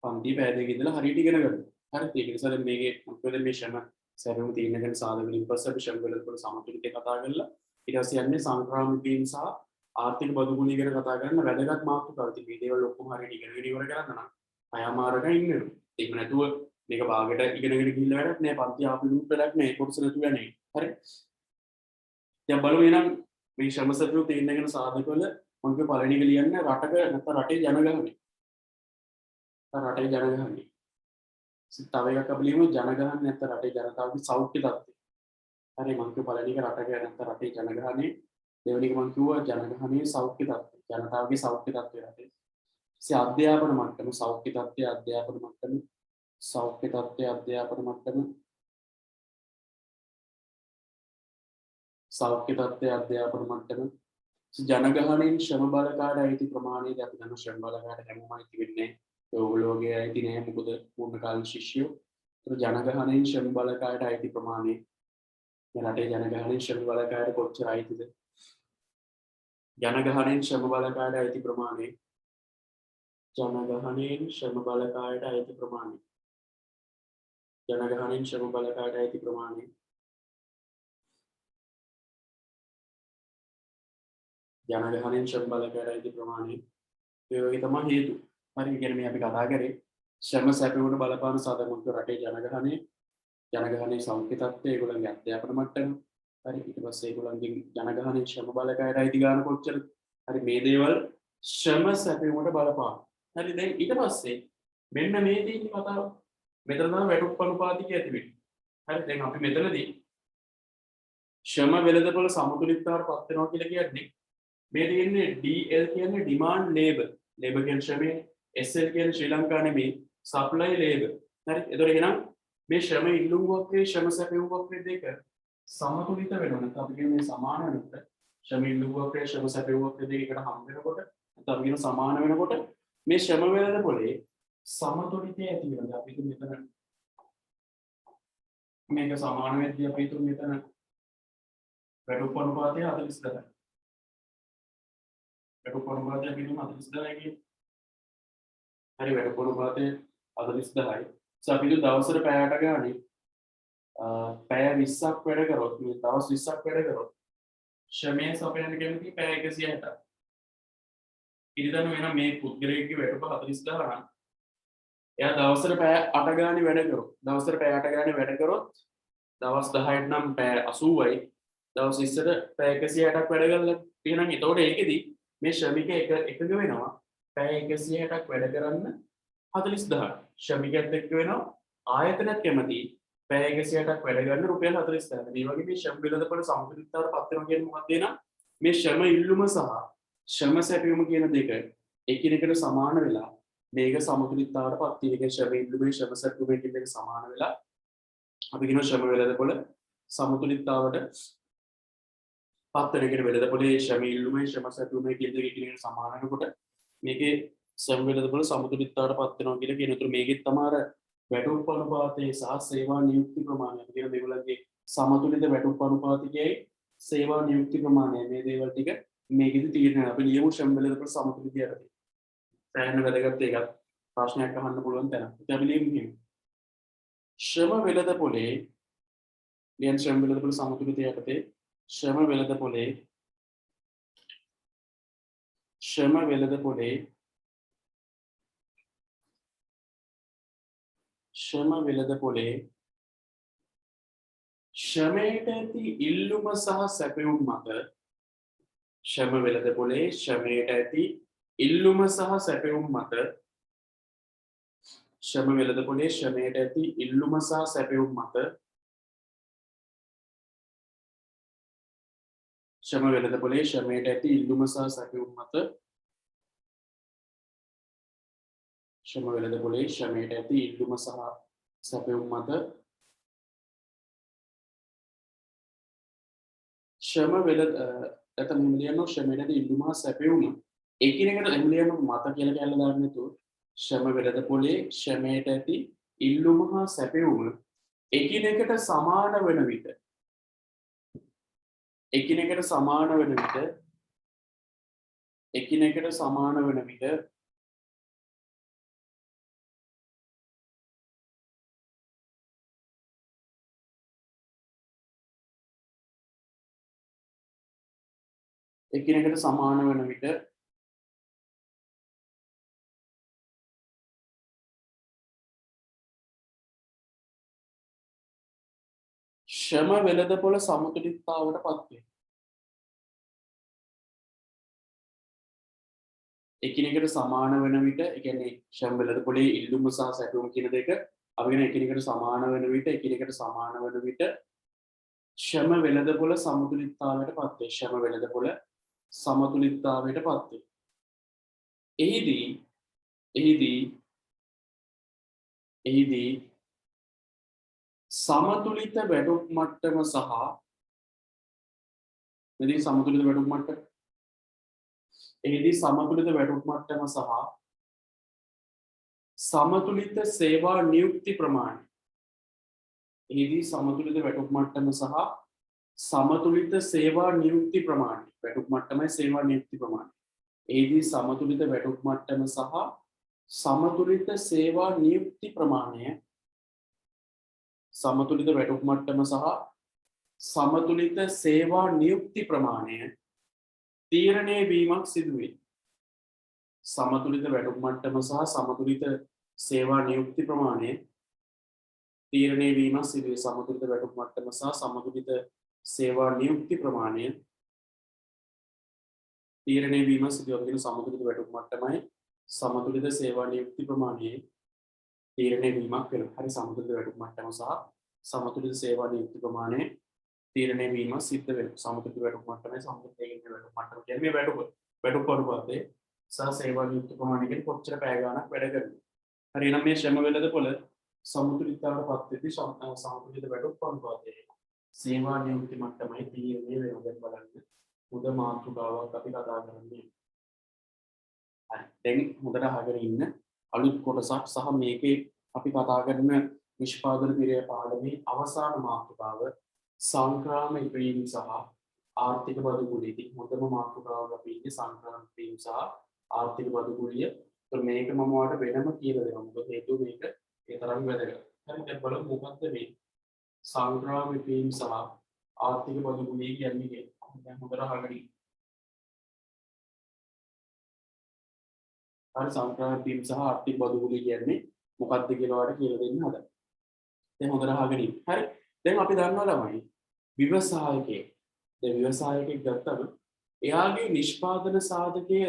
පන්ති පැය දෙක ඉඳලා හරියට ඉගෙන ගන්න හරි ඒක නිසා දැන් මේකේ මොකද මේ ශ්‍රම සැපෙමු තියෙන ගැන සාධක විපස්ස අපි ශ්‍රම වලට සමතුලිතය කතා කරලා ඊට පස්සේ යන්නේ සංක්‍රාමිකීන් සහ ආර්ථික බදුගුණය ගැන කතා කරන්න වැදගත් මාතෘකාවක් තියෙනවා මේ දේවල් ඔක්කොම හරියට ඉගෙනගෙන ඉවර කරන්න නම් අයමාරක ඉන්න වෙනවා ඒක නැතුව මේක භාගයට ඉගෙනගෙන ගිහිල්ලා වැඩක් නෑ පන්ති ආපු ලූප් වැඩක් නෑ කොටස නැතුව යන්නේ හරි දැන් බලමු එහෙනම් මේ ශ්‍රම සැපෙමු තියෙන ගැන සාධක වල මම කිය පළවෙනි එක ලියන්න රටක නැත්නම් රටේ ජනගහනය රටේ ජනගහනය තව එකක් අපි ලියමු ජනගහනය නැත්නම් රටේ ජනතාවගේ සෞඛ්‍ය තත්ත්වය හරි මම කිය පළවෙනි එක රටක නැත්නම් රටේ ජනගහනය දෙවෙනි එක මම කිව්වා ජනගහනයේ සෞඛ්‍ය තත්ත්වය ජනතාවගේ සෞඛ්‍ය තත්ත්වය රටේ ඉතින් අධ්‍යාපන මට්ටම සෞඛ්‍ය තත්ත්වය අධ්‍යාපන මට්ටම සෞඛ්‍ය තත්ත්වය අධ්‍යාපන මට්ටම සෞඛ්‍ය තත්ත්වය අධ්‍යාපන මට්ටම ජනගහනයෙන් ශ්‍රම බලකාට අයිති ප්‍රමාණය අපි දන්න ශ්‍රම බලකාට හැමෝම අයිති වෙන්නේ ඔයගොල්ලෝගේ අයිති නෑ මොකද පූර්ණ කාලීන ශිෂ්‍යයෝ ඒතර ජනගහනයෙන් ශ්‍රම බලකාට අයිති ප්‍රමාණය මේ රටේ ජනගහනයෙන් ශ්‍රම බලකාට කොච්චර අයිතිද ජනගහනයෙන් ශ්‍රම බලකාට අයිති ප්‍රමාණය ජනගහනයෙන් ශ්‍රම බලකාට අයිති ප්‍රමාණය ජනගහනයෙන් ශ්‍රම බලකාට අයිති ප්‍රමාණය ජනගහනයෙන් ශ්‍රම බලකාට අයිති ප්‍රමාණය ඒ වගේ තමයි හේතු. හරි ඒ කියන්නේ මේ අපි කතා කරේ ශ්‍රම සැපයුමට බලපාන සාධක රටේ ජනගහනයේ සෞඛ්‍ය තත්ත්වය ඒගොල්ලන්ගේ අධ්‍යාපන මට්ටම හරි ඊට පස්සේ ඒගොල්ලන්ගේ ජනගහනයේ ශ්‍රම බලකායට අයිති ගන්න කොච්චරද හරි මේ දේවල් ශ්‍රම සැපයුමට බලපාන. හරි දැන් ඊට පස්සේ මෙන්න මේ තියෙන කතාව මෙතන තමයි වැටුප් අනුපාතිකය ඇති වෙන්නේ. හරි දැන් අපි මෙතනදී ශ්‍රම වෙළඳපොළ සමතුලිතතාවට පත් වෙනවා කියලා කියන්නේ මේ තියෙන්නේ DL කියන්නේ ඩිමාන්ඩ් ලේබර් කියන්නේ ශ්‍රමයේ SL කියන්නේ ශ්‍රී ලංකා නෙමෙයි සප්ලයි ලේබර් හරි එතකොට එහෙනම් මේ ශ්‍රම ඉල්ලුම් වක්‍රේ ශ්‍රම සැපයුම් වක්‍රේ දෙක සමතුලිත වෙනවා නැත්නම් අපි කියන්නේ සමාන වෙනකොට ශ්‍රම ඉල්ලුම් වක්‍රේ ශ්‍රම සැපයුම් වක්‍රේ දෙක එකට හම් වෙනකොට නැත්නම් අපි කියන සමාන වෙනකොට මේ ශ්‍රම වෙළඳපොලේ සමතුලිතය ඇති වෙනවා අපි හිතමු මෙතන මේක සමාන වෙද්දී අපි හිතමු මෙතන වැටුප් අනුපාතය 42යි වැටුප් අනුපාතය අපි හිතමු 42යි කියන්නේ හරි වැටුප් අනුපාතය 42යි අපි දවසට පැයට ගානේ පැය 20ක් වැඩ කරොත් මේ දවස් 20ක් වැඩ කරොත් ශ්‍රමයේ සපයන කැමති පැය 160ක් ඉතින් වෙන මේ පුද්ගලයෙක්ගේ වැටුප 40000 නම් එයා දවසට පැය 8 ගානේ වැඩ කරොත් දවසට පැය 8 ගානේ වැඩ කරොත් දවස් 10ට නම් පැය 80යි දවස් 20ට පැය 160ක් වැඩ කළා එහෙනම් එතකොට ඒකෙදි මේ ශ්‍රමික එකග වෙනවා පැය 160ක් වැඩ කරන්න 40000 ශ්‍රමිකයත් එක්ක වෙනවා ආයතනයක් කැමති පැය 160ක් වැඩ ගන්න රුපියල් 40000. මේ වගේ මේ ශ්‍රම වෙළඳපොළ සමතුලිතතාවට පත් වෙනවා කියන්නේ මොකක්ද එහෙනම් මේ ශ්‍රම ඉල්ලුම සහ ශ්‍රම සැපයුම කියන දෙක එකිනෙකට සමාන වෙලා මේක සමතුලිතතාවට පත් වෙන එක ශ්‍රම ඉල්ලුමේ ශ්‍රම සැපයුමේ කියන දෙක සමාන වෙලා අපි කියන ශ්‍රම වෙළඳපොළ සමතුලිතතාවට පත් වෙන එකට වෙළඳපොළේ ශ්‍රම ඉල්ලුමේ ශ්‍රම සැපයුමේ කියන දෙක එකිනෙකට සමාන වෙනකොට මේකේ ශ්‍රම වෙළඳපොළ සමතුලිතතාවට පත් වෙනවා කියලා කියන උතුර මේකෙත් තමයි වැටුප් අනුපාතයේ සහ සේවා නියුක්ති ප්‍රමාණය කියන මේගොල්ලන්ගේ සමතුලිත වැටුප් අනුපාතිකයේ සේවා නියුක්ති ප්‍රමාණය මේ දේවල් ටික මේකෙදි තියෙනවා අපි ලියමු ශ්‍රම වෙළඳපොළ සමතුලිතය යටතේ සෑහෙන වැදගත් එකක් ප්‍රශ්නයක් අහන්න පුළුවන් තැන ඉතින් අපි ලියමු ශ්‍රම වෙළඳපොළේ ලියන ශ්‍රම වෙළඳපොළ සමතුලිතය යටතේ ශ්‍රම වෙළඳපොළේ ශ්‍රම වෙළඳපොළේ ශ්‍රමයට ඇති ඉල්ලුම සහ සැපයුම් මත ශ්‍රම වෙළඳපොළේ ශ්‍රමයට ඇති ඉල්ලුම සහ සැපයුම් මත ශ්‍රම වෙළඳපොළේ ශ්‍රමයට ඇති ඉල්ලුම සහ සැපයුම් මත ශ්‍රම වෙළඳපොළේ ශ්‍රමයට ඇති ඉල්ලුම සහ සැපයුම් මත ශ්‍රම වෙළඳපොළේ ශ්‍රමයට ඇති ඉල්ලුම සහ සැපයුම් මත ශ්‍රම වෙළඳ නැත්නම් මෙලියන ශ්‍රමයට ඇති ඉල්ලුම සහ සැපයුම එකිනෙකට එම්ලියන මත කියලා කියලා දාන්න නැතුව ශ්‍රම වෙළඳපොළේ ශ්‍රමයට ඇති ඉල්ලුම හා සැපයුම එකිනෙකට සමාන වන විට එකිනෙකට සමාන වන විට එකිනෙකට සමාන වන විට ශ්‍රම වෙළඳපොළ සමතුලිතතාවට පත් වේ. එකිනෙකට සමාන වන විට ඒ කියන්නේ ශ්‍රම වෙළඳපොළේ ඉල්ලුම සහ සැපයුම කියන දෙක අපි කියන එකිනෙකට සමාන වන විට එකිනෙකට සමාන වන විට ශ්‍රම වෙළඳපොළ සමතුලිතතාවයට පත් වේ. ශ්‍රම වෙළඳපොළ සමතුලිතතාවයට පත් වේ. එහිදී සමතුලිත වැටුප් මට්ටම සහ එහිදී සමතුලිත වැටුප් මට්ටම එහිදී සමතුලිත වැටුප් මට්ටම සහ සමතුලිත සේවා නියුක්ති ප්‍රමාණය එහිදී සමතුලිත වැටුප් මට්ටම සහ සමතුලිත සේවා නියුක්ති ප්‍රමාණය වැටුප් මට්ටමයි සේවා නියුක්ති ප්‍රමාණය එහිදී සමතුලිත වැටුප් මට්ටම සහ සමතුලිත සේවා නියුක්ති ප්‍රමාණය සමතුලිත වැටුප් මට්ටම සහ සමතුලිත සේවා නියුක්ති ප්‍රමාණය තීරණය වීමක් සිදු වේ. සමතුලිත වැටුප් මට්ටම සහ සමතුලිත සේවා නියුක්ති ප්‍රමාණය තීරණය වීමක් සිදු වේ. සමතුලිත වැටුප් මට්ටම සහ සමතුලිත සේවා නියුක්ති ප්‍රමාණය තීරණය වීමක් සිදු වේ. සමතුලිත වැටුප් මට්ටමයි සමතුලිත සේවා නියුක්ති ප්‍රමාණය තීරණය වීමක් වෙනවා. හරි සමතුලිත වැටුප් මට්ටම සහ සමතුලිත සේවා නියුක්ති ප්‍රමාණය තීරණය වීමක් සිද්ධ වෙනවා. සමතුලිත වැටුප් මට්ටමයි සමතුලිත වැටුප් මට්ටම කියන්නේ මේ වැටුප් අනුපාතය සහ සේවා නියුක්ති ප්‍රමාණය කියන්නේ කොච්චර පැය ගාණක් වැඩ කරනවා. හරි එහෙනම් මේ ශ්‍රම වෙළඳපොළ සමතුලිතතාවටපත් වෙද්දී සමතුලිත වැටුප් අනුපාතය සේවා නියුක්ති මට්ටමයි තීරණය වෙනවා. දැන් බලන්න මුද මාතෘකාවක් අපි කතා කරන්නේ. හරි දැන් හොඳට අහගෙන ඉන්න අලුත් කොටසක් සහ මේකේ අපි කතා කරන නිෂ්පාදන පිරිය පාඩමේ අවසාන මාතෘකාව සංක්‍රාම ඉපීම් සහ ආර්ථික බඩගුඩිය. ඉතින් හොඳම මාතෘකාවක් අපි ඉන්නේ සංක්‍රාම ඉපීම් සහ ආර්ථික බඩගුඩිය. તો මේක මම ඔයාලට වෙනම කියලා දෙනවා. මොකද හේතුව මේක ඒ තරම් වැදගත්. හරි දැන් බලමු මොකක්ද මේ සංක්‍රාම ඉපීම් සහ ආර්ථික බඩගුඩිය කියන්නේ කියලා. දැන් හොඳට අහගෙන ඉන්න. හරි සංක්‍රාම ඉපීම් සහ ආර්ථික බඩගුඩිය කියන්නේ මොකක්ද කියලා ඔයාලට කියලා දෙන්න හදා. දැන් හොඳට අහගෙන ඉන්න. හරි දැන් අපි දන්නවා ළමයි ව්‍යවසායකයෙක් දැන් ව්‍යවසායකයෙක් ගත්තම එයාගේ නිෂ්පාදන සාධකය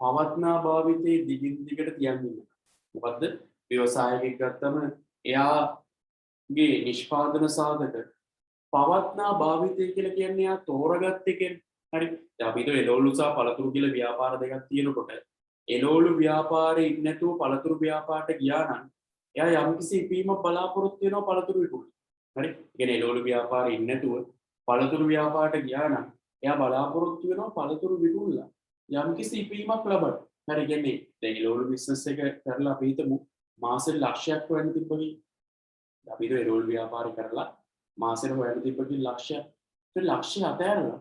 පවත්නා භාවිතයේ දිගින් දිගට තියන් ඉන්නවා. මොකද්ද ව්‍යවසායකයෙක් ගත්තම එයාගේ නිෂ්පාදන සාධක පවත්නා භාවිතය කියලා කියන්නේ එයා තෝරගත්ත එකෙන්. හරි දැන් අපි හිතුව එළවලු සහ පළතුරු කියලා ව්‍යාපාර දෙකක් තියෙනකොට එළවලු ව්‍යාපාරේ ඉන්නේ නැතුව පළතුරු ව්‍යාපාරට ගියා නම් එයා යම්කිසි ඉපීමක් බලාපොරොත්තු වෙනවා පළතුරු විකුණන. හරි කියන්නේ එළවලු ව්‍යාපාරේ ඉන්නේ නැතුව පළතුරු ව්‍යාපාරට ගියා නම් එයා බලාපොරොත්තු වෙනවා පළතුරු විකුණලා යම්කිසි ඉපීමක් ලබන්න. හරි කියන්නේ දැන් එළවලු බිස්නස් එක කරලා අපි හිතමු මාසෙට ලක්ෂයක් හොයන්න තිබ්බකි. අපි හිතුව එළවලු ව්‍යාපාරය කරලා මාසෙට හොයන්න තිබ්බකි ලක්ෂයක්. ඒ ලක්ෂය අතෑරලා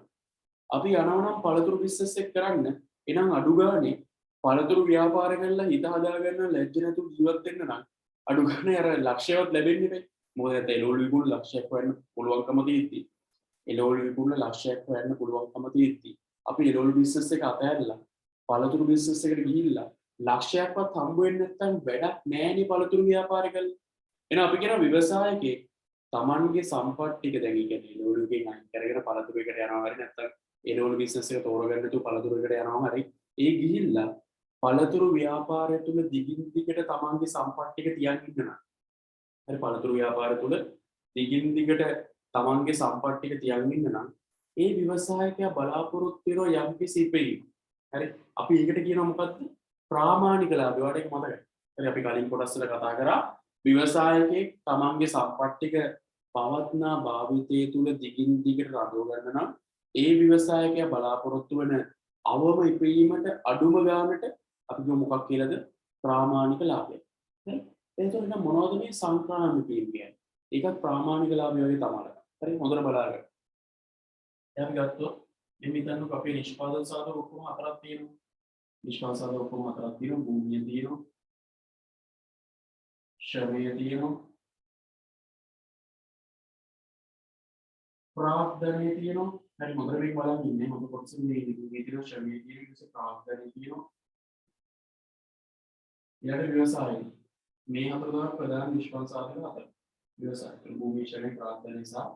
අපි යනවා නම් පළතුරු බිස්නස් එක කරන්න. එහෙනම් අඩු ගානේ පළතුරු ව්‍යාපාර කරලා හිත හදාගන්න ලැජ්ජ නැතුව ජීවත් වෙන්න නම් අඩු ගානේ අර ලක්ෂයවත් ලැබෙන්නේ නැහැ. මොකද නැත්නම් එළවලු විකුණන ලක්ෂයක් හොයන්න පුළුවන්කම තියෙද්දි එළවලු විකුණන ලක්ෂයක් හොයන්න පුළුවන්කම තියෙද්දි අපි එළවලු බිස්නස් එක අතහැරලා පළතුරු බිස්නස් එකට ගිහිල්ලා ලක්ෂයක්වත් හම්බ වෙන්නේ නැත්නම් වැඩක් නෑනේ පළතුරු ව්‍යාපාරය කරලා. එහෙනම් අපි කියන ව්‍යවසායකයෙක් Tamanගේ සම්පත් ටික දැන් කියන්නේ එළවලු එකෙන් අයින් කරගෙන පළතුරු එකට යනවා හරි නැත්නම් එළවලු බිස්නස් එක තෝරගන්න තු පළතුරු එකට යනවා හරි ඒ ගිහිල්ලා පළතුරු ව්‍යාපාරය තුල දිගින් දිගට Tamanගේ සම්පත් ටික තියන් ඉන්නවා. හරි පළතුරු ව්‍යාපාරය තුල දිගින් දිගට Tamanගේ සම්පත් ටික තියන් ඉන්න නම් ඒ ව්‍යවසායකයා බලාපොරොත්තු වෙන යම්කිසි ඉපීමක්. හරි අපි ඒකට කියනවා මොකද්ද? ප්‍රාමාණික ලාභය. ඔයාලට ඒක මතකයි. හරි අපි කලින් කොටස් වල කතා කරා ව්‍යවසායකයෙක් Tamanගේ සම්පත් ටික පවත්නා භාවිතය තුල දිගින් දිගට රඳව ගන්න නම් ඒ ව්‍යවසායකයා බලාපොරොත්තු වෙන අවම ඉපීමට අඩුම ගානට අපි කියමු මොකක් කියලාද? ප්‍රාමාණික ලාභය. හරි එතකොට නම් මොනවද මේ සංක්‍රාම ඉපීම කියන්නේ? ඒකත් ප්‍රාමාණික ලාභය වගේ තමයි. හරි හොඳට බලන්න. දැන් අපි ගත්තොත් මේ හිතන්නකො අපේ නිෂ්පාදන සාධක ඔක්කොම හතරක් තියෙනවා. නිෂ්පාදන සාධක ඔක්කොම හතරක් තියෙනවා. භූමිය තියෙනවා, ශ්‍රමය තියෙනවා, ප්‍රාග්ධනය තියෙනවා. හරි මොකද මේක බලන්න ඉන්නේ මම කොටසින් මේ භූමිය තියෙනවා, ශ්‍රමය තියෙනවා, ඊට පස්සේ ප්‍රාග්ධනය තියෙනවා. ඊළඟ ව්‍යවසායය. මේ හතර තමයි ප්‍රධාන නිෂ්පාදන සාධක හතර. ව්‍යවසාය. භූමිය, ශ්‍රමය, ප්‍රාග්ධනය සහ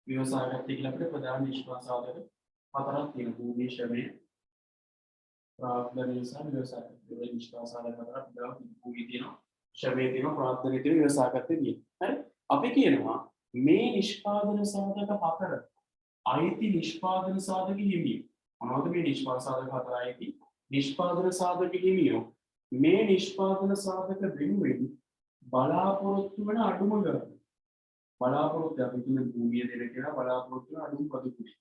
ව්‍යවසායගත කියලා අපිට ප්‍රධාන නිෂ්පාදන සාධක හතරක් තියෙනවා. භූමිය, ශ්‍රමය, ප්‍රාග්ධනය සහ ව්‍යවසාය. ඒ නිෂ්පාදන සාධක හතරක් ප්‍රධාන භූමිය තියෙනවා, ශ්‍රමය තියෙනවා, ප්‍රාග්ධනය තියෙනවා, ව්‍යවසායගත තියෙනවා. හරි? අපි කියනවා මේ නිෂ්පාදන සාධක හතර අයිති නිෂ්පාදන සාධක හිමියෝ. මොනවද මේ නිෂ්පාදන සාධක හතර අයිති? නිෂ්පාදන සාධක හිමියෝ මේ නිෂ්පාදන සාධක වෙනුවෙන් බලාපොරොත්තු වන අඩුම ගාන. බලාපොරොත්තු අපි කියන භූමිය දෙන කෙනා බලාපොරොත්තු වන අඩුම පදිකුයි.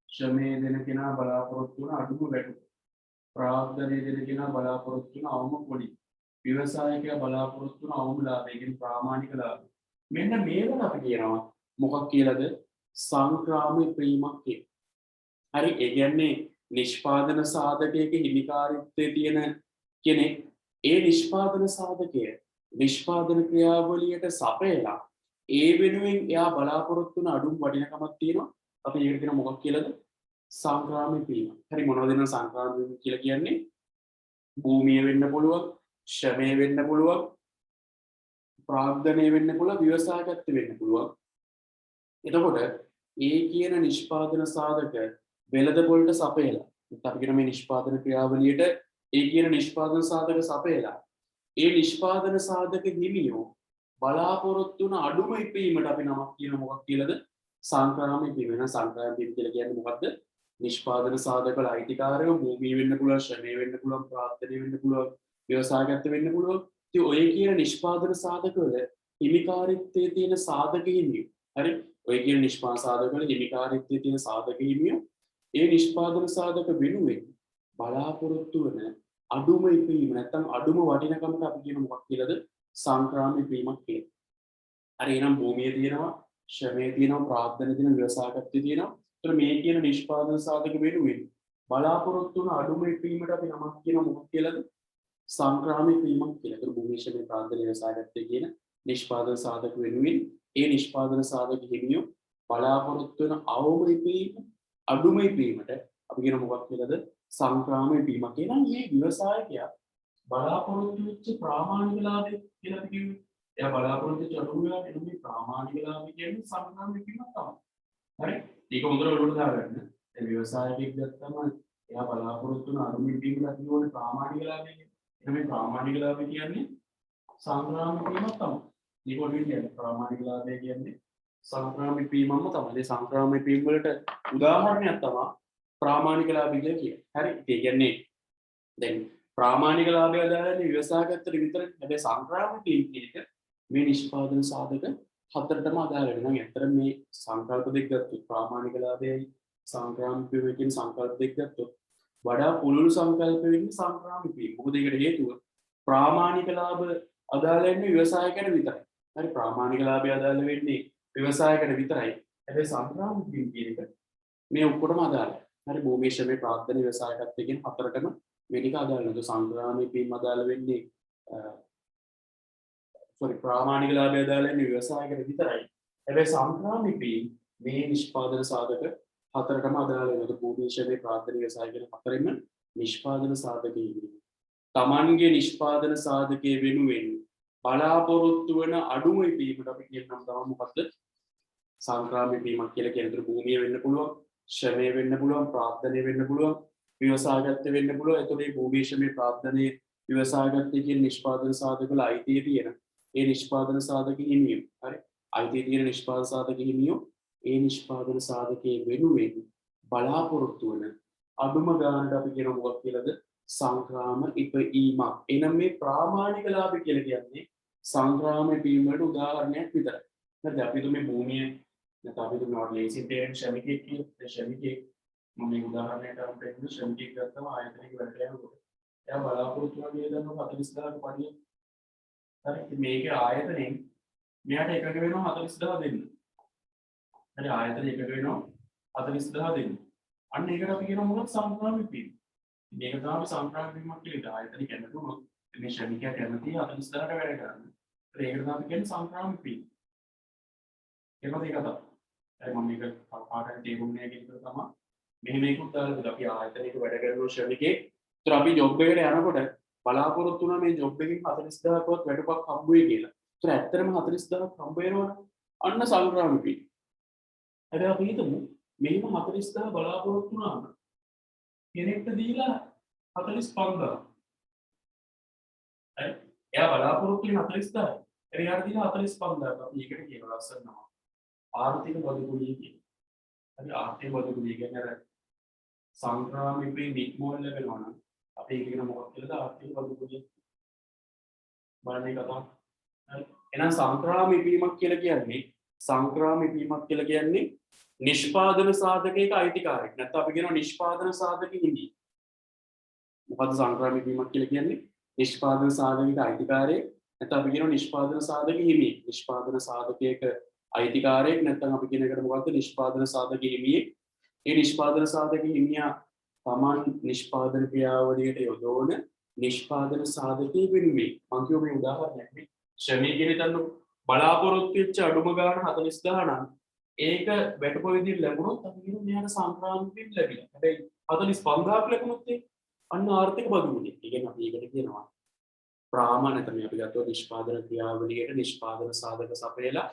ශ්‍රමය දෙන කෙනා බලාපොරොත්තු වන අඩුම වැටුප. ප්‍රාග්ධනය දෙන කෙනා බලාපොරොත්තු වන අවම පොඩි. ව්‍යවසායකයා බලාපොරොත්තු වන අවම ලාභය කියන්නේ ප්‍රාමාණික ලාභය. මෙන්න මේවට අපි කියනවා මොකක් කියලාද? සංක්‍රාමී ප්‍රීමක් කියලා. හරි ඒ කියන්නේ නිෂ්පාදන සාධකයක හිමිකාරීත්වයේ තියෙන කෙනෙක් ඒ නිෂ්පාදන සාධකය නිෂ්පාදන ක්‍රියාවලියට සපයලා ඒ වෙනුවෙන් එයා බලාපොරොත්තු වන අඩුම වටිනකමක් තියෙනවා. අපි ඒකට කියන මොකක් කියලාද? සංක්‍රාමී ප්‍රීම. හරි මොනවද වෙන සංක්‍රාමී ප්‍රීම කියලා කියන්නේ? භූමිය වෙන්න පුළුවන්, ශ්‍රමය වෙන්න පුළුවන්, ප්‍රාග්ධනය වෙන්න පුළුවන්, ව්‍යවසායගත වෙන්න පුළුවන්. එතකොට ඒ කියන නිෂ්පාදන සාධක වෙළඳ පොළට සපයලා අපි කියන මේ නිෂ්පාදන ක්‍රියාවලියට ඒ කියන නිෂ්පාදන සාධක සපයලා ඒ නිෂ්පාදන සාධක හිමියෝ බලාපොරොත්තු වන අඩුම ඉපීමට අපි නමක් කියන මොකක් කියලාද? සංක්‍රාමී ඉපීම. වෙන සංක්‍රාමී ඉපීම කියලා කියන්නේ මොකද්ද? නිෂ්පාදන සාධක වල අයිතිකාරයෝ භූමිය වෙන්න පුළුවන්, ශ්‍රමය වෙන්න පුළුවන්, ප්‍රාග්ධනය වෙන්න පුළුවන්, ව්‍යවසායගත වෙන්න පුළුවන්. ඉතින් ඔය කියන නිෂ්පාදන සාධක වල හිමිකාරීත්වයේ තියෙන සාධක හිමියෝ. හරි? ඔය කියන නිෂ්පාදන සාධක වල හිමිකාරීත්වයේ තියෙන සාධක හිමියෝ ඒ නිෂ්පාදන සාධක වෙනුවෙන් බලාපොරොත්තු වන අඩුම ඉපීම නැත්නම් අඩුම වටිනකමට අපි කියන මොකක් කියලාද? සංක්‍රාමී ඉපීමක් කියලා. හරි එහෙනම් භූමිය තියෙනවා, ශ්‍රමය තියෙනවා, ප්‍රාග්ධනය තියෙනවා, ව්‍යවසායගතය තියෙනවා. ඒතර මේ කියන නිෂ්පාදන සාධක වෙනුවෙන් බලාපොරොත්තු වන අඩුම ඉපීමට අපි නමක් කියන මොකක් කියලාද? සංක්‍රාමී ඉපීමක් කියලා. ඒතර භූමිය, ශ්‍රමය, ප්‍රාග්ධනය, ව්‍යවසායගතය කියන නිෂ්පාදන සාධක වෙනුවෙන් ඒ නිෂ්පාදන සාධක හිමියෝ බලාපොරොත්තු වන අවම ඉපීම අඩුම ඉපීමට අපි කියන මොකක් කියලාද? සංක්‍රාමී ඉපීමක්. එහෙනම් මේ ව්‍යවසායකයා බලාපොරොත්තු වෙච්ච ප්‍රාමාණික ලාභය කියලා අපි කිව්වේ. එයා බලාපොරොත්තු වෙච්ච අඩුම ලාභය නෙමෙයි ප්‍රාමාණික ලාභය කියන්නේ සංක්‍රාමී ඉපීමක් තමයි. හරි? ඒක හොඳට ඔළුවට දාගන්න. ඒ ව්‍යවසායකයෙක් ගත්තම එයා බලාපොරොත්තු වන අඩුම ඉපීමට අපි ඕනේ ප්‍රාමාණික ලාභය කියන්නේ. එහෙනම් මේ ප්‍රාමාණික ලාභය කියන්නේ සංක්‍රාමී ඉපීමක් තමයි. ඒක ඔළුවට කියන්නේ ප්‍රාමාණික ලාභය කියන්නේ සංක්‍රාමී ඉපීමක්ම තමයි. ඒ සංක්‍රාමී ඉපීම වලට උදාහරණයක් තමයි ප්‍රාමාණික ලාභය කියලා කියන්නේ. හරි? ඒ කියන්නේ දැන් ප්‍රාමාණික ලාභය අදාළන්නේ ව්‍යවසායගතට විතරයි. හැබැයි සංක්‍රාමී ඉපීම කියන එක මේ නිෂ්පාදන සාධක හතරටම අදාළ වෙනවා. නම් ඇත්තට මේ සංකල්ප දෙක ගත්තොත් ප්‍රාමාණික ලාභයයි සංක්‍රාමී ඉපීම කියන සංකල්ප දෙක ගත්තොත් වඩා පුළුල් සංකල්ප වෙන්නේ සංක්‍රාමී ඉපීම. මොකද ඒකට හේතුව ප්‍රාමාණික ලාභ අදාළ වෙන්නේ ව්‍යවසායකට විතරයි. හරි ප්‍රාමාණික ලාභය අදාළ වෙන්නේ ව්‍යවසායකට විතරයි. හැබැයි සංක්‍රාමී ඉපීම කියන එක මේ ඔක්කොටම අදාළයි. හරි භූමිය, ශ්‍රමය, ප්‍රාග්ධනය, ව්‍යවසායගතය කියන හතරටම මේ ටික අදාළ වෙනවා. සංක්‍රාමී ඉපීම අදාළ වෙන්නේ ප්‍රාමාණික ලාභය අදාළ වෙන්නේ ව්‍යවසායකට විතරයි. හැබැයි සංක්‍රාමී ඉපීම මේ නිෂ්පාදන සාධක හතරටම අදාළ වෙනවා. භූමිය, ශ්‍රමය, ප්‍රාග්ධනය, ව්‍යවසාය කියන හතරෙම නිෂ්පාදන සාධක ඉන්නේ. තමන්ගේ නිෂ්පාදන සාධකයේ වෙනුවෙන් බලාපොරොත්තු වන අඩුම ඉපීමට අපි කියනවා තමයි මොකද්ද? සංක්‍රාමී ඉපීමක් කියලා කියන. ඒතර භූමිය වෙන්න පුළුවන්, ශ්‍රමය වෙන්න පුළුවන්, ප්‍රාග්ධනය වෙන්න පුළුවන්, ව්‍යවසායගත වෙන්න පුළුවන්. ඒතකොට මේ භූමිය, ශ්‍රමය, ප්‍රාග්ධනය, ව්‍යවසායගතය කියන නිෂ්පාදන සාධක වල අයිතිය තියෙන ඒ නිෂ්පාදන සාධක හිමියෝ. හරි? අයිතිය තියෙන නිෂ්පාදන සාධක හිමියෝ ඒ නිෂ්පාදන සාධකයේ වෙනුවෙන් බලාපොරොත්තු වන අඩුම ගානට අපි කියන මොකක් කියලාද? සංක්‍රාම ඉපීමක්. එනම් මේ ප්‍රාමාණික ලාභ කියලා කියන්නේ සංක්‍රාම ඉපීම වලට උදාහරණයක් විතරයි. හරිද? අපි මේ භූමිය නැත්නම් අපි දුන්නා ලේසින් තේරෙන ශ්‍රමිකයෙක් කියලා. ශ්‍රමිකයෙක් මම මේ උදාහරණයක් අරන් පෙන්නන ශ්‍රමිකයෙක් ගත්තම ආයතනයක වැඩ යනකොට එයා බලාපොරොත්තු වෙන දේ දන්නවා 40000ක පඩිය. හරි? ඉතින් මේකේ ආයතනෙන් මෙයාට එකක වෙනවා 40000 දෙන්න. හරි ආයතන එකක වෙනවා 40000 දෙන්න. අන්න ඒකට අපි කියනවා මොකක්ද? සංක්‍රාම ඉපීම. මේක තමයි සංක්‍රාමක වීමක් කියලා. ආයතන කැමතුනොත් මේ ශ්‍රමිකයා කැමති 40,000ට වැඩ කරන්න. ඒකට තමයි කියන්නේ සංක්‍රාමක වීම. ඒකත් ඒක තමයි. හරි මම මේක පාඩම් තේරුම්නේ කියන එක තමයි. මෙහෙම මේකුත් දාලා අපි ආයතනයක වැඩ කරන ශ්‍රමිකයෙක්. ඒතර අපි ජොබ් එකට යනකොට බලාපොරොත්තු වුණා මේ ජොබ් එකකින් 40,000ක්වත් වැඩපක් හම්බ වෙයි කියලා. ඒතර ඇත්තටම 40,000ක් හම්බ වෙනවනේ. අන්න සංක්‍රාමක වීම. හැබැයි අපි හිතමු මෙහෙම 40,000 බලාපොරොත්තු වුණාම කෙනෙක්ට දීලා 45,000. හරි. එයා බලාපොරොත්තු වෙන 40,000. එයාට දීලා 45,000. අපි ඒකට කියන ලස්සනම ආර්ථික බදුකුලිය කියන. හරි ආර්ථික බදුකුලිය කියන්නේ අර සංක්‍රාමිකේ නික්මෝල් ලැබෙනවා නම් අපි ඒක කියන මොකක්ද කියලාද ආර්ථික බදුකුලිය. බලන්නේ කතාව. හරි. එහෙනම් සංක්‍රාමික වීමක් කියලා කියන්නේ නිෂ්පාදන සාධකයක අයිතිකාරයෙක්. නැත්නම් අපි කියනවා නිෂ්පාදන සාධක හිමි. මොකද්ද සංක්‍රාමික වීමක් කියලා කියන්නේ? නිෂ්පාදන සාධකයක අයිතිකාරයෙක්. නැත්නම් අපි කියනවා නිෂ්පාදන සාධක හිමි. නිෂ්පාදන සාධකයක අයිතිකාරයෙක් නැත්නම් අපි කියන එකට මොකද්ද නිෂ්පාදන සාධක හිමියෙක්. ඒ නිෂ්පාදන සාධක හිමියා Taman නිෂ්පාදන ක්‍රියාවලියට යොදවන නිෂ්පාදන සාධකයේ වෙනුවේ. මම කියෝ මේ උදාහරණයක් නේ. ශ්‍රමිකයෙක් හිතන්න බලාපොරොත්තු වෙච්ච අඩුම ගාණ 40,000 නම් ඒක වැටපො විදිහට ලැබුණොත් අපි කියන මෙයාට සංක්‍රාමික වීම ලැබිලා. හැබැයි 45,000ක් ලැබුණොත් අන්න ආර්ථික බදුකුලිය. ඒ කියන්නේ අපි ඒකට කියනවා ප්‍රාමාණික තමයි අපි ගත්තොත් නිෂ්පාදන ක්‍රියාවලියට නිෂ්පාදන සාධක සපයලා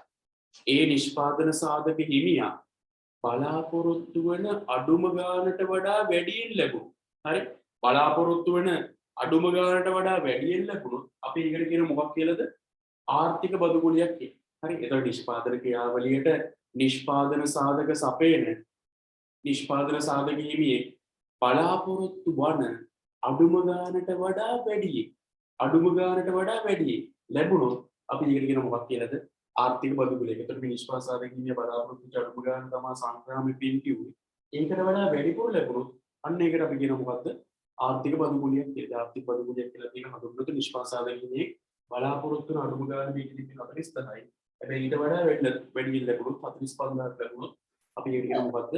ඒ නිෂ්පාදන සාධක හිමියා බලාපොරොත්තු වෙන අඩුම ගානට වඩා වැඩියෙන් ලැබුණොත්. හරි බලාපොරොත්තු වෙන අඩුම ගානට වඩා වැඩියෙන් ලැබුණොත් අපි ඒකට කියන මොකක් කියලාද? ආර්ථික බදුකුලියක් කියලා. හරි එතකොට නිෂ්පාදන ක්‍රියාවලියට නිෂ්පාදන සාධක සපයන නිෂ්පාදන සාධක හිමියේ බලාපොරොත්තු වන අඩුම ගානට වඩා වැඩි ලැබුණොත් අපි ඒකට කියන මොකක් කියලාද? ආර්ථික බදුකුලිය. ඒකට මේ නිෂ්පාදන සාධක හිමිය බලාපොරොත්තු වෙච්ච අඩුම ගාන තමයි සංක්‍රාමික වීම කිව්වේ. ඒකට වඩා වැඩිපුර ලැබුණොත් අන්න ඒකට අපි කියන මොකද්ද? ආර්ථික බදුකුලියක් කියලා. ආර්ථික බදුකුලියක් කියලා කියන හඳුන්වන නිෂ්පාදන සාධක හිමියේ බලාපොරොත්තු වන අඩුම ගාන මේකෙදි 40,000යි. හැබැයි ඊට වඩා වැඩි ලැබුණොත් 45,000ක් ලැබුණොත් අපි ඒක කියන මොකද්ද?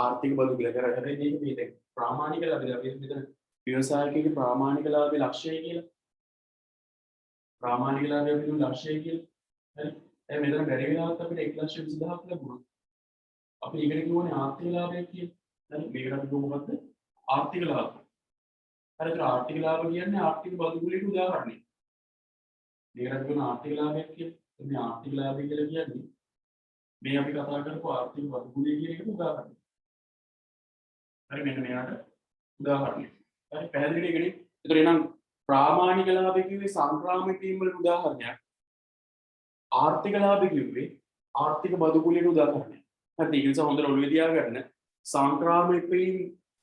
ආර්ථික බදුකුලිය. හැබැයි මේක මේ ප්‍රාමාණික ලාභය අපි මෙතන ව්‍යවසායකයේ ප්‍රාමාණික ලාභයේ ලක්ෂ්‍යය කියලා. ප්‍රාමාණික ලාභය පිළිබඳ ලක්ෂ්‍යය කියලා. හරි. දැන් මෙතන බැරි වෙලාවත් අපිට 1,20,000ක් ලැබුණා. අපි ඒකට කියවනේ ආර්ථික ලාභය කියලා. හරි. මේකට අපි කියමු මොකද්ද? ආර්ථික ලාභය. හරි. ඒක ආර්ථික ලාභ කියන්නේ ආර්ථික බදුකුලියට උදාහරණයක්. මේකට කියන ආර්ථික ලාභය කියන්නේ මේ ආර්ථික ලාභය කියලා කියන්නේ මේ අපි කතා කරපු ආර්ථික බදුකුලිය කියන එකට උදාහරණයක්. හරි මෙන්න මෙයාට උදාහරණයක්. හරි පැහැදිලි දෙකනේ. ඒතර එහෙනම් ප්‍රාමාණික ලාභය කිව්වේ සංක්‍රාමික වීම වල උදාහරණයක්. ආර්ථික ලාභය කිව්වේ ආර්ථික බදුකුලියට උදාහරණයක්. හරි ඒක නිසා හොඳට ඔළුවේ තියාගන්න. සංක්‍රාමික වීම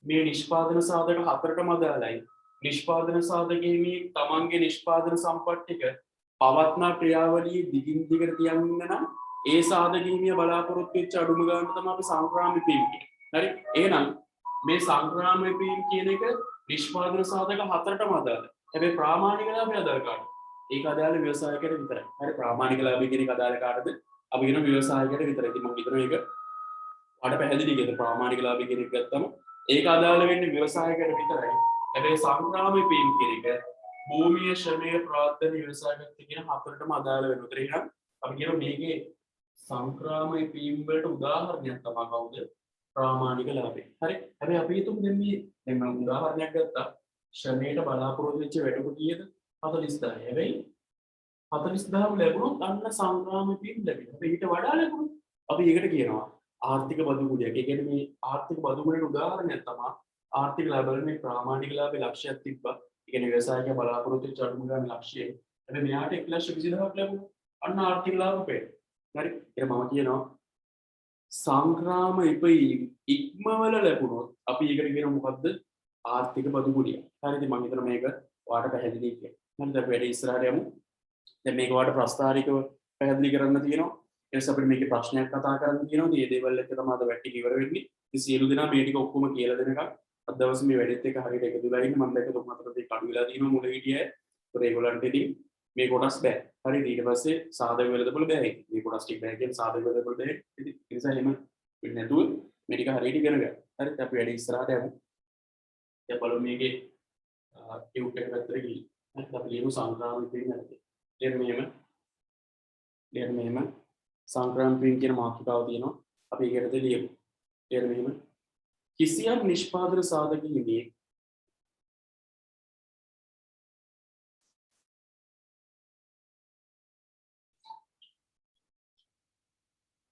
මේ නිෂ්පාදන සාධක හතරටම අදාළයි. නිෂ්පාදන සාධකයේ මේ තමන්ගේ නිෂ්පාදන සම්පත් ටික පවත්නා ක්‍රියාවලියේ දිගින් දිගට තියන්න නම් ඒ සාධකීමිය බලාපොරොත්තු වෙච්ච අඩුම ගාන තමයි අපි සංක්‍රාමික වීම කියන්නේ. හරි එහෙනම් මේ සංක්‍රාමික වීම කියන එක නිෂ්පාදන සාධක හතරටම අදාළයි. හැබැයි ප්‍රාමාණික ලාභය අදාළ කාටද? ඒක අදාළ ව්‍යවසායකයට විතරයි. හරි ප්‍රාමාණික ලාභය කියන එක අදාළ කාටද? අපි කියන ව්‍යවසායකයට විතරයි. ඉතින් මම හිතනවා ඒක ඔයාලට පැහැදිලි කියලා ප්‍රාමාණික ලාභය කියන එක ගත්තම ඒක අදාළ වෙන්නේ ව්‍යවසායකයට විතරයි. හැබැයි සංක්‍රාමික වීම කියන එක භූමිය ශ්‍රමයේ ප්‍රාර්ථන ව්‍යවසායකත් කියන හතරටම අදාළ වෙනවා. ඒතර එහෙනම් අපි කියනවා මේකේ සංක්‍රාමික වීම වලට උදාහරණයක් තමයි කවුද? ප්‍රාමාණික ලාභය. හරි. හැබැයි අපි හිතමු දැන් මම උදාහරණයක් ගත්තා. ශ්‍රමයට බලාපොරොත්තු වෙච්ච වැඩක කීයද? 40,000. හැබැයි 40,000 ලැබුණොත් අන්න සංක්‍රාමික වීම ලැබෙනවා. හැබැයි ඊට වඩා ලැබුණොත් අපි ඒකට කියනවා ආර්ථික බදුකුලියක්. ඒ කියන්නේ මේ ආර්ථික බදුකුලේ උදාහරණයක් තමයි ආර්ථික ලාභ වල මේ ප්‍රාමාණික ලාභේ ලක්ෂයක් තිබ්බා. ඒ කියන්නේ ව්‍යවසායකයා බලාපොරොත්තු වෙච්ච අඩුම ගාන ලක්ෂය. හැබැයි මෙයාට 1,20,000ක් ලැබුණා. අන්න ආර්ථික ලාභ පෙර. හරි. ඒක මම කියනවා සංක්‍රාම ඉපීම් ඉක්මවල ලැබුණොත් අපි ඒකට කියනවා මොකද්ද? ආර්ථික බදුකුලිය. හරි. ඉතින් මම හිතනවා මේක ඔයාලට පැහැදිලි කියලා. හරිද? අපි වැඩි ඉස්සරහට යමු. දැන් මේක ඔයාලට ප්‍රස්තාරිකව පැහැදිලි කරන්න තියෙනවා. ඊට අපිට මේකේ ප්‍රශ්නයක් කතා කරන්න තියෙනවා. මේ දේවල් එක තමයි අද වැටි ඉවර වෙන්නේ. ඉතින් සියලු දෙනා මේ ටික ඔක්කොම කියලා දෙනකම් අද දවසේ මේ වැඩෙත් එක හරියට එකතුලා ඉන්න මම දැක්ක තුන් හතර දෙක අඩු වෙලා තියෙනවා මුල හිටියේ. ඒත් ඒගොල්ලන්ට ඉතින් මේ කොටස් බෑ. හරි ඊට පස්සේ සාධක වෙලදපොළ බෑ. මේ කොටස් ටික බෑ කියන්නේ සාධක වෙලදපොළ බෑ. ඉතින් ඒ නිසා එහෙම වෙන්නේ නැතුව මේ ටික හරියට ඉගෙන ගන්න. හරි අපි වැඩි ඉස්සරහට යමු. දැන් බලමු මේකේ ටියුබ් එක පැත්තට ගිහින් අපි ලියමු සංක්‍රාමක ඉපීම යටතේ. ලියන්න මෙහෙම සංක්‍රාමක ඉපීම කියන මාතෘකාව තියෙනවා. අපි ඒක යටතේ ලියමු. ලියන්න මෙහෙම කිසියම් නිෂ්පාදන සාධක හිමියෙක්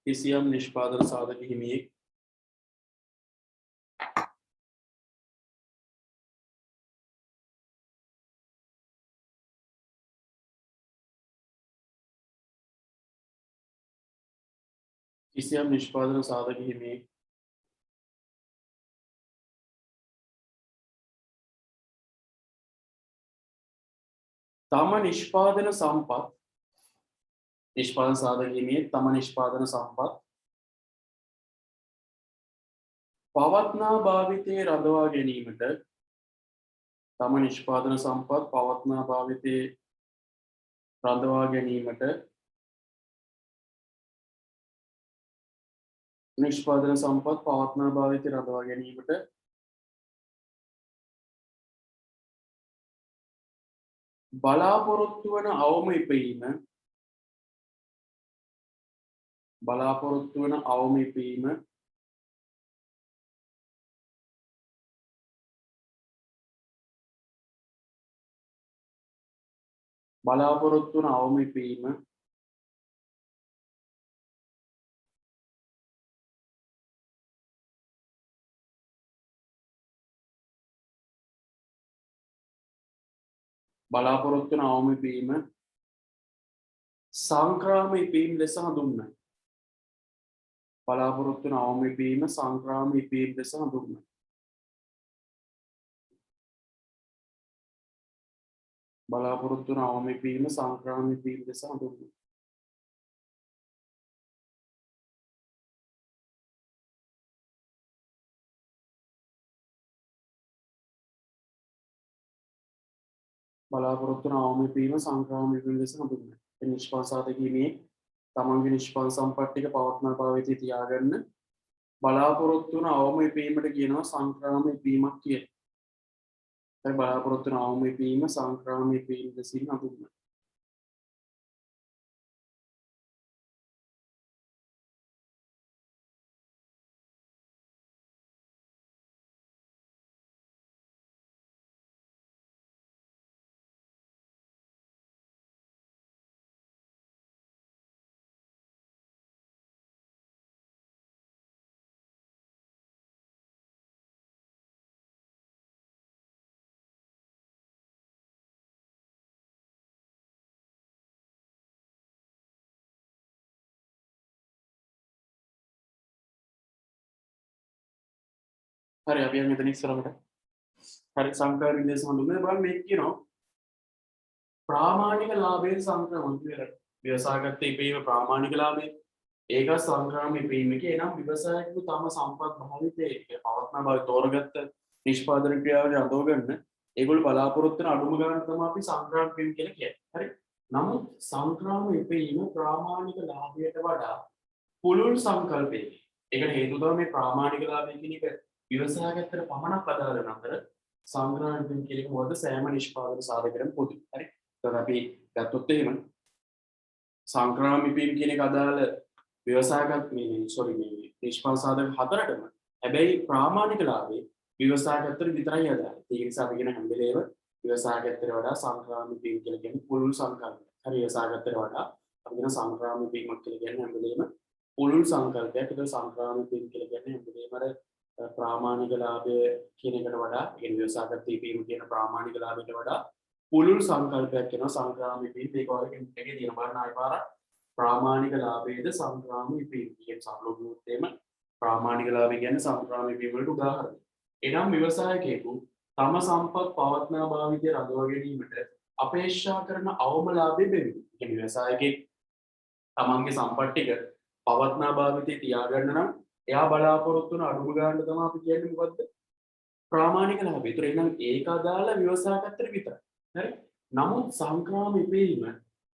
කිසියම් නිෂ්පාදන සාධක හිමියෙක් කිසියම් නිෂ්පාදන සාධක හිමියෙක් තම නිෂ්පාදන සාධක හිමියෙක් තම නිෂ්පාදන සම්පත් පවත්නා භාවිතයේ රඳවා ගැනීමට තම නිෂ්පාදන සම්පත් පවත්නා භාවිතයේ රඳවා ගැනීමට නිෂ්පාදන සම්පත් පවත්නා භාවිතයේ රඳවා ගැනීමට බලාපොරොත්තු වන අවම ඉපීම බලාපොරොත්තු වන අවම ඉපීම බලාපොරොත්තු වන අවම ඉපීම බලාපොරොත්තු වන අවම ඉපීම සංක්‍රාම ඉපීම ලෙස හඳුන්වයි. බලාපොරොත්තු වන අවම ඉපීම සංක්‍රාම ඉපීම ලෙස හඳුන්වයි. බලාපොරොත්තු වන අවම ඉපීම සංක්‍රාම ඉපීම ලෙස හඳුන්වයි. බලාපොරොත්තු වන අවම ඉපීම සංක්‍රාම ඉපීම ලෙස හඳුන්වයි. ඒ නිෂ්පාදන සාධක හිමියෙක් තමන්ගේ නිෂ්පාදන සම්පත් ටික පවත්නා භාවිතයේ තියාගන්න බලාපොරොත්තු වන අවම ඉපීමට කියනවා සංක්‍රාම ඉපීමක් කියලා. ඒ බලාපොරොත්තු වන අවම ඉපීම සංක්‍රාම ඉපීම ලෙසින් හඳුන්වනවා. හරි අපි යමු මෙතන ඉස්සරහට. හරි සංකාර විදේශ හඳුන්වන්නේ බලන්න මේක කියනවා ප්‍රාමාණික ලාභයෙන් සංක්‍රමණ කියලා. ව්‍යවසායගත ඉපීම ප්‍රාමාණික ලාභය. ඒක සංක්‍රාම ඉපීමක එනම් ව්‍යවසායකතු තම සම්පත් භාවිතයේ පවත්නා බව තෝරගත්ත නිෂ්පාදන ක්‍රියාවලිය අඳවගන්න ඒගොල්ලෝ බලාපොරොත්තු වෙන අඩුම ගන්න තමයි අපි සංක්‍රාම ඉපීම කියලා කියන්නේ. හරි. නමුත් සංක්‍රාම ඉපීම ප්‍රාමාණික ලාභයට වඩා පුළුල් සංකල්පයකින්. ඒකට හේතුව තමයි මේ ප්‍රාමාණික ලාභය කියන එක ව්‍යවසායගතට පමණක් අදාළ වෙන අතර සංක්‍රාම ඉපීම කියන එක මොකද සෑම නිෂ්පාදන සාධකයකටම පොදුයි. හරි. ඒතකොට අපි ගත්තොත් එහෙම සංක්‍රාම ඉපීම කියන එක අදාළ ව්‍යවසායගත මේ නිෂ්පාදන සාධක හතරටම හැබැයි ප්‍රාමාණික ලාභේ ව්‍යවසායගතට විතරයි අදාළ. ඒ නිසා අපි කියන හැම වෙලේම ව්‍යවසායගතට වඩා සංක්‍රාම ඉපීම කියලා කියන්නේ පුළුල් සංකල්පයක්. හරි ව්‍යවසායගතට වඩා අපි කියන සංක්‍රාම ඉපීමක් කියලා කියන්නේ හැම වෙලේම පුළුල් සංකල්පයක්. ඒක සංක්‍රාම ඉපීම කියලා කියන්නේ හැම වෙලේම අර ප්‍රාමාණික ලාභය කියන එකට වඩා ඒ ව්‍යවසායගත ඉපීම කියන ප්‍රාමාණික ලාභයට වඩා පුළුල් සංකල්පයක් වෙනවා සංක්‍රාම ඉපීම. ඒක වගේ එකේ තියෙන බලන්න ආයෙ පාරක් ප්‍රාමාණික ලාභයේද සංක්‍රාම ඉපීම කියන සම්ලෝභුත් එම ප්‍රාමාණික ලාභය කියන්නේ සංක්‍රාම ඉපීම වලට උදාහරණයක්. එනම් ව්‍යවසායකයෙකු තම සම්පත් පවත්නා භාවිතය රඳවා ගැනීමට අපේක්ෂා කරන අවම ලාභය බෙවිනි. කියන්නේ ව්‍යවසායකයෙක් තමන්ගේ සම්පත් ටික පවත්නා භාවිතය තියාගන්න නම් එයා බලාපොරොත්තු වන අඩුම ගන්න තමයි අපි කියන්නේ මොකද්ද? ප්‍රාමාණික ලාභය. ඒතර එහෙනම් ඒක අදාළ ව්‍යවසායකත්වයට විතරයි. හරි. නමුත් සංක්‍රාම ඉපීම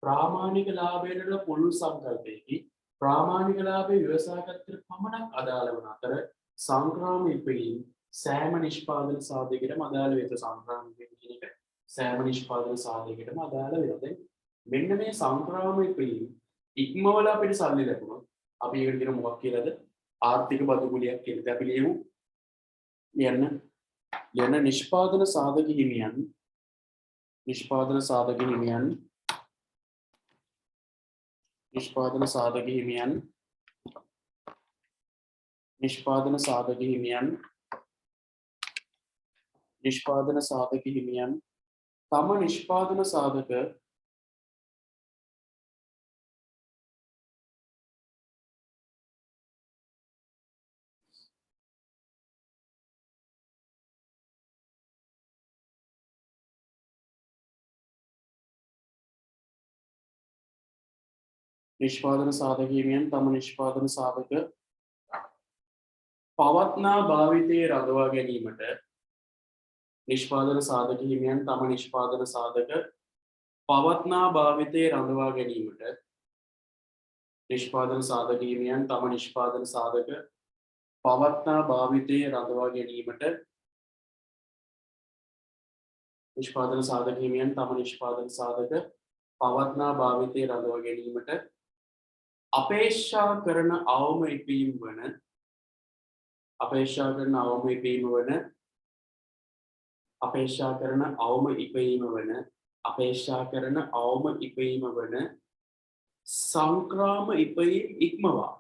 ප්‍රාමාණික ලාභයට පුළුල් සංකල්පයකි. ප්‍රාමාණික ලාභයේ ව්‍යවසායකත්වයට පමණක් අදාළ වන අතර සංක්‍රාම ඉපීම සෑම නිෂ්පාදන සාධකයකටම අදාළ වෙත සංක්‍රාමක කියන එක සෑම නිෂ්පාදන සාධකයකටම අදාළ වෙනවා. දැන් මෙන්න මේ සංක්‍රාමක වීම ඉක්මවලා අපිට සල්ලි ලැබුණොත් අපි ඒකට කියන මොකක් කියලාද? ආර්ථික බදුගුලියක් කියලා. අපි ලියමු. ලියන්න නිෂ්පාදන සාධක හිමියන් නිෂ්පාදන සාධක හිමියන් නිෂ්පාදන සාධක හිමියන් නිෂ්පාදන සාධක හිමියන් නිෂ්පාදන සාධක හිමියන් තම නිෂ්පාදන සාධක නිෂ්පාදන සාධක හිමියන් තම නිෂ්පාදන සාධක පවත්නා භාවිතයේ රඳවා ගැනීමට නිෂ්පාදන සාධක හිමියන් තම නිෂ්පාදන සාධක පවත්නා භාවිතයේ රඳවා ගැනීමට නිෂ්පාදන සාධක හිමියන් තම නිෂ්පාදන සාධක පවත්නා භාවිතයේ රඳවා ගැනීමට නිෂ්පාදන සාධක හිමියන් තම නිෂ්පාදන සාධක පවත්නා භාවිතයේ රඳවා ගැනීමට අපේක්ෂා කරන අවම ඉපීම් වන අපේක්ෂා කරන අවම ඉපීම වන අපේක්ෂා කරන අවම ඉපීම වන අපේක්ෂා කරන අවම ඉපීම වන සංක්‍රාම ඉපීම් ඉක්මවා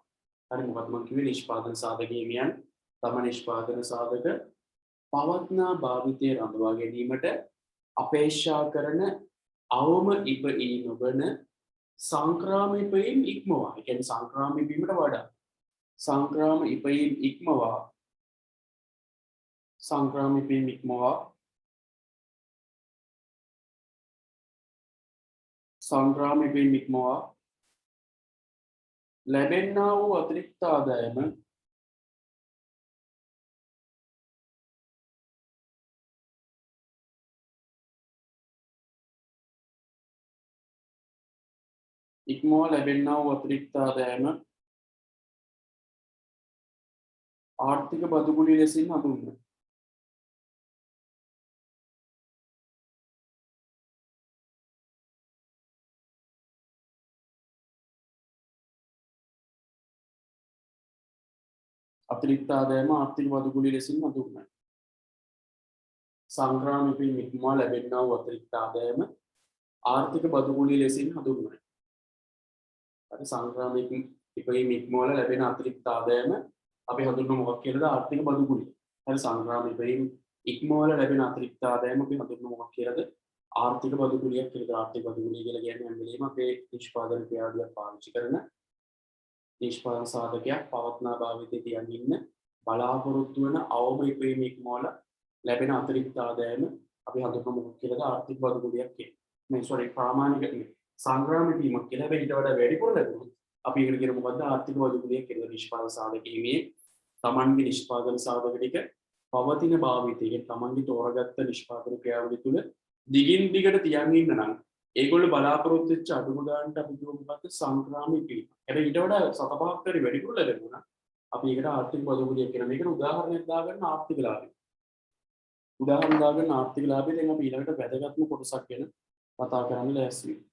හරි මොකක්ද මම කිව්වේ නිෂ්පාදන සාධක හිමියන් තම නිෂ්පාදන සාධක පවත්නා භාවිතයේ රඳවා ගැනීමට අපේක්ෂා කරන අවම ඉපීම වන සංක්‍රාම ඉපීම් ඉක්මවා. ඒ කියන්නේ සංක්‍රාම ඉපීමට වඩා සංක්‍රාම ඉපීම් ඉක්මවා සංක්‍රාම ඉපීම් ඉක්මවා සංක්‍රාම ඉපීම් ඉක්මවා ලැබෙන්නා වූ අතිරික්ත ආදායම ඉක්මවා ලැබෙන්නා වූ අතිරික්ත ආදායම ආර්ථික බදුගුලි ලෙසින් හඳුන්වනවා. අතිරික්ත ආදායම ආර්ථික බදුගුලි ලෙසින් හඳුන්වනවා. සංක්‍රාම ඉපීම් ඉක්මවා ලැබෙන්නා වූ අතිරික්ත ආදායම ආර්ථික බදුගුලි ලෙසින් හඳුන්වනවා. හරි සංක්‍රාම ඉපීම් ඉක්මවල ලැබෙන අතිරික්ත ආදායම අපි හඳුන්වන මොකක් කියලාද? ආර්ථික බදුගුලි. හරි සංක්‍රාම ඉපීම් ඉක්මවල ලැබෙන අතිරික්ත ආදායම අපි හඳුන්වන මොකක් කියලාද? ආර්ථික බදුගුලියක් කියලා. ආර්ථික බදුගුලිය කියලා කියන්නේ හැම වෙලේම අපේ නිෂ්පාදන ක්‍රියාවලියක් පාවිච්චි කරන නිෂ්පාදන සාධකයක් පවත්නා භාවිතයේ තියන් ඉන්න බලාපොරොත්තු වෙන අවම ඉපීම ඉක්මවල ලැබෙන අතිරික්ත ආදායම අපි හඳුන්වන මොකක් කියලාද? ආර්ථික බදුගුලියක් කියලා. මේ සෝරි ප්‍රාමාණික සංග්‍රාම ඉපීමක් කියලා. හැබැයි ඊට වඩා වැඩිපුර ලැබුණොත් අපි ඒකට කියන මොකද්ද? ආර්ථික බදුගුලියක් කියලා. නිෂ්පාදන සාධක හිමියේ තමන්ගේ නිෂ්පාදන සාධක ටික පවතින භාවිතයේ තමන්ගේ තෝරාගත්ත නිෂ්පාදන ක්‍රියාවලිය තුළ දිගින් දිගට තියන් ඉන්න නම් ඒගොල්ලෝ බලාපොරොත්තු වෙච්ච අඩුම ගානට අපි කියමු මොකද්ද? සංක්‍රාම ඉපීම. හැබැයි ඊට වඩා සතපහක් පරි වැඩිපුර ලැබුණා. අපි ඒකට ආර්ථික බදුගුලියක් කියන මේකට උදාහරණයක් දාගන්න ආර්ථික ලාභය. උදාහරණ දාගන්න ආර්ථික ලාභය දැන් අපි ඊළඟට වැදගත්ම කොටසක් ගැන කතා කරන්න ලෑස්ති වෙනවා.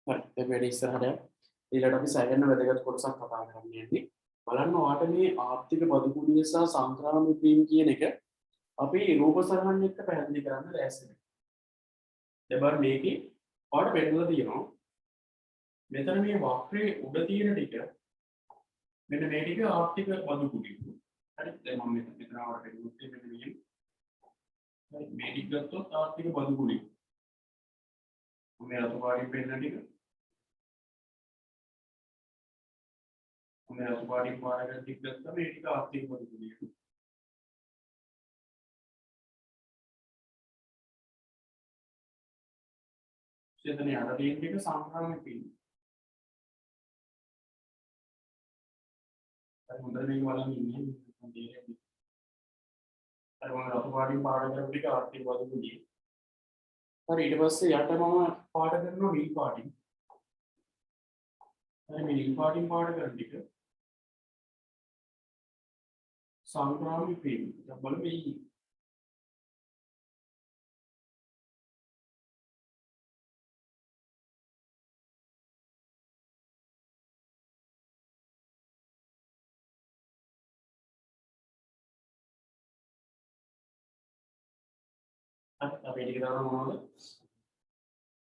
හරි දැන් වැඩි ඉස්සරහට ඊළඟට අපි සැකෙන්න වැදගත් කොටසක් කතා කරන්න යන්නේ. බලන්න ඔයාට මේ ආර්ථික බදුගුලිය සහ සංක්‍රාම ඉපීම කියන එක අපි රූප සරහන් එක්ක පැහැදිලි කරන්න ලෑස්ති වෙනවා. දැන් මේකේ ඔයාලට පෙන්නලා තියෙනවා මෙතන මේ වක්‍රයේ උඩ තියෙන ටික මෙන්න මේ ටික ආර්ථික බදුගුලිය. හරි දැන් මම මෙතන ආවට පෙන්නුත් මෙන්න මේ හරි මේ ටික ගත්තොත් ආර්ථික බදුගුලිය. මේ රතු පාටින් පෙන්නන ටික මේ රතු පාටින් පාරකට ටික ගත්තා මේ ටික ආර්ථික බදුගුලිය. එතන යට තියෙන එක සංක්‍රාම ඉපීම. හරි හොඳට මේක බලන්න ඉන්නේ. අර මම රතු පාටින් පාට කරපු ටික ආර්ථික බදුගුලිය. හරි ඊට පස්සේ යට මම පාට කරනවා නිල් පාටින්. හරි මේ නිල් පාටින් පාට කරන ටික සංක්‍රාමික වීම. දැන් බලමු මේ අපි ටික දානවා මොනවද?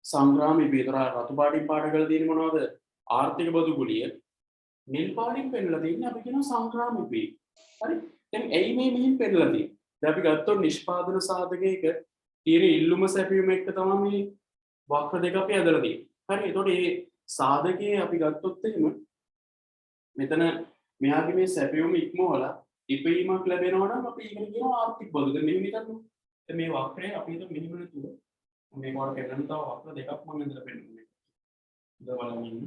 සංග්‍රාමී විතර රතු පාටින් පාට කරලා තියෙන්නේ මොනවද? ආර්ථික බදුගුලිය. නිල් පාටින් පෙන්නලා තියෙන්නේ අපි කියනවා සංග්‍රාමී වේ. හරි? දැන් ඇයි මේ මෙහෙම පෙන්නලා තියෙන්නේ? දැන් අපි ගත්තොත් නිෂ්පාදන සාධකයක තියෙන ඉල්ලුම සැපයුම එක්ක තමයි මේ වක්‍ර දෙක අපි ඇදලා තියෙන්නේ. හරි? එතකොට මේ සාධකයේ අපි ගත්තොත් එහෙම මෙතන මෙයාගේ මේ සැපයුම ඉක්මවලා ඉපීමක් ලැබෙනවා නම් අපි ඒකට කියනවා ආර්ථික බදු. දැන් මෙහෙම හිතන්න. මේ වක්‍රය අපි හිතමු මෙහෙම නේද? මේ කොට පෙන්නන තව වක්‍ර දෙකක් මම ඉඳලා පෙන්නන්නේ. ඉඳ බලන්න ඉන්න.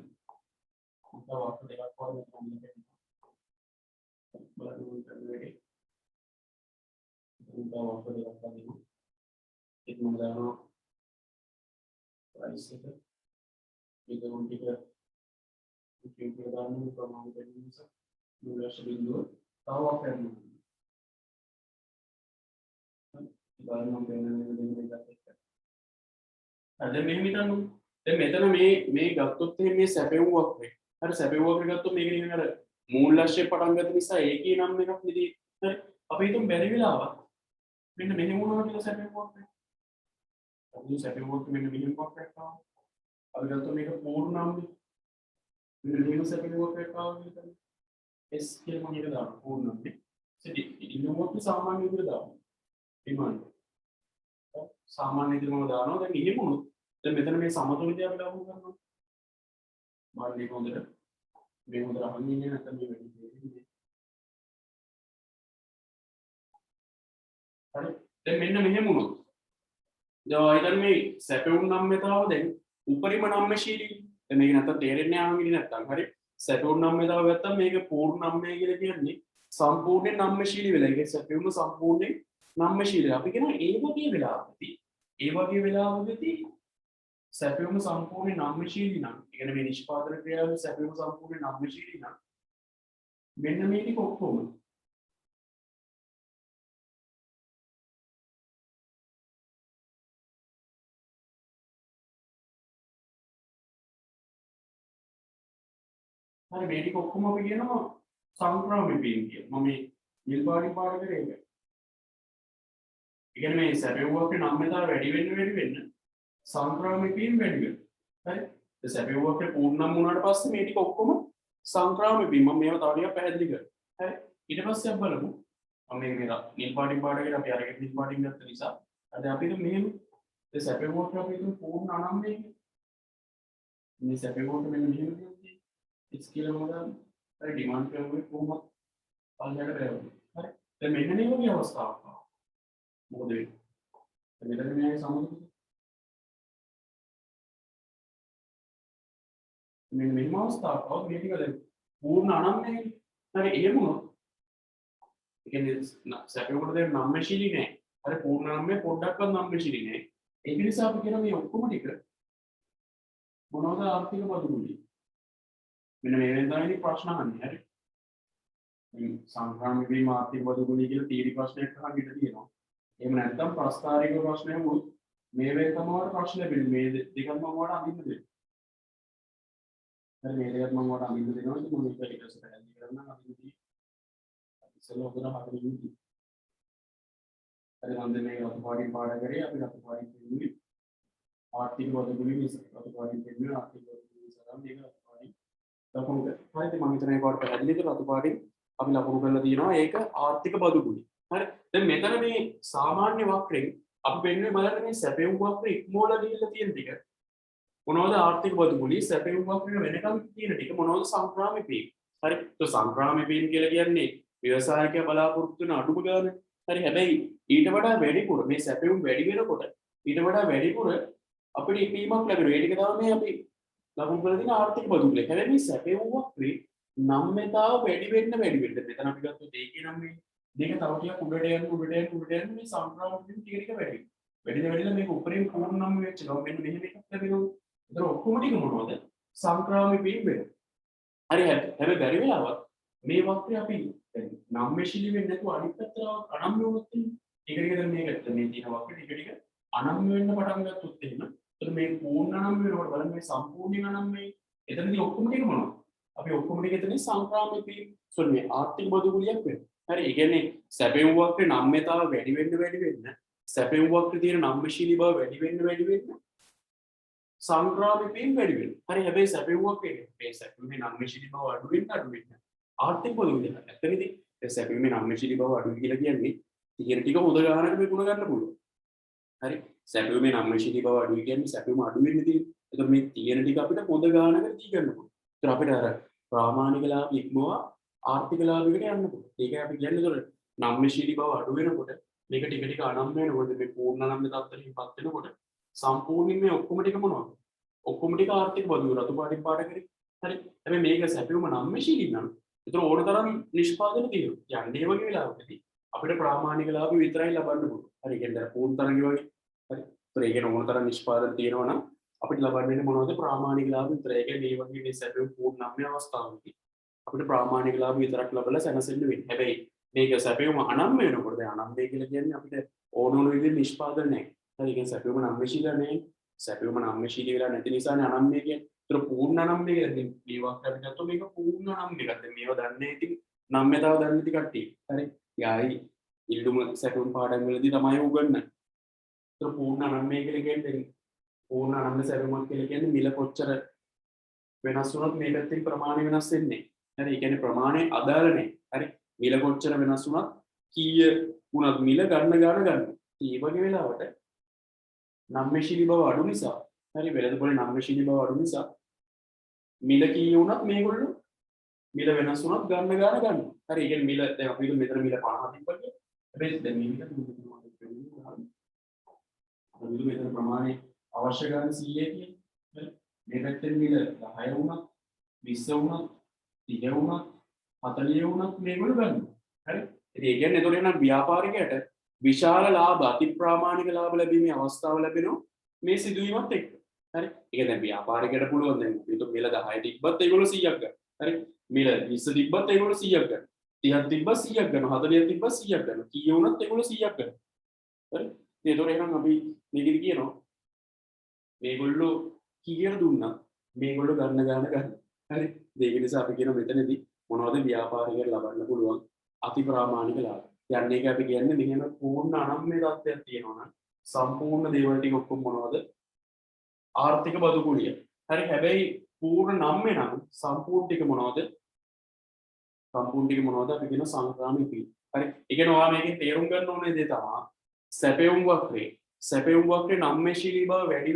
තව වක්‍ර දෙකක් වගේ මම පෙන්නනවා. බලන්න උන්ට තව වක්‍ර දෙකක් වගේ. ඒක මම දානවා ප්‍රයිස් එක. ඒක උන් ටික ඉතින් දාන්න ප්‍රමාණ දෙන්න නිසා මූලශ බිඳුව තව වක්‍රයක් නෙමෙයි. බලන්න මම පෙන්නන්නේ දෙන්න එකක් එක්ක. දැන් මෙහෙම හිතන්නකො. දැන් මෙතන මේ ගත්තොත් මේ සැපෙව් වක්‍රය. හරි සැපෙව් වක්‍රය ගත්තොත් මේක නිකන් අර මූලශය පටන් ගත්ත නිසා ඒකේ නම් එකක් නෙදී. හරි අපි හිතමු බැරි වෙලාවක් මෙන්න මෙහෙම වුණා කියලා සැපෙව් වක්‍රය. අපි සැපෙව් වක්‍රය මෙන්න මෙහෙම වක්‍රයක් ආවා. අපි ගත්තොත් මේක පූර්ණාංගය. මෙන්න මෙහෙම සැපෙව් වක්‍රයක් ආවා කියලා. S කියලා මම ඉර දානවා පූර්ණාංගය. ඉන්නකොට සාමාන්‍ය විදිහට දානවා. ඩිමාන්ඩ් සාමාන්‍ය විදිහට මම දානවා. දැන් එහෙම වුණොත් දැන් මෙතන මේ සමතුලිතය අපි ලබු කරනවා. බලන්න හොඳට මේ හොඳට අහන්න ඉන්නේ නැත්නම් මේ වෙන්නේ. හරි. දැන් මෙන්න මෙහෙම වුණොත්. දැන් හිතන්න මේ සැපෙවුන් නම්මතාව දැන් උපරිම නම්මශීලී. දැන් මේක නැත්තම් තේරෙන්නේ ආවම නැත්තම් හරි. සැපෙවුන් නම්මතාව ගත්තම මේක පූර්ණ නම්මය කියලා කියන්නේ සම්පූර්ණ නම්මශීලී වෙලා. ඒක සැපෙවුම සම්පූර්ණ නම්මශීලී. අපි කියනවා ඒ වගේ වෙලාවකදී සැපයුම සම්පූර්ණ නම්මශීලී නම් ඒ කියන්නේ මේ නිෂ්පාදන ක්‍රියාවේ සැපයුම සම්පූර්ණ නම්මශීලී නම් මෙන්න මේ ටික ඔක්කොම හරි මේ ටික ඔක්කොම අපි කියනවා සංක්‍රාමික වීම කියලා. මම මේ නිල් පාටින් පාට කරේ ඒක. ඒ කියන්නේ මේ සැපයුමක නම්මතාව වැඩි වෙන්න සංක්‍රාමික වීම වැඩි වෙනවා. හරි. ඒ සැපයුමක පූර්ණම් වුණාට පස්සේ මේ ටික ඔක්කොම සංක්‍රාමික වීම. මම මේවා තව ටිකක් පැහැදිලි කරනවා. හරි. ඊට පස්සේ අපි බලමු. මම මේ නිල් පාටින් පාට කරේ අපි අරගෙන නිල් පාටින් ගත්ත නිසා අද අපිට මෙහෙම ඒ සැපයුමක අපි හිතමු පූර්ණ අනම්මය කියලා. මේ සැපයුමක මෙන්න මෙහෙම තියෙන්නේ. X කියලා මොකද? හරි ඩිමාන්ඩ් කරුවේ කොහොමද? පල්ලයට බැලුවා. හරි. දැන් මෙන්න මේ වගේ අවස්ථාවක් ආවා. මොකද වෙන්නේ? මෙතන මේ සමතුලිත මෙන්න මෙහෙම අවස්ථාවක් ආවොත් මේ ටික දැන් පූර්ණ අනම්මයි. හරි එහෙම වුණොත් ඒ කියන්නේ සැපයකට දැන් නම්මශීලී නෑ. හරි පූර්ණ අනම්මය පොඩ්ඩක්වත් නම්මශීලී නෑ. ඒක නිසා අපි කියන මේ ඔක්කොම ටික මොනවද ආර්ථික බදුගුලිය. මෙන්න මේ වෙන තමයි ප්‍රශ්න අහන්නේ. හරි. මේ සංක්‍රාමික වීම ආර්ථික බදුගුලිය කියලා තීරි ප්‍රශ්නයක් අහන්න ඉඩ තියෙනවා. එහෙම නැත්නම් ප්‍රස්තාරික ප්‍රශ්නයක් වුත් මේ වේ තමයි ප්‍රශ්න ලැබෙන්නේ. මේ දෙකම මම ඔයාලට අඳින්න දෙන්න. හරි මේ දෙකත් මම ඔයාලට අඳින්න දෙනවා. ඉතින් මම මේක ඊට පස්සේ පැහැදිලි කරන්නම් අඳින්නදී. ඉස්සෙල්ලා ඔතන හරියට ඉන්නේ. හරි මම දැන් මේක රතු පාටින් පාඩ කරේ අපි රතු පාටින් කියන්නේ ආර්ථික බදුගුලිය නිසා රතු පාටින් කියන්නේ ආර්ථික බදුගුලිය නිසා මේක රතු පාටින් ලකුණු කරා. හරි ඉතින් මම හිතන්නේ මේක ඔයාලට පැහැදිලි කරලා රතු පාටින් අපි ලකුණු කරලා තියෙනවා. ඒක ආර්ථික බදුගුලිය. හරි දැන් මෙතන මේ සාමාන්‍ය වක්‍රයෙන් අපි වෙන්නේ බලන්න මේ සැපෙව් වක්‍රය ඉක්මවලා ගිහිල්ලා තියෙන ටික මොනවද ආර්ථික බදුගුලිය සැපෙව් වක්‍රය වෙනකම් තියෙන ටික මොනවද සංක්‍රාමික වීම. හරි તો සංක්‍රාමික වීම කියලා කියන්නේ ව්‍යවසායකයා බලාපොරොත්තු වෙන අඩුම ගාන. හරි හැබැයි ඊට වඩා වැඩිපුර මේ සැපෙව් වැඩි වෙනකොට ඊට වඩා වැඩිපුර අපිට ඉපීමක් ලැබෙනවා. ඒ ටික තමයි අපි ලකුණු කරලා තියෙන ආර්ථික බදුගුලිය. හැබැයි මේ සැපෙව් වක්‍රේ නම්මතාව වැඩි වෙන්න මෙතන අපි ගත්තොත් ඒකේ නම් මේ දෙක තව ටිකක් උඩට යන මේ සංක්‍රාමක වීම ටික ටික වැඩි වෙනවා. මේක උපරිම පූර්ණම් වෙච්ච ගමන් මෙන්න මෙහෙම එකක් ලැබෙනවා. ඒතර ඔක්කොම ටික මොනවද? සංක්‍රාමක වීම වෙනවා. හරි හැබැයි බැරි වෙලාවත් මේ වක්‍රය අපි නම්මශීලී වෙන්නේ නැතුව අනිත් පැත්තට අනම්‍ය වුණොත් ටික ටික දැන් මේක මේ තියෙන වක්‍රය ටික ටික අනම්‍ය වෙන්න පටන් ගත්තොත් එහෙම එතකොට මේ පූර්ණ අනම්‍ය වෙනකොට බලන්න මේ සම්පූර්ණ අනම්‍ය එතනදී ඔක්කොම ටික මොනවද? අපි ඔක්කොම ටික එතනදී සංක්‍රාමක වීම සෝරි මේ ආර්ථික බදුගුලියක් වෙනවා. හරි ඒ කියන්නේ සැපෙන් වක්‍රේ නම්‍යතාව වැඩි වෙන්න සැපෙන් වක්‍රේ තියෙන නම්මශීලී බව වැඩි වෙන්න සංක්‍රාමක වීම වැඩි වෙනවා. හරි හැබැයි සැපෙන් වක්‍රේ මේ සැපෙන්නේ නම්මශීලී බව අඩු වෙන්න ආර්ථික බදුගුලියක්. ඇත්තටදී සැපෙන්නේ නම්මශීලී බව අඩු කියලා කියන්නේ තියෙන ටික හොද ගන්නකට විකුණ ගන්න පුළුවන්. හරි සැපෙන්නේ නම්මශීලී බව අඩු කියන්නේ සැපෙම අඩු වෙන්නේ තියෙන්නේ. එතකොට මේ තියෙන ටික අපිට හොද ගන්නකට දී ගන්න පුළුවන්. ඒතර අපිට අර ප්‍රාමාණික ලාභ ඉක්මවා ආර්ථික ලාභයකට යන්න පුළුවන්. ඒක අපි කියන්නේ ඒතකොට නම්මශීලී බව අඩු වෙනකොට මේක ටික ටික අනම්‍ය වෙනකොට මේ පූර්ණ අනම්‍ය තත්ත්වයටපත් වෙනකොට සම්පූර්ණයෙන් මේ ඔක්කොම ටික මොනවද? ඔක්කොම ටික ආර්ථික බදුව රතු පාටින් පාට කරේ. හරි. හැබැයි මේක සැපෙම නම්මශීලී නම් ඒතර ඕන තරම් නිෂ්පාදන තියෙනවා. යන්නේ වගේ වෙලාවකදී අපිට ප්‍රාමාණික ලාභ විතරයි ලබන්න පුළුවන්. හරි. කියන්නේ පූර්ණ තරංගය වගේ. හරි. ඒතර ඒකේ ඕන තරම් නිෂ්පාදන තියෙනවා නම් අපිට ලබන්නේ මොනවද? ප්‍රාමාණික ලාභ විතරයි. ඒ කියන්නේ මේ වගේ මේ සැපෙම පූර්ණ නම්‍ය අවස්ථාවකදී අපිට ප්‍රාමාණික ලාභ විතරක් ලබලා සැනසෙන්න වෙන්නේ. හැබැයි මේක සැපෙම අනම්‍ය වෙනකොට දැන් අනම්‍ය කියලා කියන්නේ අපිට ඕන ඕන විදිහට නිෂ්පාදනය නැහැ. හරි. ඒ කියන්නේ සැපෙම නම්‍යශීලී නැහැ. සැපෙම නම්‍යශීලී වෙලා නැති නිසානේ අනම්‍ය කියන්නේ. ඒතර පූර්ණ අනම්‍ය කියලා දැන් මේ වාක්‍යය අපි ගත්තොත් මේක පූර්ණ අනම්‍ය එකක්. දැන් මේව දන්නේ ඉතින් නම්‍යතාව දන්නේ නැති කට්ටිය. හරි. යායි ඉල්ලුම සැපෙම පාඩම් වලදී තමයි උගන්වන්නේ. ඒතර පූර්ණ අනම්‍ය කියලා කියන්නේ පූර්ණ අනම්‍ය සැපෙමක් කියලා කියන්නේ මිල කොච්චර වෙනස් වුණොත් මේ පැත්තෙන් ප්‍රමාණය වෙනස් වෙන්නේ. හරි. ඒ කියන්නේ ප්‍රමාණය අදාළ නැහැ. හරි. මිල කොච්චර වෙනස් වුණත් කීය වුණත් මිල ගන්න. ඒ වගේ වෙලාවට නම්මශීලී බව අඩු නිසා හරි වෙළඳපොලේ නම්මශීලී බව අඩු නිසා මිල කීය වුණත් මේගොල්ලෝ මිල වෙනස් වුණත් ගන්න. හරි. ඒ කියන්නේ මිල දැන් අපි මෙතන මිල 50 තිබ්බා කියලා. හැබැයි දැන් මේ මිල මෙතන ප්‍රමාණය අවශ්‍ය ගන්න 100 කියන්නේ. හරි. මේ පැත්තෙන් මිල 10 වුණත් 20 වුණත් 30 වුණත් 40 වුණත් මේගොල්ලෝ ගන්නවා. හරි. ඉතින් ඒ කියන්නේ එතකොට නම් ව්‍යාපාරිකයට විශාල ලාභ අතිප්‍රාමාණික ලාභ ලැබීමේ අවස්ථාව ලැබෙනවා මේ සිදුවීමත් එක්ක. හරි. ඒක දැන් ව්‍යාපාරිකයට පුළුවන් දැන් මේක මිල 10 තිබ්බත් ඒගොල්ලෝ 100ක් ගන්න. හරි. මිල 20 තිබ්බත් ඒගොල්ලෝ 100ක් ගන්න. 30ක් තිබ්බත් 100ක් ගන්නවා. 40ක් තිබ්බත් 100ක් ගන්නවා. කීය වුණත් ඒගොල්ලෝ 100ක් ගන්නවා. හරි. ඉතින් ඒතකොට එහෙනම් අපි මේකෙදි කියනවා මේගොල්ලෝ කීයට දුන්නත් මේගොල්ලෝ ගන්න. හරි. ඒක නිසා අපි කියන මෙතනදී මොනවද ව්‍යාපාරිකයට ලබන්න පුළුවන් අතිප්‍රාමාණික ලාභ. යන්නේ ඒක අපි කියන්නේ මෙහෙම පූර්ණ අනම්‍ය තත්ත්වයක් තියෙනවා නම් සම්පූර්ණ දේවල් ටික ඔක්කොම මොනවද? ආර්ථික බදුකුලිය. හරි. හැබැයි පූර්ණ නම්‍ය නම් සම්පූර්ණ ටික මොනවද? අපි කියන සංක්‍රාමික වීම. හරි. ඒ කියන්නේ ඔයා මේකෙන් තේරුම් ගන්න ඕනේ දේ තමයි සැපෙවුම් වක්‍රේ නම්‍යශීලී බව වැඩි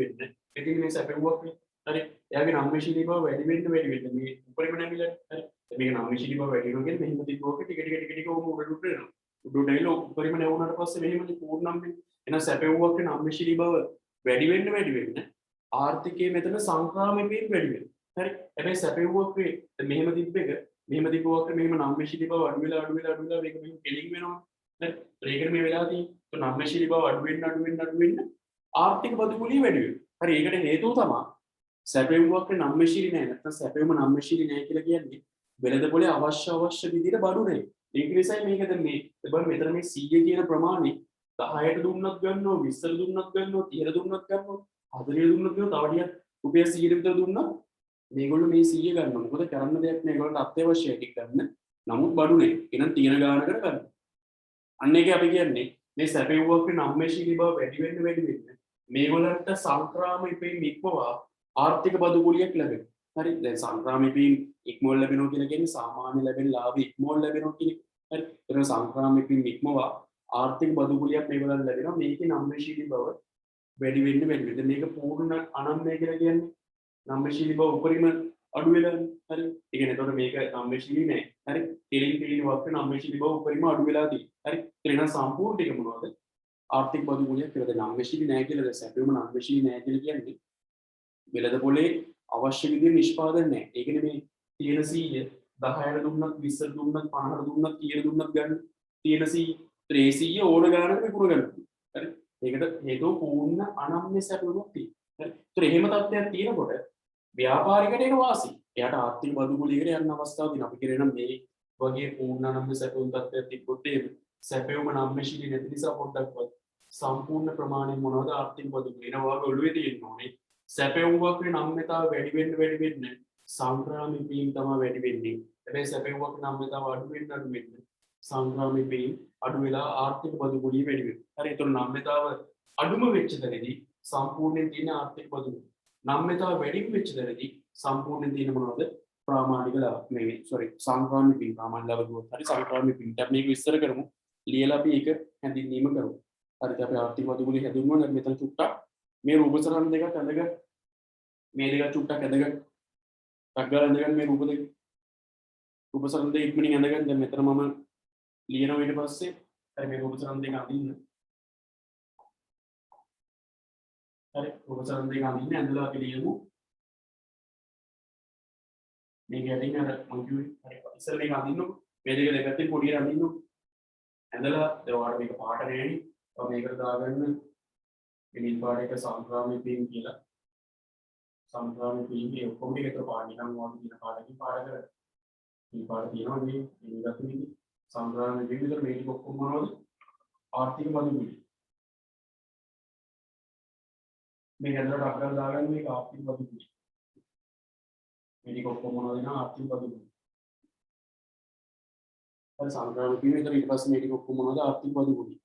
වෙන්න. ඉතින් මේ සැපෙවුම් වක්‍රේ හරි. එයාගේ නම්‍යශීලී බව වැඩි වෙන්න මේ උපරිම නැමිල. හරි. මේක නම්‍යශීලී බව වැඩි වෙනවා කියන්නේ මෙහෙම තිබ්බොත් ටික ඔහොම උඩට යනවා. උඩට ඇවිල්ලා උපරිම නැවුනට පස්සේ මෙහෙම පූර්ණම් වෙනවා. එහෙනම් සැපෙවුම් වක්‍රේ නම්‍යශීලී බව වැඩි වෙන්න ආර්ථිකයේ මෙතන සංක්‍රාමක වීම වැඩි වෙනවා. හරි. හැබැයි සැපෙවුම් වක්‍රේ මෙහෙම තිබ්බ වක්‍රේ මෙහෙම නම්‍යශීලී බව අඩු වෙලා මේක මෙහෙම කෙලින් වෙනවා. හරි. ඒකට මේ වෙලාව තියෙන නම්‍යශීලී බව අඩු වෙන්න ආර්ථික බදුකුලිය වැඩි වෙනවා. හරි. ඒකට හේතුව තමයි සැපෙවුම් වක්‍රේ නම්‍යශීලී නැහැ. නැත්නම් සැපෙවුම නම්‍යශීලී නැහැ කියලා කියන්නේ වෙළඳපොලේ අවශ්‍ය විදිහට බඩු නැහැ. ඒක නිසා මේක දැන් මේ බලන්න මෙතන මේ 100 කියන ප්‍රමාණය 10ට දුන්නත් ගන්නවා 20ට දුන්නත් ගන්නවා 30ට දුන්නත් ගන්නවා 40ට දුන්නත් ගන්නවා තව ටිකක් රුපියල් 100ට විතර දුන්නත් මේගොල්ලෝ මේ 100 ගන්නවා. මොකද කරන්න දෙයක් නෑ. ඒගොල්ලන්ට අත්‍යවශ්‍යයි ටික ගන්න. නමුත් බඩු නෑ. එහෙනම් තියෙන ගානකට ගන්න. අන්න ඒකයි අපි කියන්නේ මේ සැපෙවුම් වක්‍රේ නම්‍යශීලී බව වැඩි වෙන්න මේගොල්ලන්ට සංක්‍රාමක වීම ඉක්මවා ආර්ථික බදුකුලියක් ලැබෙනවා. හරි. දැන් සංක්‍රාමක වීම ඉක්මවල ලැබෙනවා කියලා කියන්නේ සාමාන්‍ය ලැබෙන ලාභ ඉක්මවල ලැබෙනවා කියන එක. හරි. ඒක සංක්‍රාමක වීම ඉක්මවා ආර්ථික බදුකුලියක් මේගොල්ලන්ට ලැබෙනවා. මේකේ නම්‍යශීලී බව වැඩි වෙන්න. මේක පූර්ණ අනම්‍ය කියලා කියන්නේ නම්‍යශීලී බව උපරිම අඩු වෙලා. හරි. ඒ කියන්නේ එතකොට මේක නම්‍යශීලී නෑ. හරි. තෙලින් වක්‍රේ නම්‍යශීලී බව උපරිම අඩු වෙලා තියෙනවා. හරි. එහෙනම් සම්පූර්ණ ටික මොනවද? ආර්ථික බදුකුලියක් කියලා. දැන් නම්‍යශීලී නෑ කියලා දැන් සැපෙවුම නම්‍යශීලී නෑ කියලා කියන්නේ වෙළඳපොලේ අවශ්‍ය විදිහට නිෂ්පාදනය නැහැ. ඒ කියන්නේ මේ තියෙන 100 10ට දුන්නත් 20ට දුන්නත් 50ට දුන්නත් 30ට දුන්නත් ගන්න. තියෙන AC ඕන ගානකට විකුණ ගන්න පුළුවන්. හරි. ඒකට හේතුව පූර්ණ අනම්‍ය සැපයුමක් තියෙනවා. හරි. ඒතර එහෙම තත්ත්වයක් තියෙනකොට ව්‍යාපාරිකට ඒක වාසි. එයාට ආර්ථික බදුගුලියකට යන්න අවස්ථාවක් තියෙනවා. අපි කියනවා මේ වගේ පූර්ණ අනම්‍ය සැපයුම් තත්ත්වයක් තිබ්බොත් එහෙම සැපයුම නම්‍යශීලී නැති නිසා පොඩ්ඩක්වත් සම්පූර්ණ ප්‍රමාණයෙන් මොනවද ආර්ථික බදුගුලිය එනවා ඔළුවේ තියෙන්න ඕනේ. සැපයුම් වගේ නම්‍යතාව වැඩි වෙන්න සංක්‍රාමික වීම තමයි වැඩි වෙන්නේ. හැබැයි සැපයුම් වගේ නම්‍යතාව අඩු වෙන්න සංක්‍රාමික වීම අඩු වෙලා ආර්ථික බදුගුලිය වැඩි වෙනවා. හරි. ඒතර නම්‍යතාව අඩුම වෙච්ච තැනදී සම්පූර්ණයෙන් තියෙන ආර්ථික බදුගුලිය. නම්‍යතාව වැඩි වෙච්ච තැනදී සම්පූර්ණයෙන් තියෙන මොනවද? ප්‍රාමාණික මේ සංක්‍රාමික වීම ප්‍රාමාණික ලබුවොත් හරි සංක්‍රාමික වීම. අපි මේක විස්තර කරමු. ලියලා අපි ඒක හැඳින්වීම කරමු. හරිද? අපි ආර්ථික බදුගුලිය හැදුවා නම් මෙතන චුට්ටක් මේ රූප සරණ දෙකක් ඇඳගෙන මේ දෙක චුට්ටක් ඇඳගෙන ටග්ගල ඇඳගෙන මේ රූප සරණ දෙක ඉක්මනින් ඇඳගෙන දැන් මෙතන මම ලියනවා ඊට පස්සේ හරි මේ රූප සරණ දෙක අඳින්න. හරි රූප සරණ දෙක අඳින්න ඇඳලා අපි ලියමු. මේක ඇදින් අර මම කිව්වේ හරි ඉස්සර මේක අඳින්නකො මේ දෙක දෙපැත්තෙන් පොඩියට අඳින්නකො ඇඳලා දැන් ඔයාලට මේක පාට නෑනේ. ඔය මේකට දාගන්න මේ පාට එක සංක්‍රාමික වීම කියලා සංක්‍රාමික වීමේ ඔක්කොම ටික එක පාට නිකන් වගේ දින පාටකින් පාට කරලා මේ පාට තියෙනවා මේ ගතුනේ සංක්‍රාමික වීම විතර මේ ටික ඔක්කොම මොනවද ආර්ථික බදුගුලිය මේ හැදලා ඩක්කල් දාගන්න මේක ආර්ථික බදුගුලිය මේ ටික ඔක්කොම මොනවද නා ආර්ථික බදුගුලිය හරි සංක්‍රාමික වීම විතර ඊට පස්සේ මේ ටික ඔක්කොම මොනවද ආර්ථික බදුගුලිය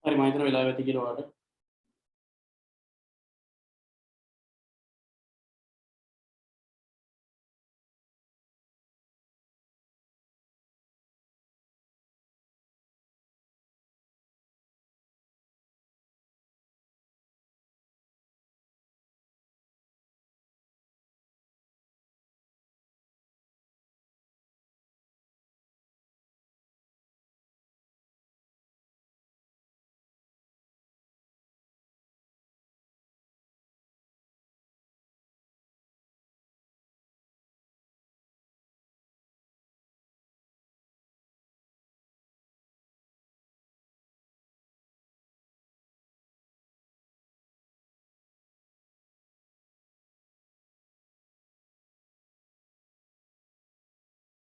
හරි මම හිතන වෙලාව ඇති කියලා ඔයාලට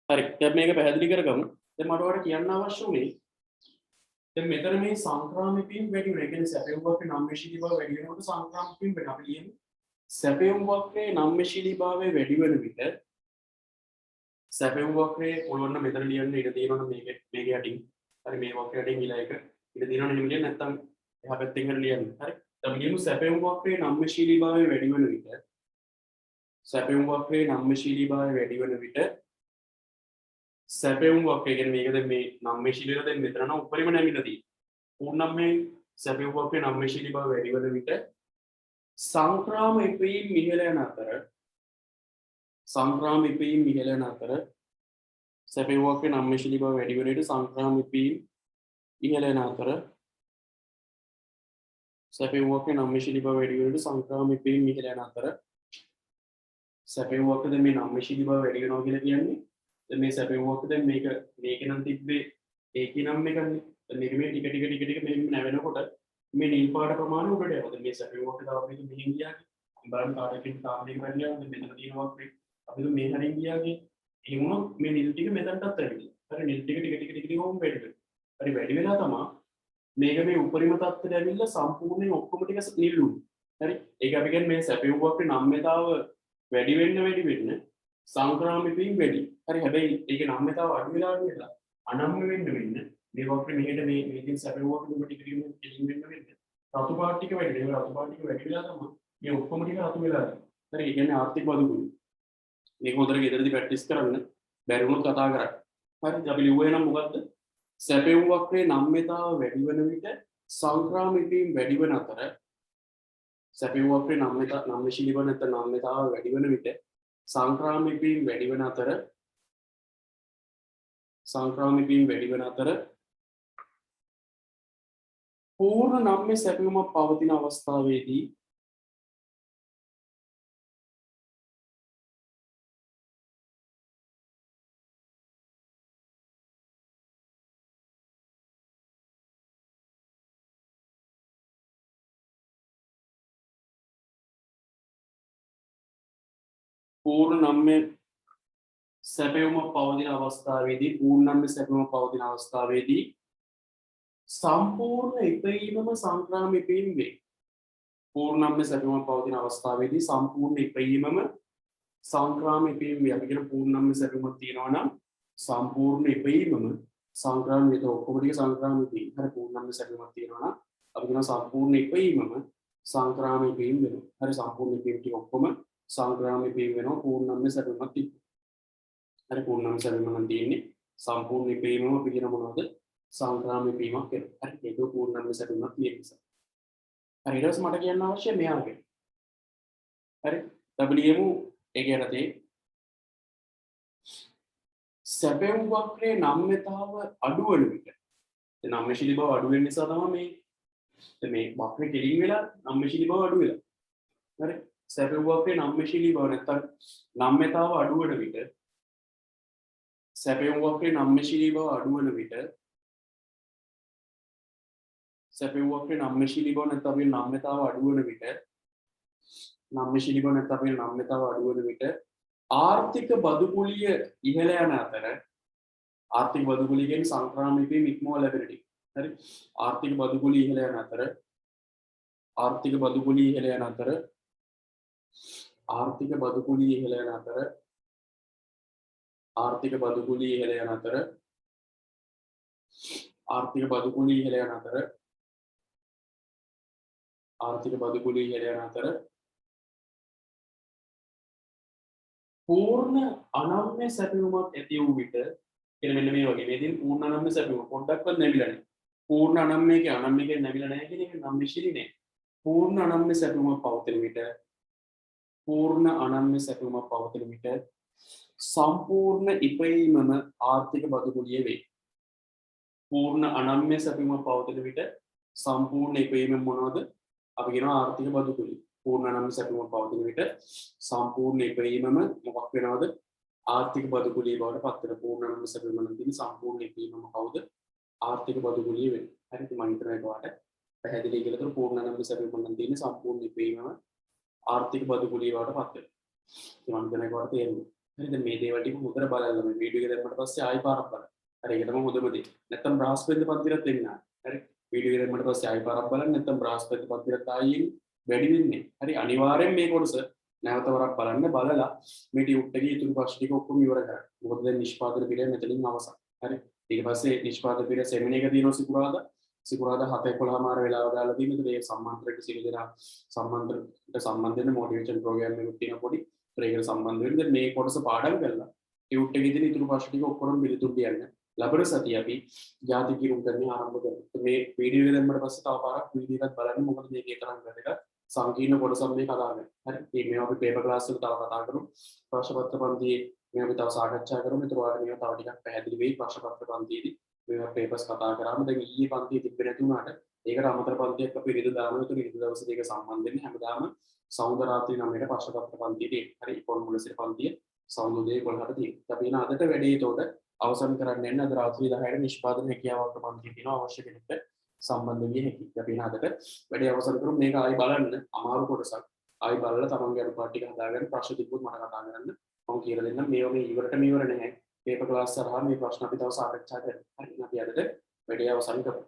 හරි දැන් මේක පැහැදිලි කරගමු. දැන් මට ඔයාලට කියන්න අවශ්‍ය උනේ දැන් මෙතන මේ සංක්‍රාමික වීම වැඩි වෙනවා. ඒ කියන්නේ සැපයුම් වක්‍රේ නම්‍යශීලී බව වැඩි වෙනකොට සංක්‍රාමික වීම වෙනවා. අපි ලියමු. සැපයුම් වක්‍රේ නම්‍යශීලී භාවය වැඩි වෙන විට සැපයුම් වක්‍රේ ඔයන්න මෙතන ලියන්න ඉඩ තියෙනවනේ මේක යටින්. හරි මේ වක්‍රය යටින් ඊළඟ එක ඉඩ තියෙනවනේ එහෙම ලියන්න නැත්නම් එහා පැත්තෙන් හරි ලියන්න. හරි. දැන් ලියමු සැපයුම් වක්‍රේ නම්‍යශීලී භාවය වැඩි වෙන විට සැපයුම් වක්‍රයේ නම්‍යශීලීභාවය වැඩි වෙන විට සැපයුම් වක්‍රය කියන්නේ මේක දැන් මේ නම්‍යශීලීව දැන් මෙතන නම් උඩරිම නැමිලා තියෙන්නේ. පූර්ණම්මේ සැපයුම් වක්‍රයේ නම්‍යශීලීභාවය වැඩි වෙන විට සංක්‍රාම ඉපීම් ඉහළ යන අතර සංක්‍රාම ඉපීම් ඉහළ යන අතර සැපයුම් වක්‍රයේ නම්‍යශීලීභාවය වැඩි වෙන විට සංක්‍රාම ඉපීම් ඉහළ යන අතර සැපයුම් වක්‍රයේ නම්‍යශීලීභාවය වැඩි වෙන විට සංක්‍රාම ඉපීම් ඉහළ යන අතර සැපයුම් වක්‍රය දැන් මේ නම්‍යශීලීභාවය වැඩි වෙනවා කියලා කියන්නේ දැන් මේ සැපයුම් වක්‍රය දැන් මේක නම් තිබ්බේ ඒකේ නම් එකනේ දැන් මේක මේ ටික මෙහෙම නැවෙනකොට මේ නිල් පාට ප්‍රමාණය උඩට යනවා දැන් මේ සැපයුම් වක්‍රය තව මේක මෙහෙන් ගියාගේ බලන්න කාටකින් තාමලේක වැඩිලා දැන් මෙතන තියෙන වක්‍රය අපි මේ හරින් ගියාගේ එහෙම වුණොත් මේ නිල් ටික මෙතනටත් ඇවිල්ලා හරි නිල් ටික ඕම් වැඩි වෙනවා හරි වැඩි වෙලා තමයි මේක මේ උපරිම තත්ත්වයට ඇවිල්ලා සම්පූර්ණයෙන් ඔක්කොම ටික නිල් වුණා හරි ඒක අපි කියන්නේ මේ සැපයුම් වක්‍රේ නම්‍යතාව වැඩි වෙන්න සංක්‍රාමිකයෙන් වැඩි. හරි හැබැයි ඒකේ නම්‍යතාව අඩු වෙලා අනම්‍ය වෙන්න මේ වක්‍රේ මෙහෙට මේ මේකෙන් සැපයුම් වක්‍රේ ටික ටික වෙන්න රතු පාට ටික වැඩි. ඒ රතු පාට ටික වැඩි වෙලා තමයි මේ ඔක්කොම ටික රතු වෙලා යන්නේ. හරි ඒ කියන්නේ ආර්ථික බදුකුයි. මේක හොඳට ගෙදරදී ප්‍රැක්ටිස් කරන්න බැරි වුණොත් කතා කරන්න. හරි අපි ලිව්වේ නම් මොකද්ද? සැපයුම් වක්‍රේ නම්‍යතාව වැඩි වෙන විට සංක්‍රාමිකයෙන් වැඩි වෙන අතර සැපයුම් වක්‍රේ නම්‍යශීලීව නැත්නම් නම්‍යතාව වැඩි වෙන විට සංක්‍රාමිකයෙන් වැඩි වෙන අතර පූර්ණ නම්‍ය සැපයුමක් පවතින අවස්ථාවේදී පූර්ණ නම්‍ය සැපයුමක් පවතින අවස්ථාවේදී සම්පූර්ණ ඉපයීමම සංක්‍රාමිකයෙන් වේ. පූර්ණ නම්‍ය සැපයුමක් පවතින අවස්ථාවේදී සම්පූර්ණ ඉපයීමම සංක්‍රාමිකයෙන් වේ. අපි කියන පූර්ණ නම්‍ය සැපයුමක් තියෙනවා නම් සම්පූර්ණ ඉපයීමම සංක්‍රාමික ඔක්කොම ටික සංක්‍රාමිකයි. හරි පූර්ණ නම්‍ය සැපයුමක් තියෙනවා නම් අපි කියන සම්පූර්ණ ඉපයීමම සංක්‍රාමිකයෙන් වෙනවා. හරි සම්පූර්ණ ඉපයීම ටික ඔක්කොම සංක්‍රාමිකයෙන් වෙනවා පූර්ණ නම්‍ය සැපයුමක් තියෙනවා. හරි පූර්ණ නම්‍ය සැපයුමක් නම් තියෙන්නේ සම්පූර්ණ ඉපයීමම අපි කියන මොනවද? සංක්‍රාමික වීමක් වෙනවා. හරි ඒක පූර්ණ නම්‍ය සැපයුමක් තියෙන නිසා. හරි ඊට පස්සේ මට කියන්න අවශ්‍ය මෙයාගේ. හරි WMU ඒකේ යටතේ සැපයුම් වක්‍රයේ නම්‍යතාව අඩු වෙන විට දැන් නම්‍යශීලී බව අඩු වෙන නිසා තමයි මේ වක්‍රේ කෙලින් වෙලා නම්‍යශීලී බව අඩු වෙලා. හරි සැපයුම් වක්‍රයේ නම්‍යශීලී බව නැත්තම් නම්‍යතාව අඩු වෙන විට සැපයුම් වක්‍රයේ නම්‍යශීලී බව අඩු වෙන විට සැපයුම් වක්‍රයේ නම්‍යශීලී බව නැත්තම් නම්‍යතාව අඩු වෙන විට ආර්ථික බදු කුලිය ඉහළ යන අතර ආර්ථික බදු කුලිය කියන්නේ සංක්‍රාමිකයෙන් ඉක්මව ලැබෙන ටික. හරි ආර්ථික බදු කුලිය ඉහළ යන අතර ආර්ථික බදු කුලිය ඉහළ යන අතර ආර්ථික බදු කුලිය ඉහළ යන අතර ආර්ථික බදු කුලිය ඉහළ යන අතර ආර්ථික බදු කුලිය ඉහළ යන අතර ආර්ථික බදු කුලිය ඉහළ යන අතර පූර්ණ අනම්‍ය සැපයුමක් ඇති වූ විට කියන මෙන්න මේ වගේ මේදින් පූර්ණ අනම්‍ය සැපයුම පොඩ්ඩක්වත් නැමිලා නැහැ. පූර්ණ අනම්‍ය කියන්නේ නැමිලා නැහැ කියන එක නම්‍යශීලී නෑ. පූර්ණ අනම්‍ය සැපයුමක් පවතින විට සම්පූර්ණ ඉපයීමම ආර්ථික බදු කුලිය වේ. පූර්ණ අනම්‍ය සැපයුමක් පවතින විට සම්පූර්ණ ඉපයීම මොනවද? අපි කියනවා ආර්ථික බදු කුලිය. පූර්ණ අනම්‍ය සැපයුමක් පවතින විට සම්පූර්ණ ඉපයීමම මොකක් වෙනවද? ආර්ථික බදු කුලිය බවට පත් වෙන. පූර්ණ අනම්‍ය සැපයුම නම් තියෙන සම්පූර්ණ ඉපයීමම කවුද? ආර්ථික බදු කුලිය වෙන්නේ. හරි ඉතින් මම හිතනවා ඒකට පැහැදිලි කියලා තර පූර්ණ අනම්‍ය සැපයුම නම් තියෙන සම්පූර්ණ ඉපයීමම ආර්ථික බදු කුලිය බවට පත් වෙනවා. ඉතින් මම හිතනවා ඒකට තේරෙනවා. හරිද මේ දේවල් ටික හොඳට බලන්න මේ වීඩියෝ එක දැම්මට පස්සේ ආයෙ පාරක් බලන්න. හරි ඒක තමයි හොඳම දේ. නැත්තම් බ්‍රහස්පති පන්තිරත් වෙන්නේ නැහැ. හරි වීඩියෝ එක දැම්මට පස්සේ ආයෙ පාරක් බලන්න නැත්තම් බ්‍රහස්පති පන්තිරත් ආයෙත් වැඩි වෙන්නේ. හරි අනිවාර්යෙන් මේ කොටස නැවත වරක් බලන්න බලලා මේ ටියුට් එකේ ඉතුරු ප්‍රශ්න ටික ඔක්කොම ඉවර කරන්න. මොකද දැන් නිෂ්පාදන පිළිවෙල මෙතනින් අවසන්. හරි ඊට පස්සේ නිෂ්පාදන පිළිවෙල සෙමින එක දිනන සිකුරාදා 7:11 මාර වෙලාව දාලා තියෙනවා. ඒ සම්මන්ත්‍රණයට සියලු දෙනා සම්මන්ත්‍රණයට සම්බන්ධ වෙන මොටිවේෂන් ප්‍රෝග්‍රෑම් එකක් තියෙනවා පොඩි. ඒකට සම්බන්ධ වෙන්න දැන් මේ කොටස පාඩම් කරලා ටියුට් එකේ තියෙන ඉතුරු ප්‍රශ්න ටික ඔක්කොම පිළිතුරු දෙන්න ලබන සතිය අපි ජාති කිරුම් කරන්න ආරම්භ කරමු මේ වීඩියෝ එක දැම්මට පස්සේ තව පාරක් වීඩියෝ එකක් බලන්න මොකද මේකේ තරම් වැදගත් සංකීර්ණ කොටසක් මේ කතා කරන්නේ හරි මේ අපි පේපර් ක්ලාස් එක තව කතා කරමු ප්‍රශ්න පත්‍ර පන්තියේ මේ අපි තව සාකච්ඡා කරමු ඒතර ඔයාලට මේවා තව ටිකක් පැහැදිලි වෙයි ප්‍රශ්න පත්‍ර පන්තියේදී මේවා පේපර්ස් කතා කරාම දැන් ඊයේ පන්තියේ තිබ්බේ නැති වුණාට ඒකට අමතර පන්තියක් අපි ඉරිදා දානවා ඒතර ඉරිදා දවසේ ඒක සම්බන්ධ වෙන්නේ හැමදාම සෞන්දර්ය රාත්‍රී 9ට ප්‍රශ්න පත්‍ර පන්තියේදී හරි ඉපොන් මුලසිර පන්තිය සෞන්දර්ය 11ට තියෙනවා අපි එන අදට වැඩේ ඒතකොට අවසන් කරන්න යන අද රාත්‍රී 10ට නිෂ්පාදන හැකියාවක් පන්තිය තියෙනවා අවශ්‍ය කෙනෙක්ට සම්බන්ධ විය හැකියි අපි එන අදට වැඩේ අවසන් කරමු මේක ආයි බලන්න අමාරු කොටසක් ආයි බලලා තමන්ගේ අනුපාත ටික හදාගන්න ප්‍රශ්න තිබ්බොත් මට කතා කරන්න මම කියලා දෙන්නම් මේවා මේ ඉවරටම ඉවර නැහැ පේපර් ක්ලාස් සරහා මේ ප්‍රශ්න අපි තව සාකච්ඡා කරමු හරි අපි අදට වැඩේ අවසන් කරමු